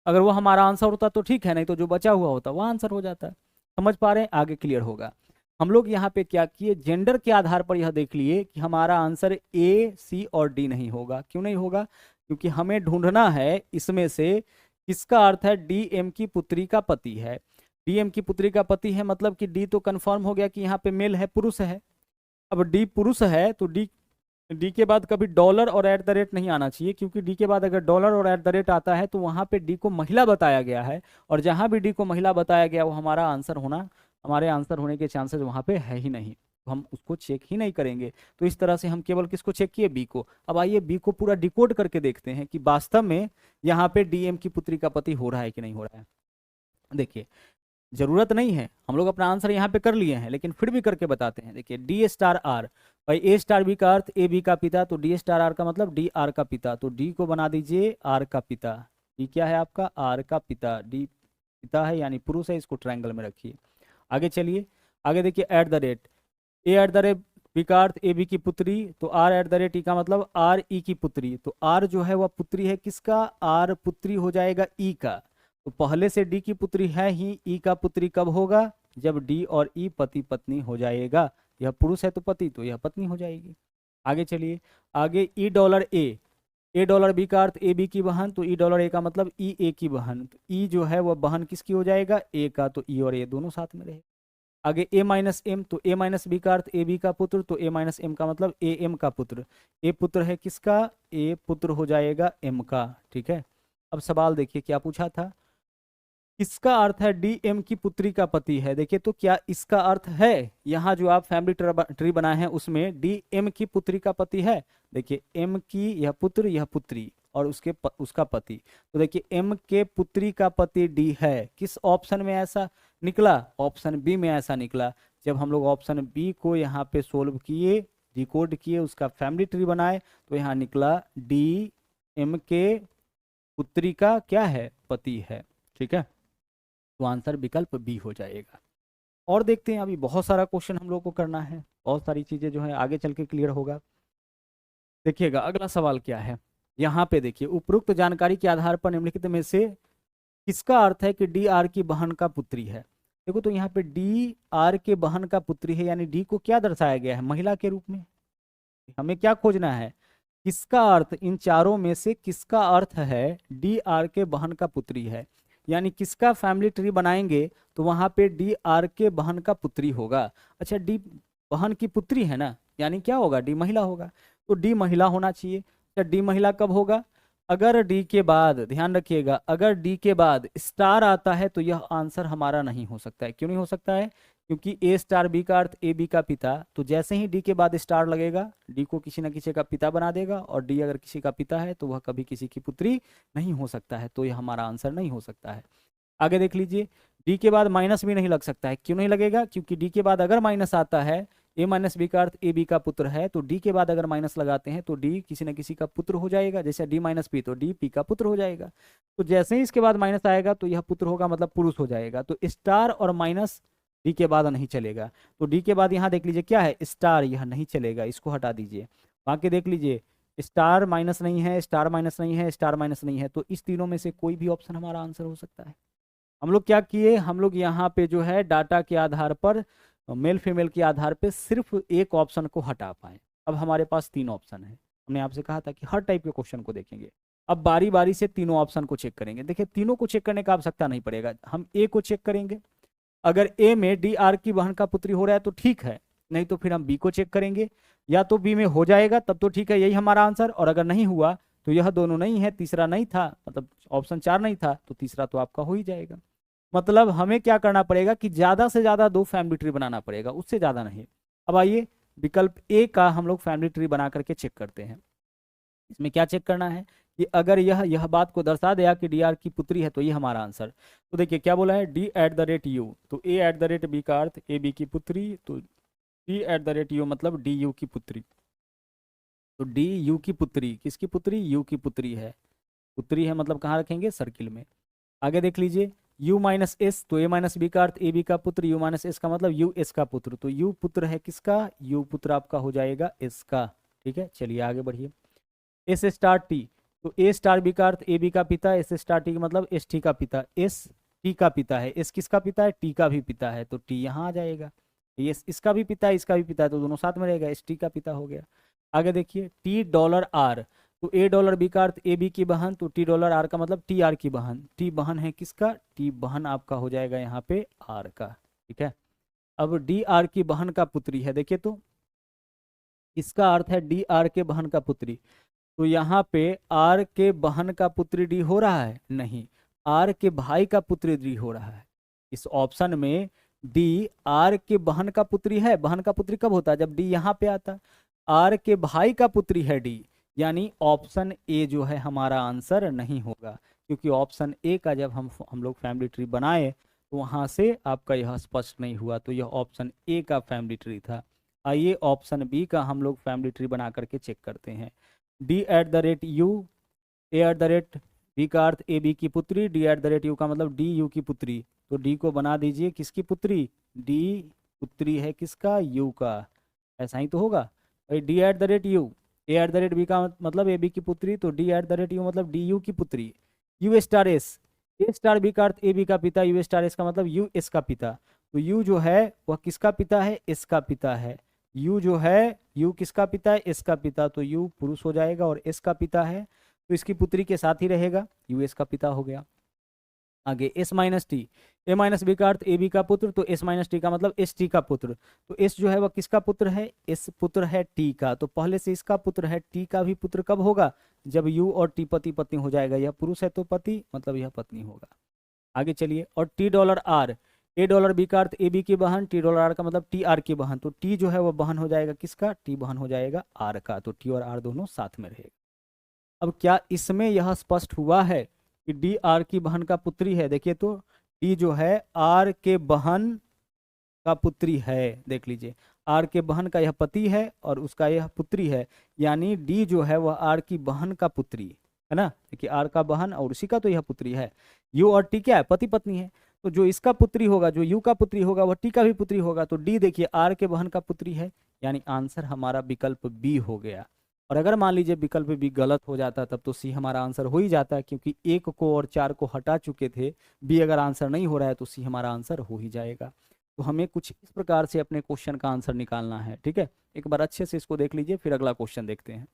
अगर वो हमारा आंसर होता तो ठीक है, नहीं तो जो बचा हुआ होता वो आंसर हो जाता है। समझ पा रहे हैं, आगे क्लियर होगा। हम लोग यहाँ पे क्या किए, जेंडर के आधार पर यह देख लिए कि हमारा आंसर ए, सी और डी नहीं होगा। क्यों नहीं होगा, क्योंकि हमें ढूंढना है इसमें से किसका अर्थ है डी एम की पुत्री का पति है। डी एम की पुत्री का पति है मतलब कि डी तो कंफर्म हो गया कि यहाँ पे मेल है, पुरुष है। अब डी पुरुष है तो डी डी के बाद कभी डॉलर और एट द रेट नहीं आना चाहिए, क्योंकि डी के बाद अगर डॉलर और एट द रेट आता है तो वहाँ पे डी को महिला बताया गया है, और जहाँ भी डी को महिला बताया गया वो हमारा आंसर होना, हमारे आंसर होने के चांसेस वहाँ पे है ही नहीं, तो हम उसको चेक ही नहीं करेंगे। तो इस तरह से हम केवल किसको चेक किए, बी को। अब आइए बी को पूरा डिकोड करके देखते हैं कि वास्तव में यहाँ पे डी एम की पुत्री का पति हो रहा है कि नहीं हो रहा है। देखिए जरूरत नहीं है, हम लोग अपना आंसर यहाँ पे कर लिए हैं, लेकिन फिर भी करके बताते हैं। देखिए डी स्टार आर, भाई ए स्टार बी का अर्थ ए बी का पिता, तो डी स्टार आर का मतलब डी आर का पिता, तो डी को बना दीजिए आर का पिता। डी क्या है आपका, आर का पिता, डी पिता है यानी पुरुष है, इसको ट्रायंगल में रखिए। आगे चलिए, आगे देखिए at the rate, A at the rate B का अर्थ ए बी की पुत्री, तो R at the rate E का मतलब आर ई की पुत्री, तो आर जो है वह पुत्री है किसका, आर पुत्री हो जाएगा ई का। तो पहले से डी की पुत्री है ही, ई का पुत्री कब होगा, जब डी और ई पति पत्नी हो जाएगा। यह पुरुष है तो पति, तो यह पत्नी हो जाएगी। आगे चलिए, आगे ई डॉलर ए डॉलर बी का अर्थ ए बी की बहन, तो ई डॉलर ए का मतलब ई ए की बहन, तो ई जो है वह बहन किसकी हो जाएगा, ए का, तो ई और ए दोनों साथ में रहे। आगे ए माइनस एम, तो ए माइनस बी का अर्थ ए बी का पुत्र, तो ए माइनस एम का मतलब ए एम का पुत्र, ए पुत्र है किसका, ए पुत्र हो जाएगा एम का। ठीक है, अब सवाल देखिए क्या पूछा था, इसका अर्थ है डी एम की पुत्री का पति है। देखिए तो क्या इसका अर्थ है, यहाँ जो आप फैमिली ट्री बनाए हैं उसमें डी एम की पुत्री का पति है। देखिए एम की यह पुत्र, यह पुत्री और उसका पति, तो देखिए एम के पुत्री का पति डी है। किस ऑप्शन में ऐसा निकला, ऑप्शन बी में ऐसा निकला। जब हम लोग ऑप्शन बी को यहाँ पे सोल्व किए, डिकोड किए, उसका फैमिली ट्री बनाए, तो यहाँ निकला डी एम के पुत्री का क्या है, पति है। ठीक है, तो आंसर विकल्प बी हो जाएगा। और देखते हैं, अभी बहुत सारा क्वेश्चन हम लोग को करना है, बहुत सारी चीजें जो है आगे चल के क्लियर होगा। देखिएगा अगला सवाल क्या है, यहाँ पे देखिए उपरोक्त जानकारी के आधार पर निम्नलिखित में से किसका अर्थ है कि डी आर की बहन का पुत्री है। देखो तो यहाँ पे डी आर के बहन का पुत्री है, यानी डी को क्या दर्शाया गया है, महिला के रूप में। हमें क्या खोजना है, किसका अर्थ, इन चारों में से किसका अर्थ है डी आर के बहन का पुत्री है, यानी किसका फैमिली ट्री बनाएंगे तो वहां पे डी आर के बहन का पुत्री होगा। अच्छा डी बहन की पुत्री है ना, यानी क्या होगा, डी महिला होगा, तो डी महिला होना चाहिए। अच्छा डी महिला कब होगा, अगर डी के बाद, ध्यान रखिएगा, अगर डी के बाद स्टार आता है तो यह आंसर हमारा नहीं हो सकता है। क्यों नहीं हो सकता है, क्योंकि ए स्टार बी का अर्थ ए बी का पिता, तो जैसे ही डी के बाद स्टार लगेगा डी को किसी न किसी का पिता बना देगा, और डी अगर किसी का पिता है तो वह कभी किसी की पुत्री नहीं हो सकता है, तो यह हमारा आंसर नहीं हो सकता है। आगे देख लीजिए, डी के बाद माइनस भी नहीं लग सकता है। क्यों नहीं लगेगा, क्योंकि डी के बाद अगर माइनस आता है, ए माइनस बी का अर्थ ए बी का पुत्र है, तो डी के बाद अगर माइनस लगाते हैं तो डी किसी न किसी का पुत्र हो जाएगा। जैसे डी माइनस पी, तो डी पी का पुत्र हो जाएगा। तो जैसे ही इसके बाद माइनस आएगा तो यह पुत्र होगा, मतलब पुरुष हो जाएगा। तो स्टार और माइनस डी के बाद नहीं चलेगा। तो डी के बाद यहाँ देख लीजिए क्या है, स्टार, यह नहीं चलेगा, इसको हटा दीजिए। बाकी देख लीजिए स्टार माइनस नहीं है, स्टार माइनस नहीं है, स्टार माइनस नहीं है, तो इस तीनों में से कोई भी ऑप्शन हमारा आंसर हो सकता है। हम लोग क्या किए, हम लोग यहाँ पे जो है डाटा के आधार पर, मेल फीमेल के आधार पे सिर्फ एक ऑप्शन को हटा पाए। अब हमारे पास 3 ऑप्शन है। हमने आपसे कहा था कि हर टाइप के क्वेश्चन को देखेंगे। अब बारी बारी से तीनों ऑप्शन को चेक करेंगे। देखिए तीनों को चेक करने का आवश्यकता नहीं पड़ेगा, हम ए को चेक करेंगे। अगर ए में डी आर की बहन का पुत्री हो रहा है तो ठीक है, नहीं तो फिर हम बी को चेक करेंगे। या तो बी में हो जाएगा तब तो ठीक है, यही हमारा आंसर। और अगर नहीं हुआ तो यह दोनों नहीं है, तीसरा नहीं था, मतलब ऑप्शन 4 नहीं था, तो तीसरा तो आपका हो ही जाएगा। मतलब हमें क्या करना पड़ेगा कि ज्यादा से ज्यादा 2 फैमिली ट्री बनाना पड़ेगा, उससे ज्यादा नहीं। अब आइए विकल्प ए का हम लोग फैमिली ट्री बना करके चेक करते हैं। इसमें क्या चेक करना है कि अगर यह बात को दर्शा दिया कि डी आर की पुत्री है तो ये हमारा आंसर। तो देखिए क्या बोला है, D at the rate you, तो A at the rate B का अर्थ ए बी की पुत्री, तो D at the rate U मतलब डी यू की पुत्री। तो डी यू की पुत्री, किसकी पुत्री, यू की पुत्री है। पुत्री है मतलब कहाँ रखेंगे, सर्किल में। आगे देख लीजिए u माइनस एस, तो a माइनस बी का अर्थ ए बी का पुत्र, u माइनस एस का मतलब u एस का पुत्र, तो u पुत्र है किसका, u पुत्र आपका हो जाएगा एस का। ठीक है, चलिए आगे बढ़िए। एस स्टार टी, तो ए स्टार बी का अर्थ ए बी का पिता, एस स्टार टी का मतलब एस टी का पिता, एस टी का पिता है, एस किसका पिता है, टी का भी पिता है, तो टी यहाँ आ जाएगा। ये इसका भी पिता है, इसका भी पिता है, तो दोनों साथ में रहेगा, एस टी का पिता हो गया। आगे देखिए टी डॉलर आर, तो ए डॉलर बी का अर्थ ए बी की बहन, तो टी डॉलर आर का मतलब टी आर की बहन, टी बहन है किसका, टी बहन आपका हो जाएगा यहाँ पे आर का। ठीक है, अब डी आर की बहन का पुत्री है, देखिए तो इसका अर्थ है डी आर के बहन का पुत्री, तो यहाँ पे आर के बहन का पुत्री डी हो रहा है, नहीं, आर के भाई का पुत्री डी हो रहा है। इस ऑप्शन में डी आर के बहन का पुत्री है, बहन का पुत्री कब होता है, जब डी यहाँ पे आता। आर के भाई का पुत्री है डी, यानी ऑप्शन ए जो है हमारा आंसर नहीं होगा, क्योंकि ऑप्शन ए का जब हम लोग फैमिली ट्री बनाए तो वहां से आपका यह स्पष्ट नहीं हुआ, तो यह ऑप्शन ए का फैमिली ट्री था। आइए ऑप्शन बी का हम लोग फैमिली ट्री बना करके चेक करते हैं। D at the rate U, A at the rate B का अर्थ ए बी की पुत्री, D at the rate U का मतलब डी यू की पुत्री, तो डी को बना दीजिए किसकी पुत्री, डी पुत्री है किसका, यू का, ऐसा ही तो होगा भाई। D at the rate U, A at the rate B का मतलब ए बी की पुत्री, तो D at the rate U मतलब डी यू की पुत्री। U star S, A star B का अर्थ ए बी का पिता, यू स्टार एस का मतलब यू एस का पिता, तो यू जो है वह किसका पिता है, एस का पिता है। यू जो है, यू किसका पिता है, एस का पिता, तो यू पुरुष हो जाएगा और एस का पिता है तो इसकी पुत्री के साथ ही रहेगा, यू एस का पिता हो गया। आगे एस माइनस टी, ए माइनस बी का अर्थ ए बी का पुत्र, तो एस माइनस टी का मतलब एस टी का पुत्र, तो एस जो है वह किसका पुत्र है, एस पुत्र है टी का, तो पहले से इसका पुत्र है, टी का भी पुत्र कब होगा, जब यू और टी पति पत्नी हो जाएगा, यह पुरुष है तो पति मतलब यह पत्नी होगा। आगे चलिए, और T dollar R, A dollar B का अर्थ ए बी की बहन, टी डॉलर आर का मतलब टी आर की बहन, तो टी जो है वह बहन हो जाएगा किसका, टी बहन हो जाएगा आर का, तो टी और आर दोनों साथ में रहेगा। अब क्या इसमें यह स्पष्ट हुआ है कि डी आर की बहन का पुत्री है, देखिए तो डी जो है आर के बहन का पुत्री है, देख लीजिए आर के बहन का यह पति है और उसका यह पुत्री है, यानी डी जो है वह आर की बहन का पुत्री है ना, देखिए आर का बहन और उसी का तो यह पुत्री है। यू और टी क्या है, पति पत्नी है, तो जो इसका पुत्री होगा, जो यू का पुत्री होगा वह टी का भी पुत्री होगा, तो डी देखिए आर के बहन का पुत्री है, यानी आंसर हमारा विकल्प बी हो गया। और अगर मान लीजिए विकल्प बी गलत हो जाता तब तो सी हमारा आंसर हो ही जाता, क्योंकि 1 को और 4 को हटा चुके थे, बी अगर आंसर नहीं हो रहा है तो सी हमारा आंसर हो ही जाएगा। तो हमें कुछ इस प्रकार से अपने क्वेश्चन का आंसर निकालना है। ठीक है, एक बार अच्छे से इसको देख लीजिए, फिर अगला क्वेश्चन देखते हैं।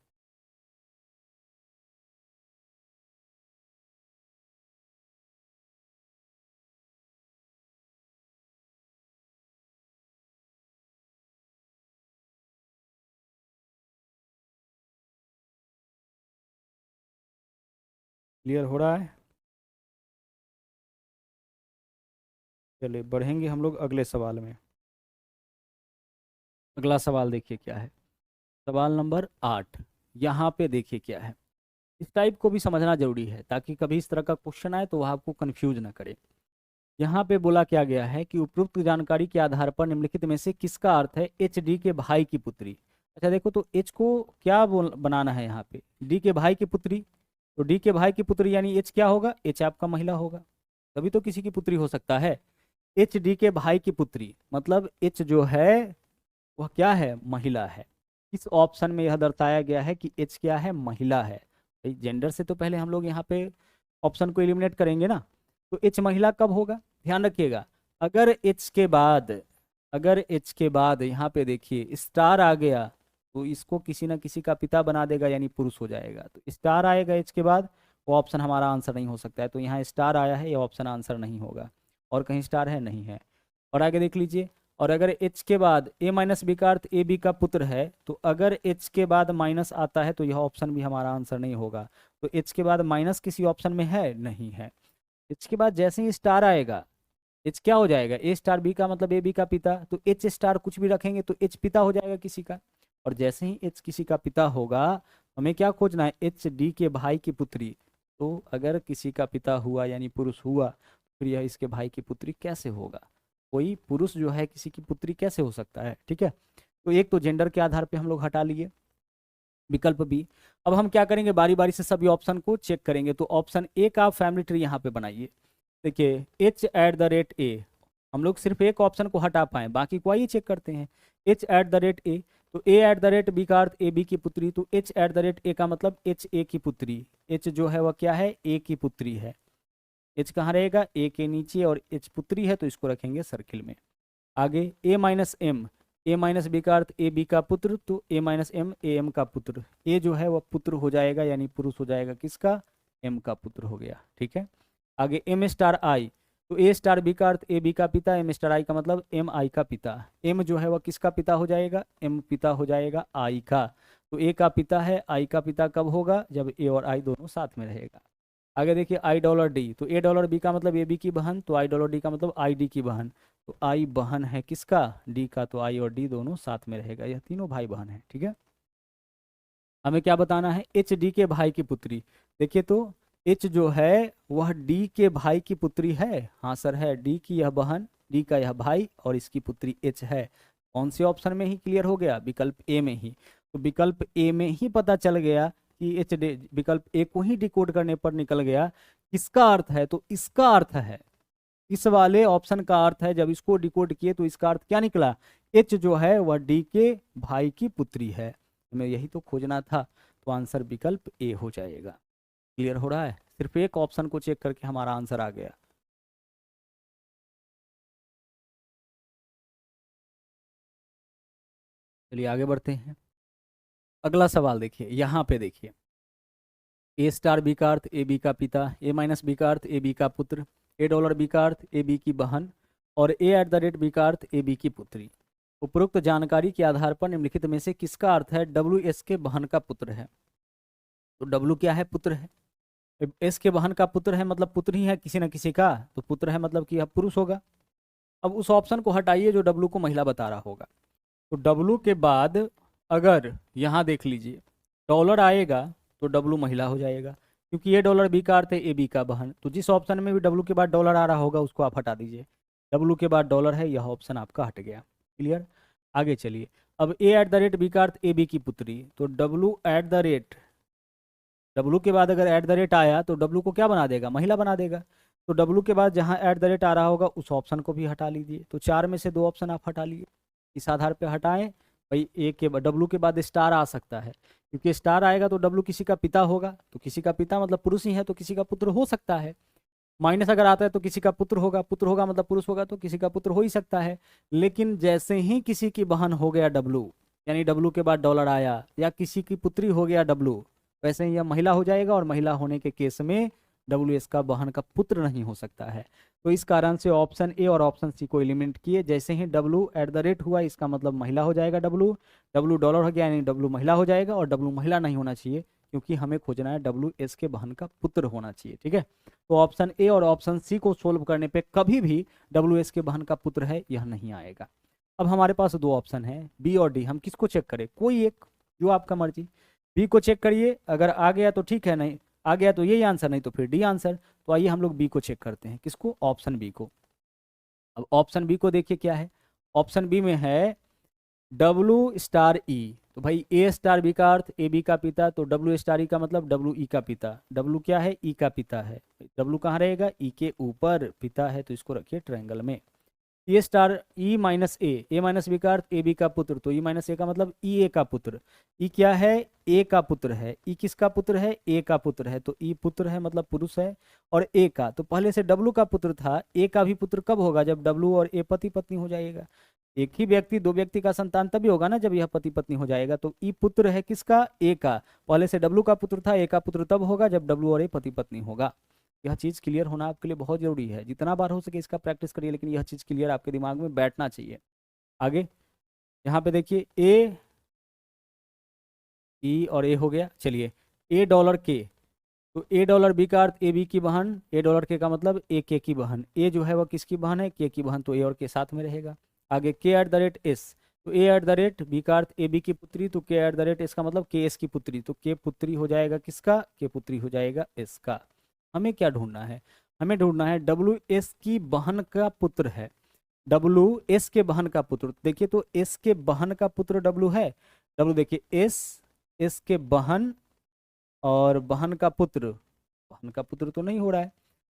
क्लियर हो रहा है, चलिए बढ़ेंगे हम लोग अगले सवाल में। अगला सवाल देखिए क्या है, सवाल नंबर 8। यहाँ पे देखिए क्या है, इस टाइप को भी समझना जरूरी है ताकि कभी इस तरह का क्वेश्चन आए तो वह आपको कंफ्यूज ना करे। यहाँ पे बोला क्या गया है कि उपरोक्त जानकारी के आधार पर निम्नलिखित में से किसका अर्थ है एच डी के भाई की पुत्री। अच्छा देखो तो एच को क्या बनाना है यहाँ पे, डी के भाई की पुत्री, तो डी के भाई की पुत्री यानी एच क्या होगा, एच आपका महिला होगा, तभी तो किसी की पुत्री हो सकता है। एच डी के भाई की पुत्री, मतलब एच जो है वह क्या है, महिला है। इस ऑप्शन में यह दर्शाया गया है कि एच क्या है, महिला है। जेंडर से तो पहले हम लोग यहाँ पे ऑप्शन को एलिमिनेट करेंगे ना, तो एच महिला कब होगा, ध्यान रखिएगा। अगर एच के बाद, अगर एच के बाद यहाँ पे देखिए स्टार आ गया, तो इसको किसी ना किसी का पिता बना देगा, यानी पुरुष हो जाएगा। तो स्टार आएगा एच के बाद, वो ऑप्शन हमारा आंसर नहीं हो सकता है। तो यहाँ स्टार आया है, ये ऑप्शन आंसर नहीं होगा। और कहीं स्टार है, नहीं है। और आगे देख लीजिए, और अगर एच के बाद ए माइनस बी का अर्थ ए बी का पुत्र है, तो अगर एच के बाद माइनस आता है तो यह ऑप्शन भी हमारा आंसर नहीं होगा। तो एच के बाद माइनस किसी ऑप्शन में है, नहीं है। एच के बाद जैसे ही स्टार आएगा, एच क्या हो जाएगा, ए स्टार बी का मतलब ए बी का पिता, तो एच स्टार कुछ भी रखेंगे तो एच पिता हो जाएगा किसी का। और जैसे ही एच किसी का पिता होगा, हमें क्या खोजना है, एच डी के भाई की पुत्री। तो अगर किसी का पिता हुआ यानी पुरुष हुआ, फिर यह इसके भाई की पुत्री कैसे होगा, कोई पुरुष जो है किसी की पुत्री कैसे हो सकता है, ठीक है। तो एक तो जेंडर के आधार पे हम लोग हटा लिए विकल्प बी। अब हम क्या करेंगे, बारी बारी से सभी ऑप्शन को चेक करेंगे। तो ऑप्शन ए का फैमिली ट्री यहाँ पे बनाइए। देखिए एच एट द रेट ए, हम लोग सिर्फ एक ऑप्शन को हटा पाए, बाकी को आइए चेक करते हैं। एच एट द रेट ए, तो A at the rate B का अर्थ ए बी की पुत्री, तो H eight the rate A का मतलब एच ए की पुत्री। एच जो है वह क्या है, ए की पुत्री है। एच कहाँ रहेगा, ए के नीचे, और एच पुत्री है तो इसको रखेंगे सर्किल में। आगे ए माइनस एम, ए माइनस बी का अर्थ ए बी का पुत्र, तो ए माइनस एम ए एम का पुत्र। ए जो है वह पुत्र हो जाएगा, यानी पुरुष हो जाएगा किसका, एम का पुत्र हो गया, ठीक है। आगे एम स्टार आई, तो ए स्टार बी का अर्थ ए बी का पिता, एम स्टार आई का मतलब एम आई का पिता। एम जो है वह किसका पिता हो जाएगा, एम पिता हो जाएगा आई का। तो ए का पिता है, आई का पिता कब होगा, जब ए और आई दोनों साथ में रहेगा। आगे देखिए आई डॉलर डी, तो ए डॉलर बी का मतलब ए बी की बहन, तो आई डॉलर डी का मतलब आई डी की बहन। तो आई बहन है किसका, डी का, तो आई और डी दोनों साथ में रहेगा, यह तीनों भाई बहन है, ठीक है। हमें क्या बताना है, एच डी के भाई की पुत्री। देखिए तो एच जो है वह डी के भाई की पुत्री है, हाँ सर है, डी की यह बहन, डी का यह भाई, और इसकी पुत्री एच है। कौन से ऑप्शन में ही क्लियर हो गया, विकल्प ए में ही। तो विकल्प ए में ही पता चल गया कि एच डी, विकल्प ए को ही डिकोड करने पर निकल गया किसका अर्थ है, तो इसका अर्थ है, इस वाले ऑप्शन का अर्थ है। जब इसको डिकोड किए तो इसका अर्थ क्या निकला, एच जो है वह डी के भाई की पुत्री है। हमें यही तो खोजना था, तो आंसर विकल्प ए हो जाएगा। क्लियर हो रहा है, सिर्फ एक ऑप्शन को चेक करके हमारा आंसर आ गया। चलिए आगे बढ़ते हैं। अगला सवाल देखिए, यहाँ पे देखिए ए स्टार बी का अर्थ ए बी का पिता, ए माइनस बी का अर्थ ए बी का पुत्र, ए डॉलर बी का अर्थ ए बी की बहन, और ए एट द रेट बी का अर्थ ए बी की पुत्री। उपरोक्त जानकारी के आधार पर निम्नलिखित में से किसका अर्थ है डब्ल्यू एस के बहन का पुत्र है। तो डब्ल्यू क्या है, पुत्र है। एस के बहन का पुत्र है मतलब पुत्र ही है किसी न किसी का, तो पुत्र है मतलब कि यह पुरुष होगा। अब उस ऑप्शन को हटाइए जो डब्ल्यू को महिला बता रहा होगा। तो डब्ल्यू के बाद अगर यहाँ देख लीजिए डॉलर आएगा तो डब्ल्यू महिला हो जाएगा, क्योंकि ये डॉलर बी का अर्थ है ए बी का बहन। तो जिस ऑप्शन में भी डब्ल्यू के बाद डॉलर आ रहा होगा उसको आप हटा दीजिए। डब्ल्यू के बाद डॉलर है, यह ऑप्शन आपका हट गया। क्लियर, आगे चलिए। अब ए एट द रेट बी का अर्थ ए बी की पुत्री, तो W eight the rate, W के बाद अगर एट द रेट आया तो डब्ल्यू को क्या बना देगा, महिला बना देगा। तो डब्ल्यू के बाद जहाँ एट द रेट आ रहा होगा उस ऑप्शन को भी हटा लीजिए। तो चार में से दो ऑप्शन आप हटा लिए, इस आधार पे हटाएं। भाई ए के डब्ल्यू के बाद स्टार आ सकता है, क्योंकि स्टार आएगा तो डब्ल्यू किसी का पिता होगा, तो किसी का पिता मतलब पुरुष ही है, तो किसी का पुत्र हो सकता है। माइनस अगर आता है तो किसी का पुत्र होगा, पुत्र होगा मतलब पुरुष होगा, तो किसी का पुत्र हो ही सकता है। लेकिन जैसे ही किसी की बहन हो गया डब्ल्यू, यानी डब्ल्यू के बाद डॉलर आया, या किसी की पुत्री हो गया डब्ल्यू, वैसे ही यह महिला हो जाएगा, और महिला होने के केस में डब्ल्यू एस का बहन का पुत्र नहीं हो सकता है। तो इस कारण से ऑप्शन ए और ऑप्शन सी को एलिमिनेट किए। जैसे ही डब्ल्यू एट द रेट हुआ, इसका मतलब महिला हो जाएगा डब्ल्यू, डब्ल्यू डॉलर हो गया यानी डब्ल्यू महिला हो जाएगा, और डब्ल्यू महिला नहीं होना चाहिए क्योंकि हमें खोजना है डब्ल्यू एस के बहन का पुत्र होना चाहिए, ठीक है। तो ऑप्शन ए और ऑप्शन सी को सोल्व करने पे कभी भी डब्ल्यू एस के बहन का पुत्र है यह नहीं आएगा। अब हमारे पास दो ऑप्शन है, बी और डी। हम किसको चेक करें, कोई एक, जो आपका मर्जी। बी को चेक करिए, अगर आ गया तो ठीक है, नहीं आ गया तो यही आंसर, नहीं तो फिर डी आंसर। तो आइए हम लोग बी को चेक करते हैं, किसको, ऑप्शन बी को। अब ऑप्शन बी को देखिए क्या है, ऑप्शन बी में है डब्ल्यू स्टार ई। तो भाई ए स्टार बी का अर्थ ए बी का पिता, तो डब्ल्यू स्टार ई का मतलब डब्ल्यू ई का पिता। डब्ल्यू क्या है, ई का पिता है। डब्ल्यू कहाँ रहेगा, ई के ऊपर, पिता है तो इसको रखिए ट्रायंगल में। ए स्टार ई माइनस ए माइनस बी का अर्थ ए बी का पुत्र, तो ई माइनस ए का मतलब ई ए का पुत्र। ई क्या है? ए का पुत्र है। ई किसका पुत्र है? ए का पुत्र है, तो ई पुत्र है मतलब पुरुष है। और ए का तो पहले से डब्लू का पुत्र था, ए का भी पुत्र कब होगा? जब डब्लू और ए पति पत्नी हो जाएगा। एक ही व्यक्ति दो व्यक्ति का संतान तभी होगा ना जब यह पति पत्नी हो जाएगा। तो ई पुत्र है किसका? ए का। पहले से डब्लू का पुत्र था, ए का पुत्र तब होगा जब डब्लू और ए पति पत्नी होगा। यह चीज़ क्लियर होना आपके लिए बहुत जरूरी है, जितना बार हो सके इसका प्रैक्टिस करिए, लेकिन यह चीज़ क्लियर आपके दिमाग में बैठना चाहिए। आगे यहाँ पे देखिए ए, ई और ए हो गया। चलिए ए डॉलर के, तो ए डॉलर बी का अर्थ ए बी की बहन, ए डॉलर के का मतलब ए के की बहन। ए जो है वह किसकी बहन है? के की बहन, तो ए और के साथ में रहेगा। आगे के एट द रेट एस, तो A at the rate B का अर्थ ए बी की पुत्री, तो के एट द रेट एस का मतलब के एस की पुत्री, तो के पुत्री हो जाएगा किसका? के पुत्री हो जाएगा एस का। हमें क्या ढूंढना है? हमें ढूंढना है डब्ल्यू एस की बहन का पुत्र है, डब्ल्यू एस के बहन का पुत्र। देखिए तो एस के बहन का पुत्र डब्ल्यू है, डब्ल्यू देखिए एस, एस के बहन और बहन का पुत्र, बहन का पुत्र तो नहीं हो रहा है।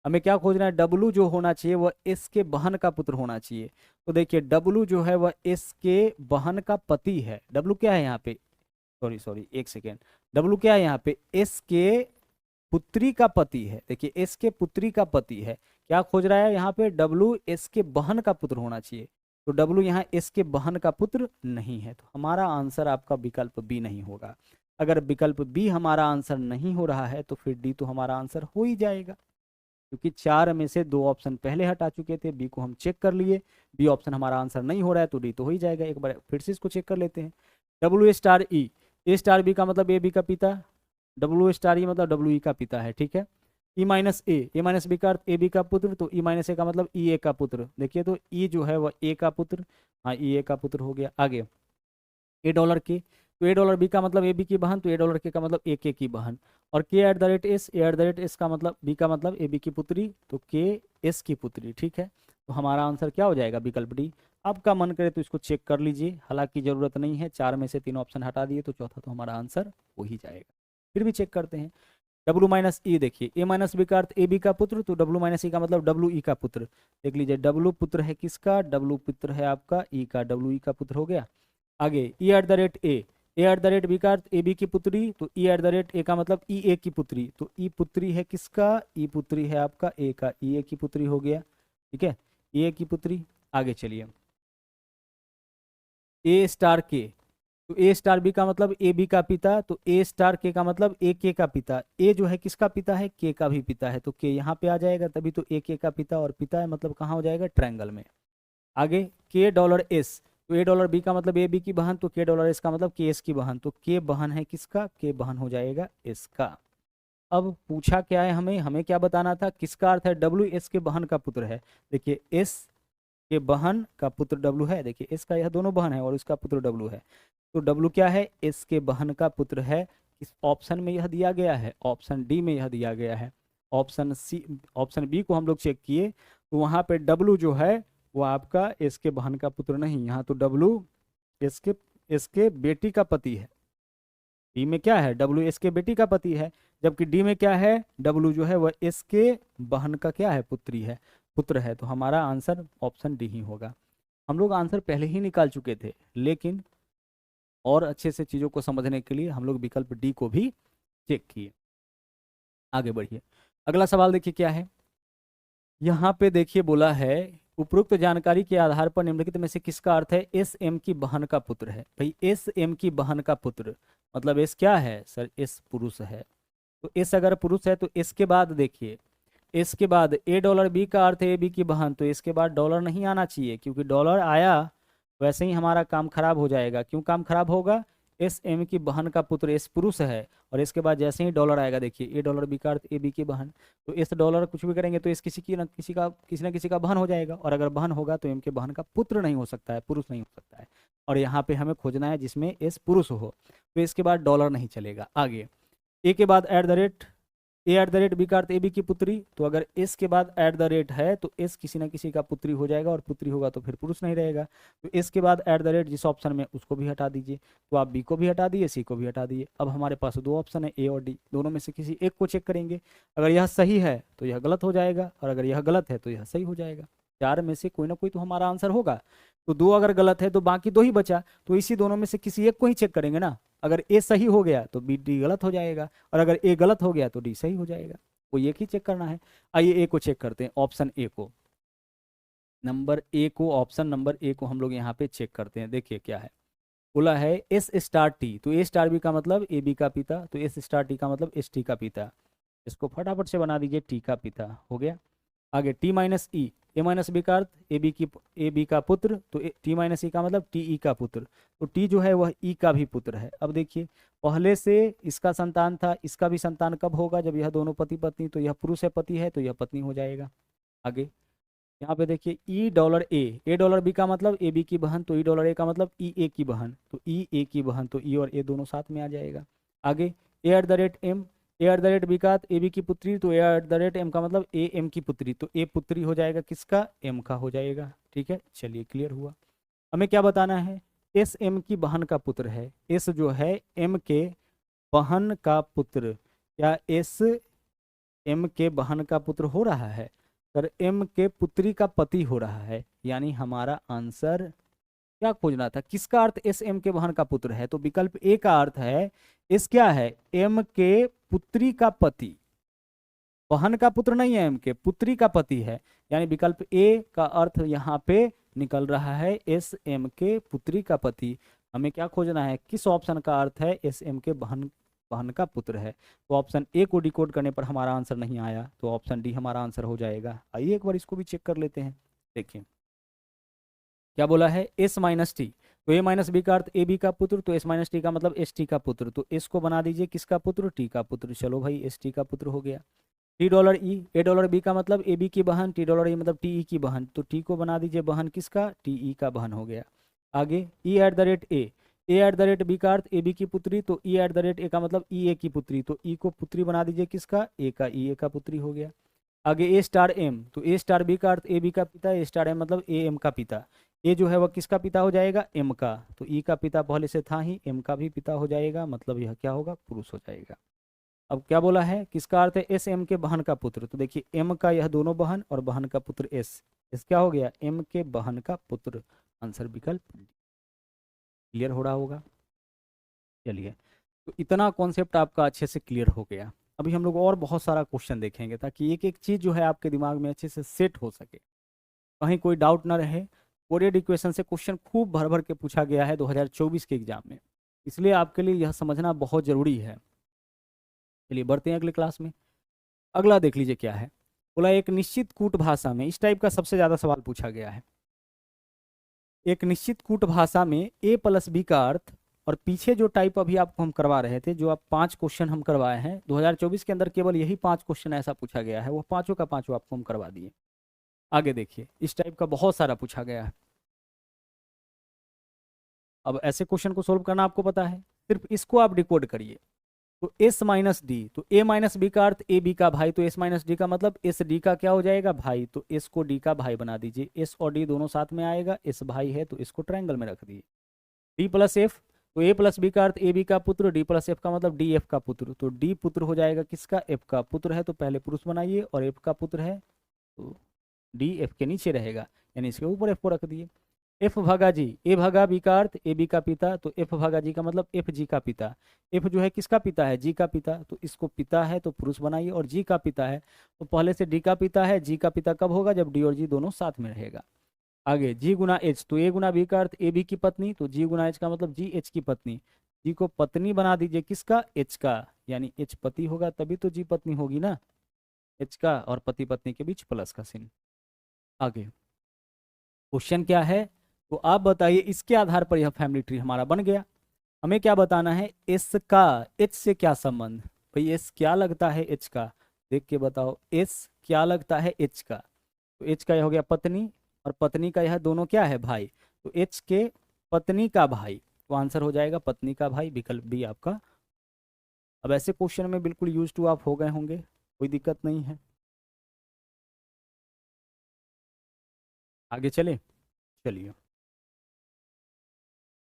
हमें क्या खोजना है? डब्लू जो होना चाहिए वह एस के बहन का पुत्र होना चाहिए। तो देखिए डब्लू जो है वह एस के बहन का पति है। डब्लू क्या है यहाँ पे? सॉरी सॉरी एक सेकेंड, डब्लू क्या है यहाँ पे? एस के पुत्री का पति है। देखिए एस के पुत्री का पति है। क्या खोज रहा है यहाँ पे? डब्लू एस के बहन का पुत्र होना चाहिए। तो डब्लू यहाँ एस के बहन का पुत्र नहीं है, तो हमारा आंसर आपका विकल्प बी नहीं होगा। अगर विकल्प बी हमारा आंसर नहीं हो रहा है तो फिर डी तो हमारा आंसर हो ही जाएगा, क्योंकि 4 में से 2 ऑप्शन पहले हटा चुके थे। बी को हम चेक कर लिए, बी ऑप्शन हमारा आंसर नहीं हो रहा है तो डी तो हो ही जाएगा। एक बार फिर से इसको चेक कर लेते हैं। डब्ल्यू स्टार ई, ए स्टार बी का मतलब ए बी का पिता, डब्ल्यू स्टार ई मतलब डब्ल्यू ई का पिता है, ठीक है। ई माइनस ए माइनस बी का अर्थ ए बी का पुत्र, तो ई माइनस ए का मतलब ई ए का पुत्र। देखिए तो ई जो है वह ए का पुत्र, हाँ ई ए का पुत्र हो गया। आगे ए डॉलर के, तो ए डॉलर बी का मतलब ए बी की बहन, तो ए डॉलर के का मतलब ए के की बहन। और के eight the rate S, A at the rate S का मतलब बी का मतलब ए बी की पुत्री, तो के एस की पुत्री, ठीक है। तो हमारा आंसर क्या हो जाएगा? विकल्प डी। आपका मन करे तो इसको चेक कर लीजिए, हालांकि जरूरत नहीं है, 4 में से 3 ऑप्शन हटा दिए तो चौथा तो हमारा आंसर हो ही जाएगा। फिर भी चेक करते हैं। डब्ल्यू माइनस ई, देखिए ए माइनस बी का अर्थ ए बी का पुत्र, तो डब्ल्यू माइनस ई का मतलब डब्ल्यू ई का पुत्र। देख लीजिए डब्ल्यू पुत्र है किसका? डब्ल्यू पुत्र है आपका ई का, डब्ल्यू ई का पुत्र हो गया। आगे E at the rate A at the rate B का अर्थ ए बी की पुत्री, तो E at the rate A का मतलब ई ए की पुत्री, तो ई पुत्री है किसका? ई पुत्री है आपका ए का, ई ए की पुत्री हो गया, ठीक है, ई ए की पुत्री। आगे चलिए ए स्टार के, तो ए स्टार बी का मतलब ए बी का पिता, तो ए स्टार के का मतलब ए के का पिता। ए जो है किसका पिता है? के का भी पिता है, तो के यहाँ पे आ जाएगा, तभी तो ए के का पिता और पिता है, मतलब कहाँ हो जाएगा? ट्रायंगल में। आगे के डॉलर एस, तो ए डॉलर बी का मतलब ए बी की बहन, तो के डॉलर एस का मतलब के एस की बहन, तो के बहन है किसका? के बहन हो जाएगा एस का। अब पूछा क्या है हमें? हमें क्या बताना था? किसका अर्थ है? डब्ल्यू एस के बहन का पुत्र है। देखिए एस के बहन का पुत्र डब्ल्यू है, देखिए एस का यह दोनों बहन है और उसका पुत्र डब्ल्यू है, तो डब्ल्यू क्या है? एस के बहन का पुत्र है। इस ऑप्शन में यह दिया गया है, ऑप्शन डी में यह दिया गया है। ऑप्शन सी, ऑप्शन बी को हम लोग चेक किए तो वहाँ पे डब्ल्यू जो है वो आपका एस के बहन का पुत्र नहीं, यहाँ तो डब्ल्यू एस के बेटी का पति है। डी में क्या है? डब्ल्यू एस के बेटी का पति है, जबकि डी में क्या है? डब्ल्यू जो है वह एस के बहन का क्या है? पुत्री है, पुत्र है। तो हमारा आंसर ऑप्शन डी ही होगा। हम लोग आंसर पहले ही निकाल चुके थे, लेकिन और अच्छे से चीज़ों को समझने के लिए हम लोग विकल्प डी को भी चेक किए। आगे बढ़िए, अगला सवाल देखिए क्या है। यहाँ पे देखिए बोला है उपरोक्त जानकारी के आधार पर निम्नलिखित में से किसका अर्थ है एस एम की बहन का पुत्र है? भाई एस एम की बहन का पुत्र मतलब एस क्या है सर? एस पुरुष है, तो एस अगर पुरुष है तो एस के बाद देखिए, एस के बाद ए डॉलर बी का अर्थ है ए बी की बहन, तो इसके बाद डॉलर नहीं आना चाहिए, क्योंकि डॉलर आया वैसे ही हमारा काम खराब हो जाएगा। क्यों काम खराब होगा? एस एम की बहन का पुत्र एस पुरुष है, और इसके बाद जैसे ही डॉलर आएगा, देखिए ए डॉलर बी का अर्थ ए बी की बहन, तो एस डॉलर कुछ भी करेंगे तो इस किसी न किसी का बहन हो जाएगा, और अगर बहन होगा तो एम के बहन का पुत्र नहीं हो सकता है, पुरुष नहीं हो सकता है। और यहाँ पे हमें खोजना है जिसमें एस पुरुष हो, तो इसके बाद डॉलर नहीं चलेगा। आगे ए के बाद एट द रेट बी का अर्थ ए बी की पुत्री, तो अगर एस के बाद एट द रेट है तो एस किसी न किसी का पुत्री हो जाएगा, और पुत्री होगा तो फिर पुरुष नहीं रहेगा। तो एस के बाद एट द रेट जिस ऑप्शन में उसको भी हटा दीजिए, तो आप बी को भी हटा दिए, सी को भी हटा दिए। अब हमारे पास 2 ऑप्शन है, ए और डी, दोनों में से किसी एक को चेक करेंगे। अगर यह सही है तो यह गलत हो जाएगा, और अगर यह गलत है तो यह सही हो जाएगा। 4 में से कोई ना कोई तो हमारा आंसर होगा। तो 2 अगर गलत है तो बाकी 2 ही बचा, तो इसी दोनों में से किसी एक को ही चेक करेंगे ना। अगर ए सही हो गया तो बी डी गलत हो जाएगा, और अगर ए गलत हो गया तो डी सही हो जाएगा। कोई एक ही चेक करना है। आइए ए को चेक करते हैं, ऑप्शन ए को, नंबर ए को, ऑप्शन नंबर ए को हम लोग यहाँ पे चेक करते हैं। देखिए क्या है, बोला है एस स्टार टी, तो ए स्टार बी का मतलब ए बी का पिता, तो एस स्टार टी का मतलब एस टी का पिता। इसको फटाफट से बना दीजिए, टी का पिता हो गया। आगे टी माइनस ई, ए माइनस बी का अर्थ ए बी का पुत्र, तो टी माइनस ई का मतलब टी ई का पुत्र, तो टी जो है वह ई का भी पुत्र है। अब देखिए पहले से इसका संतान था, इसका भी संतान कब होगा, जब यह दोनों पति पत्नी, तो यह पुरुष है, पति है, तो यह पत्नी हो जाएगा। आगे यहाँ पे देखिए ई डॉलर ए डॉलर बी का मतलब ए बी की बहन, तो ई डॉलर ए का मतलब ई ए की बहन, तो ई ए की बहन, तो ई और ए दोनों साथ में आ जाएगा। आगे A at the rate M, A at the rate B का ए बी की पुत्री, तो A at the rate M का मतलब ए एम की पुत्री, तो ए पुत्री हो जाएगा किसका, एम का हो जाएगा। ठीक है, चलिए क्लियर हुआ। हमें क्या बताना है, एस एम की बहन का पुत्र है, एस जो है एम के बहन का पुत्र, क्या एस एम के बहन का पुत्र हो रहा है, सर एम के पुत्री का पति हो रहा है, यानी हमारा आंसर क्या खोजना था, किसका अर्थ एस एम के बहन का पुत्र है, तो विकल्प ए का अर्थ है एस क्या है, एम के पुत्री का पति, बहन का पुत्र नहीं है, एम के पुत्री का पति है, यानी विकल्प ए का अर्थ यहाँ पे निकल रहा है एस एम के पुत्री का पति। हमें क्या खोजना है, किस ऑप्शन का अर्थ है एस एम के बहन बहन का पुत्र है, तो ऑप्शन ए को डिकोड करने पर हमारा आंसर नहीं आया, तो ऑप्शन डी हमारा आंसर हो जाएगा। आइए एक बार इसको भी चेक कर लेते हैं। देखिए क्या बोला है, एस माइनस टी, तो ए माइनस बी का अर्थ ए बी का पुत्र, तो एस माइनस टी का मतलब एस टी का पुत्र, तो एस को बना दीजिए किसका पुत्र, टी का पुत्र। चलो भाई एस टी का पुत्र हो गया। टी डॉलर ई, ए डॉलर बी का मतलब ए बी की बहन, टी डॉलर ई मतलब टी ई की बहन, तो टी को बना दीजिए बहन किसका, टी ई का बहन हो गया। आगे E at the rate A at the rate B का अर्थ ए बी की पुत्री, तो E at the rate A का मतलब ई ए की पुत्री, तो ई को पुत्री बना दीजिए किसका, ए का, ई ए का पुत्री हो गया। आगे ए स्टार एम, तो ए स्टार बी का अर्थ ए बी का पिता, ए स्टार एम मतलब ए एम का पिता, ए जो है वह किसका पिता हो जाएगा, एम का, तो ई का पिता पहले से था ही, एम का भी पिता हो जाएगा, मतलब यह क्या होगा, पुरुष हो जाएगा। अब क्या बोला है, किसका अर्थ है एस एम के बहन का पुत्र, तो देखिए एम का यह दोनों बहन और बहन का पुत्र एस, एस क्या हो गया, एम के बहन का पुत्र, आंसर विकल्प। क्लियर हो रहा होगा। चलिए, तो इतना कॉन्सेप्ट आपका अच्छे से क्लियर हो गया। अभी हम लोग और बहुत सारा क्वेश्चन देखेंगे ताकि एक एक चीज़ जो है आपके दिमाग में अच्छे से सेट हो सके, कहीं कोई डाउट ना रहे। कोरियर इक्वेशन से क्वेश्चन खूब भर भर के पूछा गया है 2024 के एग्जाम में, इसलिए आपके लिए यह समझना बहुत ज़रूरी है। चलिए बढ़ते हैं अगले क्लास में। अगला देख लीजिए क्या है, बोला एक निश्चित कूट भाषा में, इस टाइप का सबसे ज़्यादा सवाल पूछा गया है। एक निश्चित कूट भाषा में ए प्लस बी का अर्थ, और पीछे जो टाइप अभी आपको हम करवा रहे थे, जो आप 5 क्वेश्चन हम करवाए हैं 2024 के अंदर, केवल यही 5 क्वेश्चन ऐसा पूछा गया है, वो पाँचों का पाँचों आपको हम करवा दिए। आगे देखिए इस टाइप का बहुत सारा पूछा गया है। अब ऐसे क्वेश्चन को सोल्व करना आपको पता है, सिर्फ इसको आप डिकोड करिए। तो एस माइनस डी, तो ए माइनस बी का अर्थ ए बी का भाई, तो एस माइनस डी का मतलब एस डी का क्या हो जाएगा, भाई, तो एस को डी का भाई बना दीजिए, एस और डी दोनों साथ में आएगा, एस भाई है तो इसको ट्रायंगल में रख दिए। डी प्लस एफ, तो ए प्लस बी का अर्थ ए बी का पुत्र, डी प्लस एफ का मतलब डी एफ का पुत्र, तो डी पुत्र हो जाएगा किसका, एफ का पुत्र है, तो पहले पुरुष बनाइए, और एफ का पुत्र है तो डी एफ के नीचे रहेगा, यानी इसके ऊपर एफ को रख दिए। एफ भागा जी, ए भागा बी का अर्थ ए बी का पिता, तो एफ भागा जी का मतलब एफ जी का पिता, एफ जो है किसका पिता है, जी का पिता, तो इसको पिता है तो पुरुष बनाइए, और जी का पिता है तो पहले से डी का पिता है, जी का पिता कब होगा, जब डी और जी दोनों साथ में रहेगा। आगे जी गुना एच, तो ए गुना बी का अर्थ ए बी की पत्नी, तो जी गुना एच का मतलब जी एच की पत्नी, जी को पत्नी बना दीजिए किसका, एच का, यानी एच पति होगा तभी तो जी पत्नी होगी ना, एच का, और पति पत्नी के बीच प्लस का चिन्ह। आगे क्वेश्चन क्या है, तो आप बताइए, इसके आधार पर यह फैमिली ट्री हमारा बन गया। हमें क्या बताना है, एस का एच से क्या संबंध, भाई एस क्या लगता है एच का, देख के बताओ, एस क्या लगता है एच का, तो एच का यह हो गया पत्नी, और पत्नी का यह दोनों क्या है, भाई, तो एच के पत्नी का भाई, तो आंसर हो जाएगा पत्नी का भाई, विकल्प बी आपका। अब ऐसे क्वेश्चन में बिल्कुल यूज टू आप हो गए होंगे, कोई दिक्कत नहीं है। आगे चले, चलिए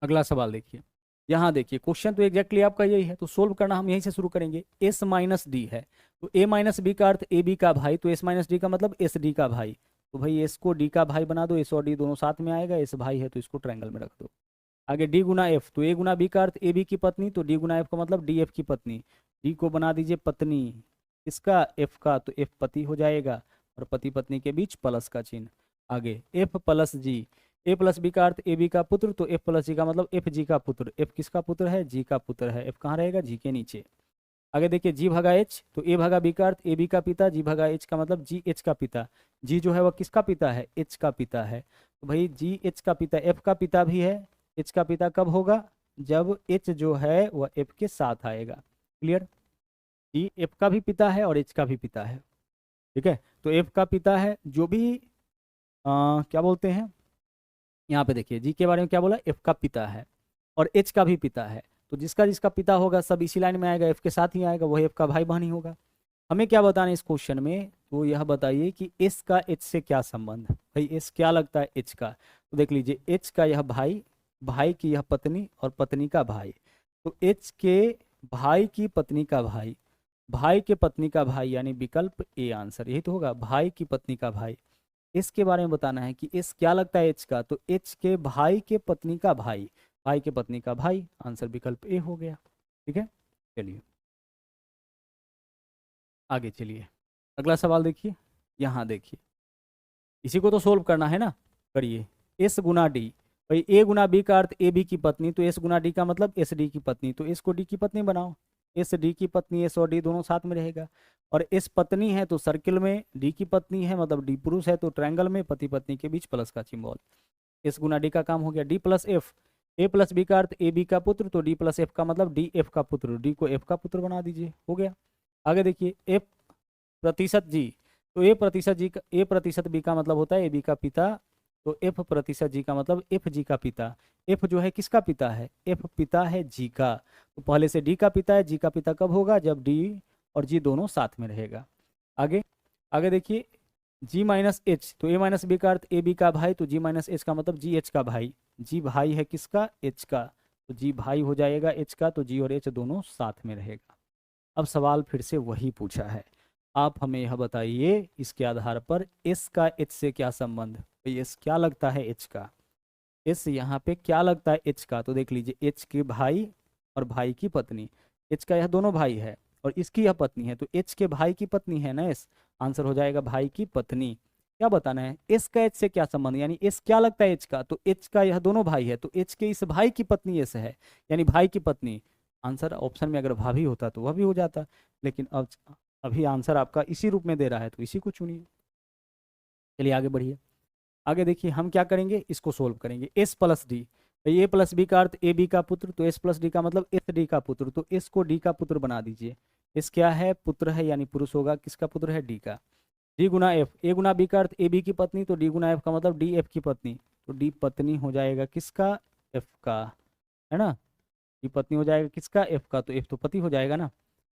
अगला सवाल देखिए। यहाँ देखिए क्वेश्चन तो एग्जैक्टली आपका यही है, तो सोल्व करना हम यहीं से शुरू करेंगे। एस माइनस डी है, तो ए माइनस बी का अर्थ ए बी का भाई, तो एस माइनस डी का मतलब एस डी का भाई, तो भाई एस को डी का भाई बना दो, एस और डी दोनों साथ में आएगा, एस भाई है तो इसको ट्रायंगल में रख दो। आगे डी गुना एफ, तो ए गुना बी का अर्थ ए बी की पत्नी, तो डी गुना एफ का मतलब डी एफ की पत्नी। डी को बना दीजिए पत्नी, इसका एफ का, तो एफ पति हो जाएगा, और पति पत्नी के बीच प्लस का चिन्ह। आगे एफ प्लस जी, ए प्लस बी का अर्थ ए बी का पुत्र, तो एफ प्लस जी का मतलब एफ जी का पुत्र। एफ किसका पुत्र है? जी का पुत्र है। एफ कहाँ रहेगा? जी के नीचे। आगे देखिए जी भगा एच, तो ए भगा बी का अर्थ ए बी का पिता, जी भगा एच का मतलब जी एच का पिता। जी जो है वह किसका पिता है? एच का पिता है। तो भाई जी एच का पिता एफ का पिता भी है। एच का पिता कब होगा? जब एच जो है वह एफ के साथ आएगा। क्लियर? जी एफ का भी पिता है और एच का भी पिता है। ठीक है, तो एफ का पिता है जो भी क्या बोलते हैं, यहाँ पे देखिए जी के बारे में क्या बोला, एफ का पिता है और एच का भी पिता है। तो जिसका जिसका पिता होगा सब इसी लाइन में आएगा, एफ के साथ ही आएगा, वही एफ का भाई बहन ही होगा। हमें क्या बताना है इस क्वेश्चन में, तो यह बताइए कि एस का एच से क्या संबंध है। भाई एस क्या लगता है एच का, तो देख लीजिए एच का यह भाई, भाई की यह पत्नी और पत्नी का भाई, तो एच के भाई की पत्नी का भाई, भाई के पत्नी का भाई, यानी विकल्प ए आंसर यही तो होगा, भाई की पत्नी का भाई। एस के बारे में बताना है कि एस क्या लगता है एच का, तो एच के भाई के पत्नी का भाई, भाई के पत्नी का भाई, आंसर विकल्प ए हो गया। ठीक है, चलिए आगे चलिए, अगला सवाल देखिए। यहाँ देखिए, इसी को तो सोल्व करना है ना, करिए। एस गुना डी, भाई ए गुना बी का अर्थ ए बी की पत्नी, तो एस गुना डी का मतलब एस डी की पत्नी, तो एस को डी की पत्नी बनाओ। एस डी की पत्नी, एस और डी दोनों साथ में रहेगा। और एस पत्नी है तो सर्किल में, डी की पत्नी है मतलब डी पुरुष है तो ट्रायंगल में, पति पत्नी के बीच प्लस का सिंबल। एस गुना डी का काम हो गया। डी प्लस एफ, ए प्लस बी का अर्थ ए बी का पुत्र, तो डी प्लस एफ का मतलब डी एफ का पुत्र, डी को एफ का पुत्र बना दीजिए, हो गया। आगे देखिए एफ प्रतिशत जी, तो ए प्रतिशत जी का, ए प्रतिशत बी का मतलब होता है ए बी का पिता, तो एफ प्रतिशत जी का मतलब एफ जी का पिता। एफ जो है किसका पिता है? एफ पिता है जी का, तो पहले से डी का पिता है, जी का पिता कब होगा? जब डी और जी दोनों साथ में रहेगा। आगे, आगे देखिए जी माइनस एच, तो ए माइनस बी का अर्थ ए बी का भाई, तो जी माइनस एच का मतलब जी एच का भाई। जी भाई है किसका? एच का, तो जी भाई हो जाएगा एच का, तो जी और एच दोनों साथ में रहेगा। अब सवाल फिर से वही पूछा है, आप हमें यह बताइए इसके आधार पर एस का एच से क्या संबंध, तो एस क्या लगता है एच का, एस यहाँ पे क्या लगता है एच का, तो देख लीजिए एच के भाई और भाई की पत्नी, एच का यह दोनों भाई है और इसकी यह पत्नी है, तो एच के भाई की पत्नी है ना एस, आंसर हो जाएगा भाई की पत्नी। क्या बताना है, एस का एच से क्या संबंध, यानी एस क्या लगता है एच का, तो एच का यह दोनों भाई है, तो एच के इस भाई की पत्नी एस है, यानी भाई की पत्नी। आंसर ऑप्शन में अगर भाभी होता तो वह भी हो जाता, लेकिन अब अभी आंसर आपका इसी रूप में दे रहा है तो इसी को चुनिए। चलिए आगे बढ़िए। आगे देखिए हम क्या करेंगे, इसको सोल्व करेंगे। एस प्लस डी, ए प्लस बी का अर्थ ए बी का पुत्र, तो एस प्लस डी का मतलब एस डी का पुत्र, तो एस को डी का पुत्र बना दीजिए। एस क्या है? पुत्र है, यानी पुरुष होगा, किसका पुत्र है? डी का। डी गुना एफ, ए गुना बी का अर्थ ए बी की पत्नी, तो डी गुना एफ का मतलब डी एफ की पत्नी, तो डी पत्नी हो जाएगा किसका? एफ का, है ना। डी पत्नी हो जाएगा किसका? एफ का, तो एफ तो पति हो जाएगा ना।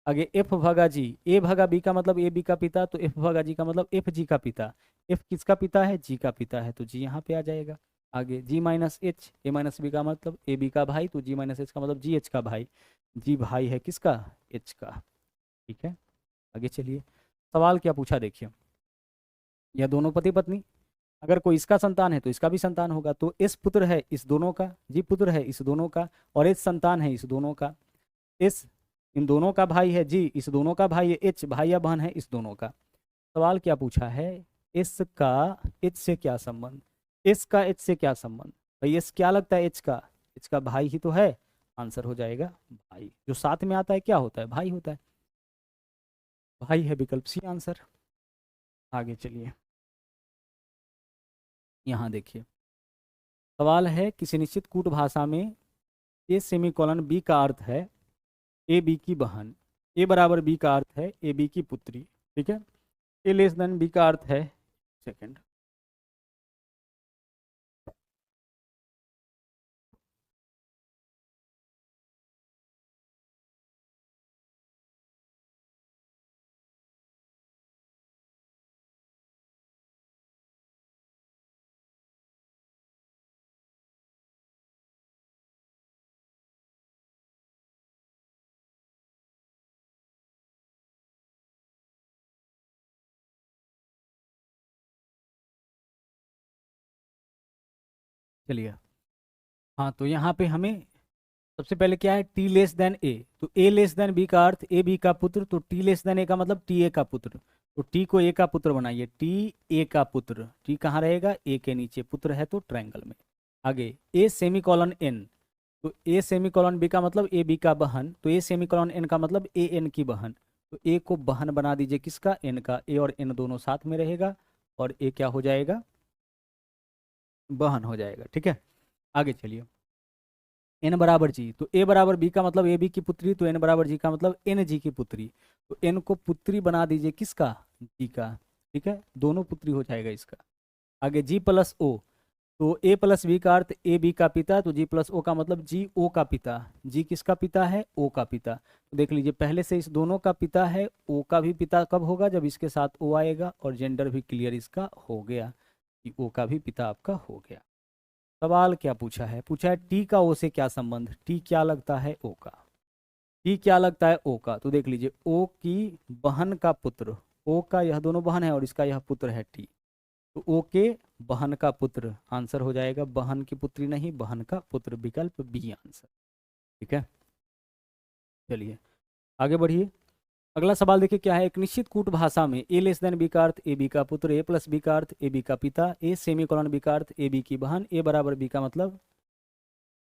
आगे एफ भागा जी, ए भागा बी का मतलब ए बी का पिता, तो एफ भागा जी का मतलब एफ जी का पिता। एफ किसका पिता है? जी का पिता है, तो जी यहाँ पे आ जाएगा। आगे जी माइनस एच, ए माइनस बी का मतलब ए बी का भाई, तो जी माइनस एच का मतलब जी एच का भाई। जी भाई है किसका? एच का। ठीक है, आगे चलिए। सवाल क्या पूछा देखिए, यह दोनों पति पत्नी, अगर कोई इसका संतान है तो इसका भी संतान होगा, तो एस पुत्र है इस दोनों का, जी पुत्र है इस दोनों का, और एच संतान है इस दोनों का। एस इन दोनों का भाई है, जी इस दोनों का भाई है, एच भाई या बहन है इस दोनों का। सवाल क्या पूछा है, एस का एच से क्या संबंध, एस का एच से क्या संबंध। भाई एस क्या लगता है एच का? एच का भाई ही तो है, आंसर हो जाएगा भाई, जो साथ में आता है क्या होता है? भाई होता है, भाई है विकल्प सी आंसर। आगे चलिए, यहाँ देखिए सवाल है, किसी निश्चित कूट भाषा में ए सेमीकोलन बी का अर्थ है ए बी की बहन, ए बराबर बी का अर्थ है ए बी की पुत्री। ठीक है, ए लेस देन बी का अर्थ है, सेकंड, चलिए, हाँ तो यहाँ पे हमें सबसे पहले क्या है, टी लेस देन ए, तो ए लेस देन बी का अर्थ ए बी का पुत्र, तो टी लेस देन ए का मतलब टी ए का पुत्र, तो टी को ए का पुत्र बनाइए, टी ए का पुत्र, टी कहाँ रहेगा, ए के नीचे, पुत्र है तो ट्रायंगल में। आगे ए सेमी कॉलन एन, तो ए सेमी कॉलन बी का मतलब ए बी का बहन, तो ए सेमी कॉलन एन का मतलब ए एन की बहन, तो ए को बहन बना दीजिए किसका, एन का, ए और एन दोनों साथ में रहेगा और ए क्या हो जाएगा, बहन हो जाएगा। ठीक है, आगे चलिए, एन बराबर जी, तो ए बराबर बी का मतलब ए बी की पुत्री, तो एन बराबर जी का मतलब एन जी की पुत्री, तो एन को पुत्री बना दीजिए किसका, जी का। ठीक है, दोनों पुत्री हो जाएगा इसका। आगे जी प्लस ओ, तो ए प्लस बी का अर्थ ए बी का पिता, तो जी प्लस ओ का मतलब जी ओ का पिता, जी किसका पिता है, ओ का पिता, तो देख लीजिए पहले से इस दोनों का पिता है, ओ का भी पिता कब होगा, जब इसके साथ ओ आएगा, और जेंडर भी क्लियर इसका हो गया कि ओ का भी पिता आपका हो गया। सवाल क्या पूछा है, पूछा है टी का ओ से क्या संबंध, टी क्या लगता है ओ का, टी क्या लगता है ओ का, तो देख लीजिए ओ की बहन का पुत्र, ओ का यह दोनों बहन है और इसका यह पुत्र है टी, तो ओ के बहन का पुत्र, आंसर हो जाएगा बहन की पुत्री नहीं बहन का पुत्र, विकल्प बी आंसर। ठीक है, चलिए आगे बढ़िए। अगला सवाल देखिए क्या है, एक निश्चित कूट भाषा में ए लेस देन बी का अर्थ ए बी का पुत्र, ए प्लस बी का अर्थ ए बी का पिता, ए सेमी कॉलन बी का अर्थ ए बी की बहन, ए बराबर बी का मतलब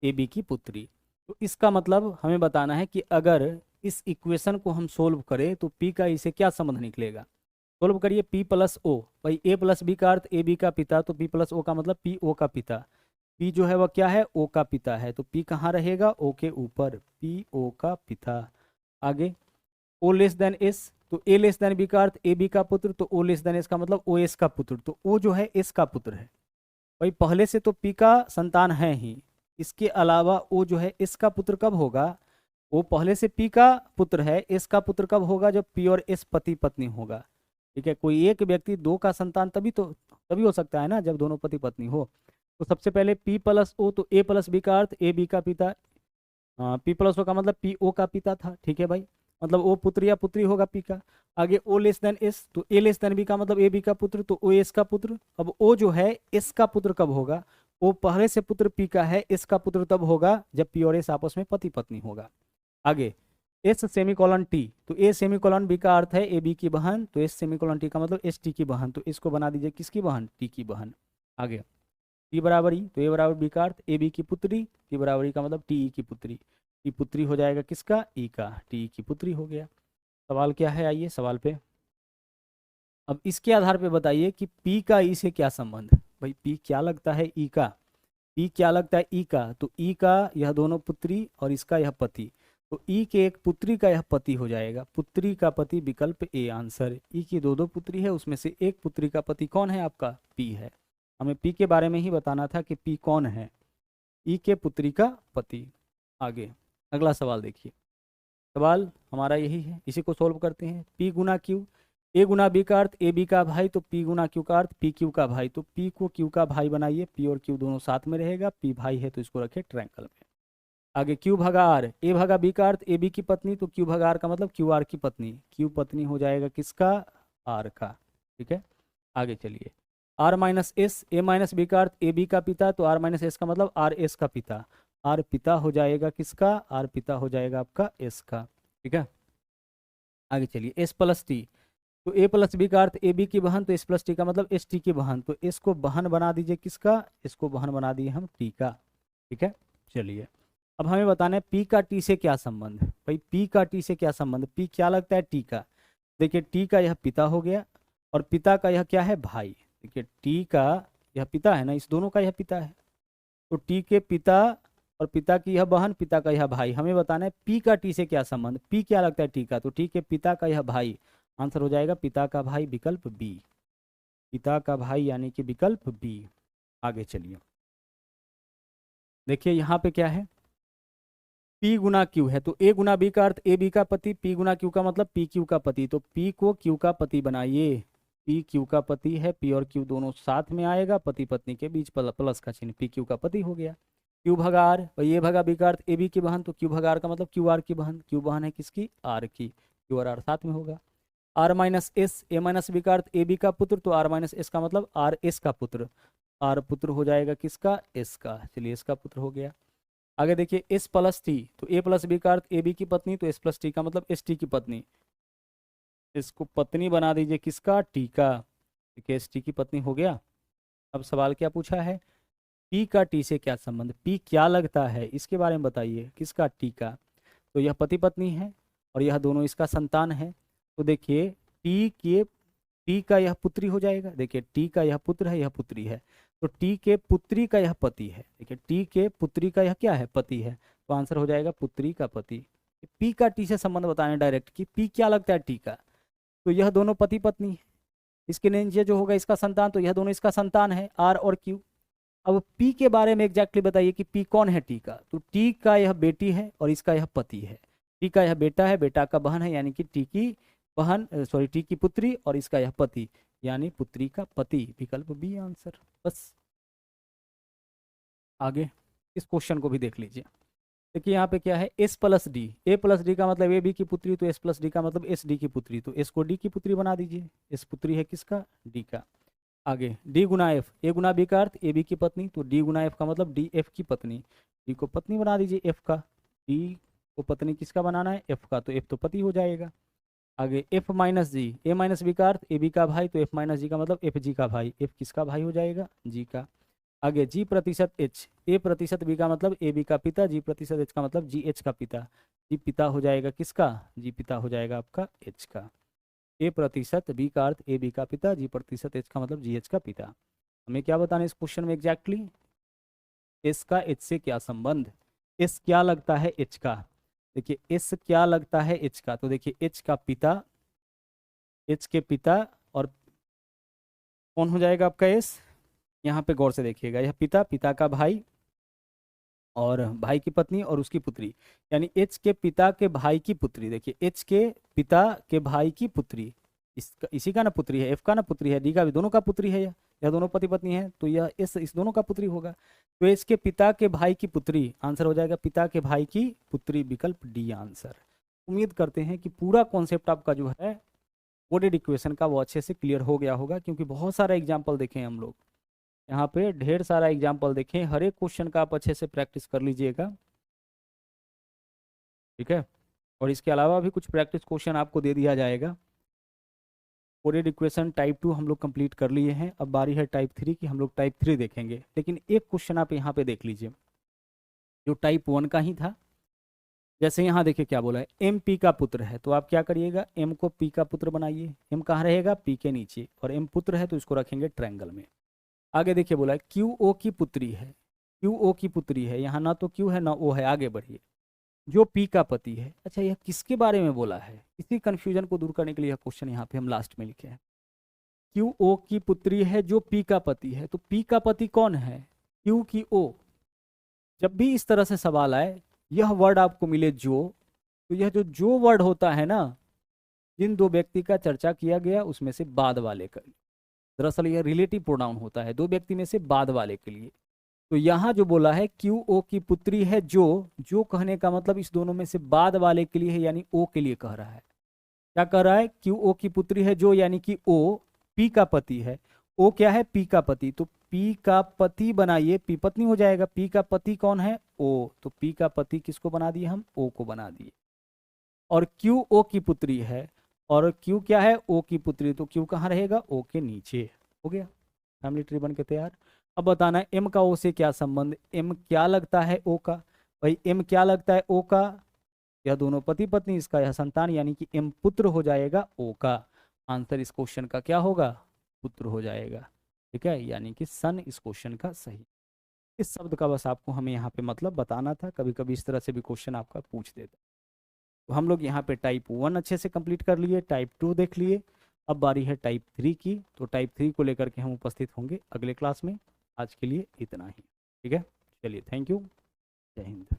ए बी की पुत्री। तो इसका मतलब हमें बताना है कि अगर इस इक्वेशन को हम सोल्व करें तो पी का इसे क्या संबंध निकलेगा। सोल्व करिए, पी प्लस ओ, भाई ए प्लस बी का अर्थ ए बी का पिता, तो पी प्लस ओ का मतलब पी ओ का पिता, पी जो है वह क्या है, ओ का पिता है, तो पी कहाँ रहेगा, ओ के ऊपर, पी ओ का पिता। आगे ओ लेस देन एस, तो ए लेस देन बी का अर्थ ए बी का पुत्र, तो ओ लेस देन एस का मतलब ओ एस का पुत्र, तो ओ जो है एस का पुत्र है, भाई पहले से तो पी का संतान है ही, इसके अलावा ओ जो है एस का पुत्र कब होगा, वो पहले से पी का पुत्र है, एस का पुत्र कब होगा, जब पी और एस पति पत्नी होगा। ठीक है, कोई एक व्यक्ति दो का संतान तभी हो सकता है ना जब दोनों पति पत्नी हो। तो सबसे पहले पी प्लस ओ, तो ए प्लस बी का अर्थ ए बी का पिता, पी प्लस ओ का मतलब पी ओ का पिता था। ठीक है भाई, मतलब ओ पुत्र या पुत्री होगा पी का। आगे ओ लेस देन एस, तो ए लेस देन बी का मतलब ए बी का पुत्र, तो ओ एस का पुत्र। अब ओ जो है एस का पुत्र कब होगा, ओ पहले से पुत्र पी का है, एस का पुत्र तब होगा जब पी और एस आपस में पति पत्नी होगा। आगे एस सेमीकोलन टी, तो ए सेमीकोलन बी का अर्थ है ए बी की बहन, तो एस सेमीकोलन टी का मतलब एस टी की बहन, तो इसको बना दीजिए किसकी बहन, टी की बहन। आगे टी बराबर ई, तो ए बराबर बी का अर्थ ए बी की पुत्री, टी बराबर ई का मतलब टी ई की पुत्री, टी पुत्री हो जाएगा किसका, ई का, टी ई की पुत्री हो गया। सवाल क्या है, आइए सवाल पे। अब इसके आधार पे बताइए कि पी का ई से क्या संबंध, भाई पी क्या लगता है ई का, पी क्या लगता है ई का, तो ई का यह दोनों पुत्री और इसका यह पति, तो ई के एक पुत्री का यह पति हो जाएगा, पुत्री का पति, विकल्प ए आंसर। ई की दो दो पुत्री है, उसमें से एक पुत्री का पति कौन है आपका, पी है। हमें पी के बारे में ही बताना था कि पी कौन है, ई के पुत्री का पति। आगे अगला सवाल देखिए, सवाल हमारा यही है, इसी को सोल्व करते हैं। पी गुना क्यू, ए गुना बी का अर्थ ए बी का भाई, तो पी गुना क्यू का अर्थ पी क्यू का भाई, तो पी को क्यू का भाई बनाइए, पी और क्यू दोनों साथ में रहेगा, पी भाई है तो इसको रखे ट्रायंगल में। आगे क्यू भागा आर, ए भागा बी का अर्थ ए बी की पत्नी, तो क्यू भागा आर का मतलब क्यू आर की पत्नी, क्यू पत्नी हो जाएगा किसका, आर का। ठीक है, आगे चलिए, R minus S, A minus B का अर्थ ए बी का पिता, तो आर माइनस एस का मतलब आर एस का पिता, आर पिता हो जाएगा किसका, आर पिता हो जाएगा आपका एस का। ठीक है, आगे चलिए, एस प्लस टी, तो ए प्लस बी का अर्थ ए बी की बहन, तो एस प्लस टी का मतलब एस टी की बहन, तो एस को बहन बना दीजिए किसका, इसको बहन बना दिए हम टी का। ठीक है, चलिए अब हमें बताना है पी का टी से क्या संबंध, भाई पी का टी से क्या संबंध, पी क्या लगता है टी का, देखिए टी का यह पिता हो गया और पिता का यह क्या है, भाई। देखिए टी का यह पिता है ना, इस दोनों का यह पिता है, तो टी के पिता और पिता की यह बहन, पिता का यह भाई। हमें बताना है पी का टी से क्या संबंध, पी क्या लगता है टी का, तो टी के पिता का यह भाई, आंसर हो जाएगा पिता का भाई, विकल्प बी, पिता का भाई यानी कि विकल्प बी। आगे चलिए, देखिए यहाँ पे क्या है, P गुना क्यू है, तो A गुना बी का अर्थ ए बी का पति, P गुना क्यू का मतलब पी क्यू का पति, तो P को क्यू का पति बनाइए, P क्यू का पति है, P और Q दोनों साथ में आएगा, पति पत्नी के बीच प्लस का चिन्ह, P क्यू का पति हो गया। क्यू भगा आर, ये भगा बी का अर्थ ए बी की बहन, तो क्यू भगा आर का मतलब क्यू आर की बहन, क्यू बहन है किसकी, आर की, क्यू और आर साथ में होगा। R minus S, A minus B का अर्थ ए बी का पुत्र, तो आर माइनस एस का मतलब आर एस का पुत्र, आर पुत्र हो जाएगा किसका, एस का। चलिए एस का पुत्र हो गया। आगे देखिए एस प्लस टी, तो ए प्लस बी का अर्थ ए बी की पत्नी, तो एस प्लस टी का मतलब एस टी की पत्नी। इसको पत्नी बना दीजिए किसका, टी का। ठीक है, एस टी की पत्नी हो गया। अब सवाल क्या पूछा है, पी का टी से क्या संबंध, पी क्या लगता है इसके बारे में बताइए, किसका, टी का। तो यह पति पत्नी है और यह दोनों इसका संतान है। तो देखिए टी का यह पुत्री हो जाएगा। देखिए टी का यह पुत्र है, यह पुत्री है, तो टी के पुत्री का यह पति है। देखिए टी के पुत्री का यह क्या है, पति है, तो आंसर हो जाएगा पुत्री का पति। पी का टी से संबंध बताने डायरेक्ट कि पी क्या लगता है टी का, तो यह दोनों पति पत्नी है। इसके नीचे जो होगा इसका संतान, तो यह दोनों इसका संतान है, आर और क्यू। अब पी के बारे में एग्जैक्टली बताइए कि पी कौन है टी का, तो टी का यह बेटी है और इसका यह पति है। टी का यह बेटा है, बेटा का बहन है, यानी कि टी की बहन, सॉरी टी की पुत्री, और इसका यह पति यानी पुत्री का पति। विकल्प बी आंसर। बस आगे इस क्वेश्चन को भी देख लीजिए। देखिए यहाँ पे क्या है, एस प्लस डी, ए प्लस डी का मतलब ए बी की पुत्री, तो एस प्लस डी का मतलब एस डी की पुत्री, तो एस को डी की पुत्री बना दीजिए। एस पुत्री है किसका, डी का। आगे डी गुना एफ, ए गुना बी का अर्थ ए बी की पत्नी, तो डी गुना एफ का मतलब डी एफ की पत्नी। डी को पत्नी बना दीजिए एफ का। डी को पत्नी किसका बनाना है, एफ का, तो एफ तो पति हो जाएगा। आगे एफ माइनस जी, ए माइनस बी का अर्थ ए बी का भाई, तो एफ माइनस जी का मतलब एफ जी का भाई। एफ किसका भाई हो जाएगा, जी का। आगे जी प्रतिशत एच, ए प्रतिशत बी का मतलब ए बी का पिता, जी प्रतिशत एच का मतलब जी एच का पिता। जी पिता हो जाएगा किसका, जी पिता हो जाएगा आपका एच का। ए प्रतिशत बी का अर्थ ए बी का पिता, जी प्रतिशत एच का मतलब जी एच का पिता। हमें क्या बताना है इस क्वेश्चन में एग्जैक्टली, एस का एच से क्या संबंध, एस क्या लगता है एच का। देखिए एस क्या लगता है एच का, तो देखिए एच का पिता, एच के पिता, और कौन हो जाएगा आपका एस, यहाँ पे गौर से देखिएगा, यह पिता, पिता का भाई और भाई की पत्नी और उसकी पुत्री, यानी एच के पिता के भाई की पुत्री। देखिए एच के पिता के भाई की पुत्री, इसी का ना पुत्री है, एफ का ना पुत्री है, डी का भी, दोनों का पुत्री है, यह दोनों पति पत्नी है, तो यह इस दोनों का पुत्री होगा। तो एच के पिता के भाई की पुत्री, आंसर हो जाएगा पिता के भाई की पुत्री, विकल्प डी आंसर। उम्मीद करते हैं कि पूरा कॉन्सेप्ट आपका जो है कोडेड इक्वेशन का वो अच्छे से क्लियर हो गया होगा, क्योंकि बहुत सारा एग्जाम्पल देखे हम लोग यहाँ पे, ढेर सारा एग्जाम्पल देखें, हर एक क्वेश्चन का आप अच्छे से प्रैक्टिस कर लीजिएगा। ठीक है, और इसके अलावा भी कुछ प्रैक्टिस क्वेश्चन आपको दे दिया जाएगा। कोडेड इक्वेशन टाइप 2 हम लोग कंप्लीट कर लिए हैं, अब बारी है टाइप 3 की, हम लोग टाइप 3 देखेंगे। लेकिन एक क्वेश्चन आप यहाँ पे देख लीजिए जो टाइप 1 का ही था। जैसे यहाँ देखिए क्या बोला है, एम पी का पुत्र है, तो आप क्या करिएगा, एम को पी का पुत्र बनाइए। एम कहाँ रहेगा, पी के नीचे, और एम पुत्र है तो इसको रखेंगे ट्रायंगल में। आगे देखिए बोला है क्यू ओ की पुत्री है, क्यू ओ की पुत्री है, यहाँ ना तो क्यू है ना ओ है। आगे बढ़िए, जो पी का पति है। अच्छा यह किसके बारे में बोला है, इसी कंफ्यूजन को दूर करने के लिए यह क्वेश्चन यहाँ पे हम लास्ट में लिखे हैं। क्यू ओ की पुत्री है जो पी का पति है, तो पी का पति कौन है, क्यू की ओ। जब भी इस तरह से सवाल आए, यह वर्ड आपको मिले जो, तो यह जो वर्ड होता है ना, जिन दो व्यक्ति का चर्चा किया गया उसमें से बाद वाले का, दरअसल यह रिलेटिव प्रोनाउन होता है, दो व्यक्ति में से बाद वाले के लिए। तो यहाँ जो बोला है क्यू ओ की पुत्री है जो कहने का मतलब इस दोनों में से बाद वाले के लिए है, यानी ओ के लिए कह रहा है। क्या कह रहा है, क्यू ओ की पुत्री है जो, यानी कि ओ पी का पति है। ओ क्या है, पी का पति, तो पी का पति बनाइए, पी पत्नी हो जाएगा। पी का पति कौन है, ओ, तो पी का पति किसको बना दिए हम, ओ को बना दिए। और क्यू ओ की पुत्री है, और क्यू क्या है, ओ की पुत्री, तो क्यू कहाँ रहेगा, ओ के नीचे। हो गया, फैमिली ट्री बन के तैयार। अब बताना है एम का ओ से क्या संबंध, एम क्या लगता है ओ का। भाई एम क्या लगता है ओ का, यह दोनों पति पत्नी, इसका यह संतान, यानी कि एम पुत्र हो जाएगा ओ का। आंसर इस क्वेश्चन का क्या होगा, पुत्र हो जाएगा। ठीक है, यानी कि सन इस क्वेश्चन का सही। इस शब्द का बस आपको हमें यहाँ पे मतलब बताना था, कभी कभी इस तरह से भी क्वेश्चन आपका पूछ देता। तो हम लोग यहाँ पे टाइप 1 अच्छे से कंप्लीट कर लिए, टाइप 2 देख लिए। अब बारी है टाइप 3 की, तो टाइप 3 को लेकर के हम उपस्थित होंगे अगले क्लास में। आज के लिए इतना ही, ठीक है, चलिए, थैंक यू, जय हिंद।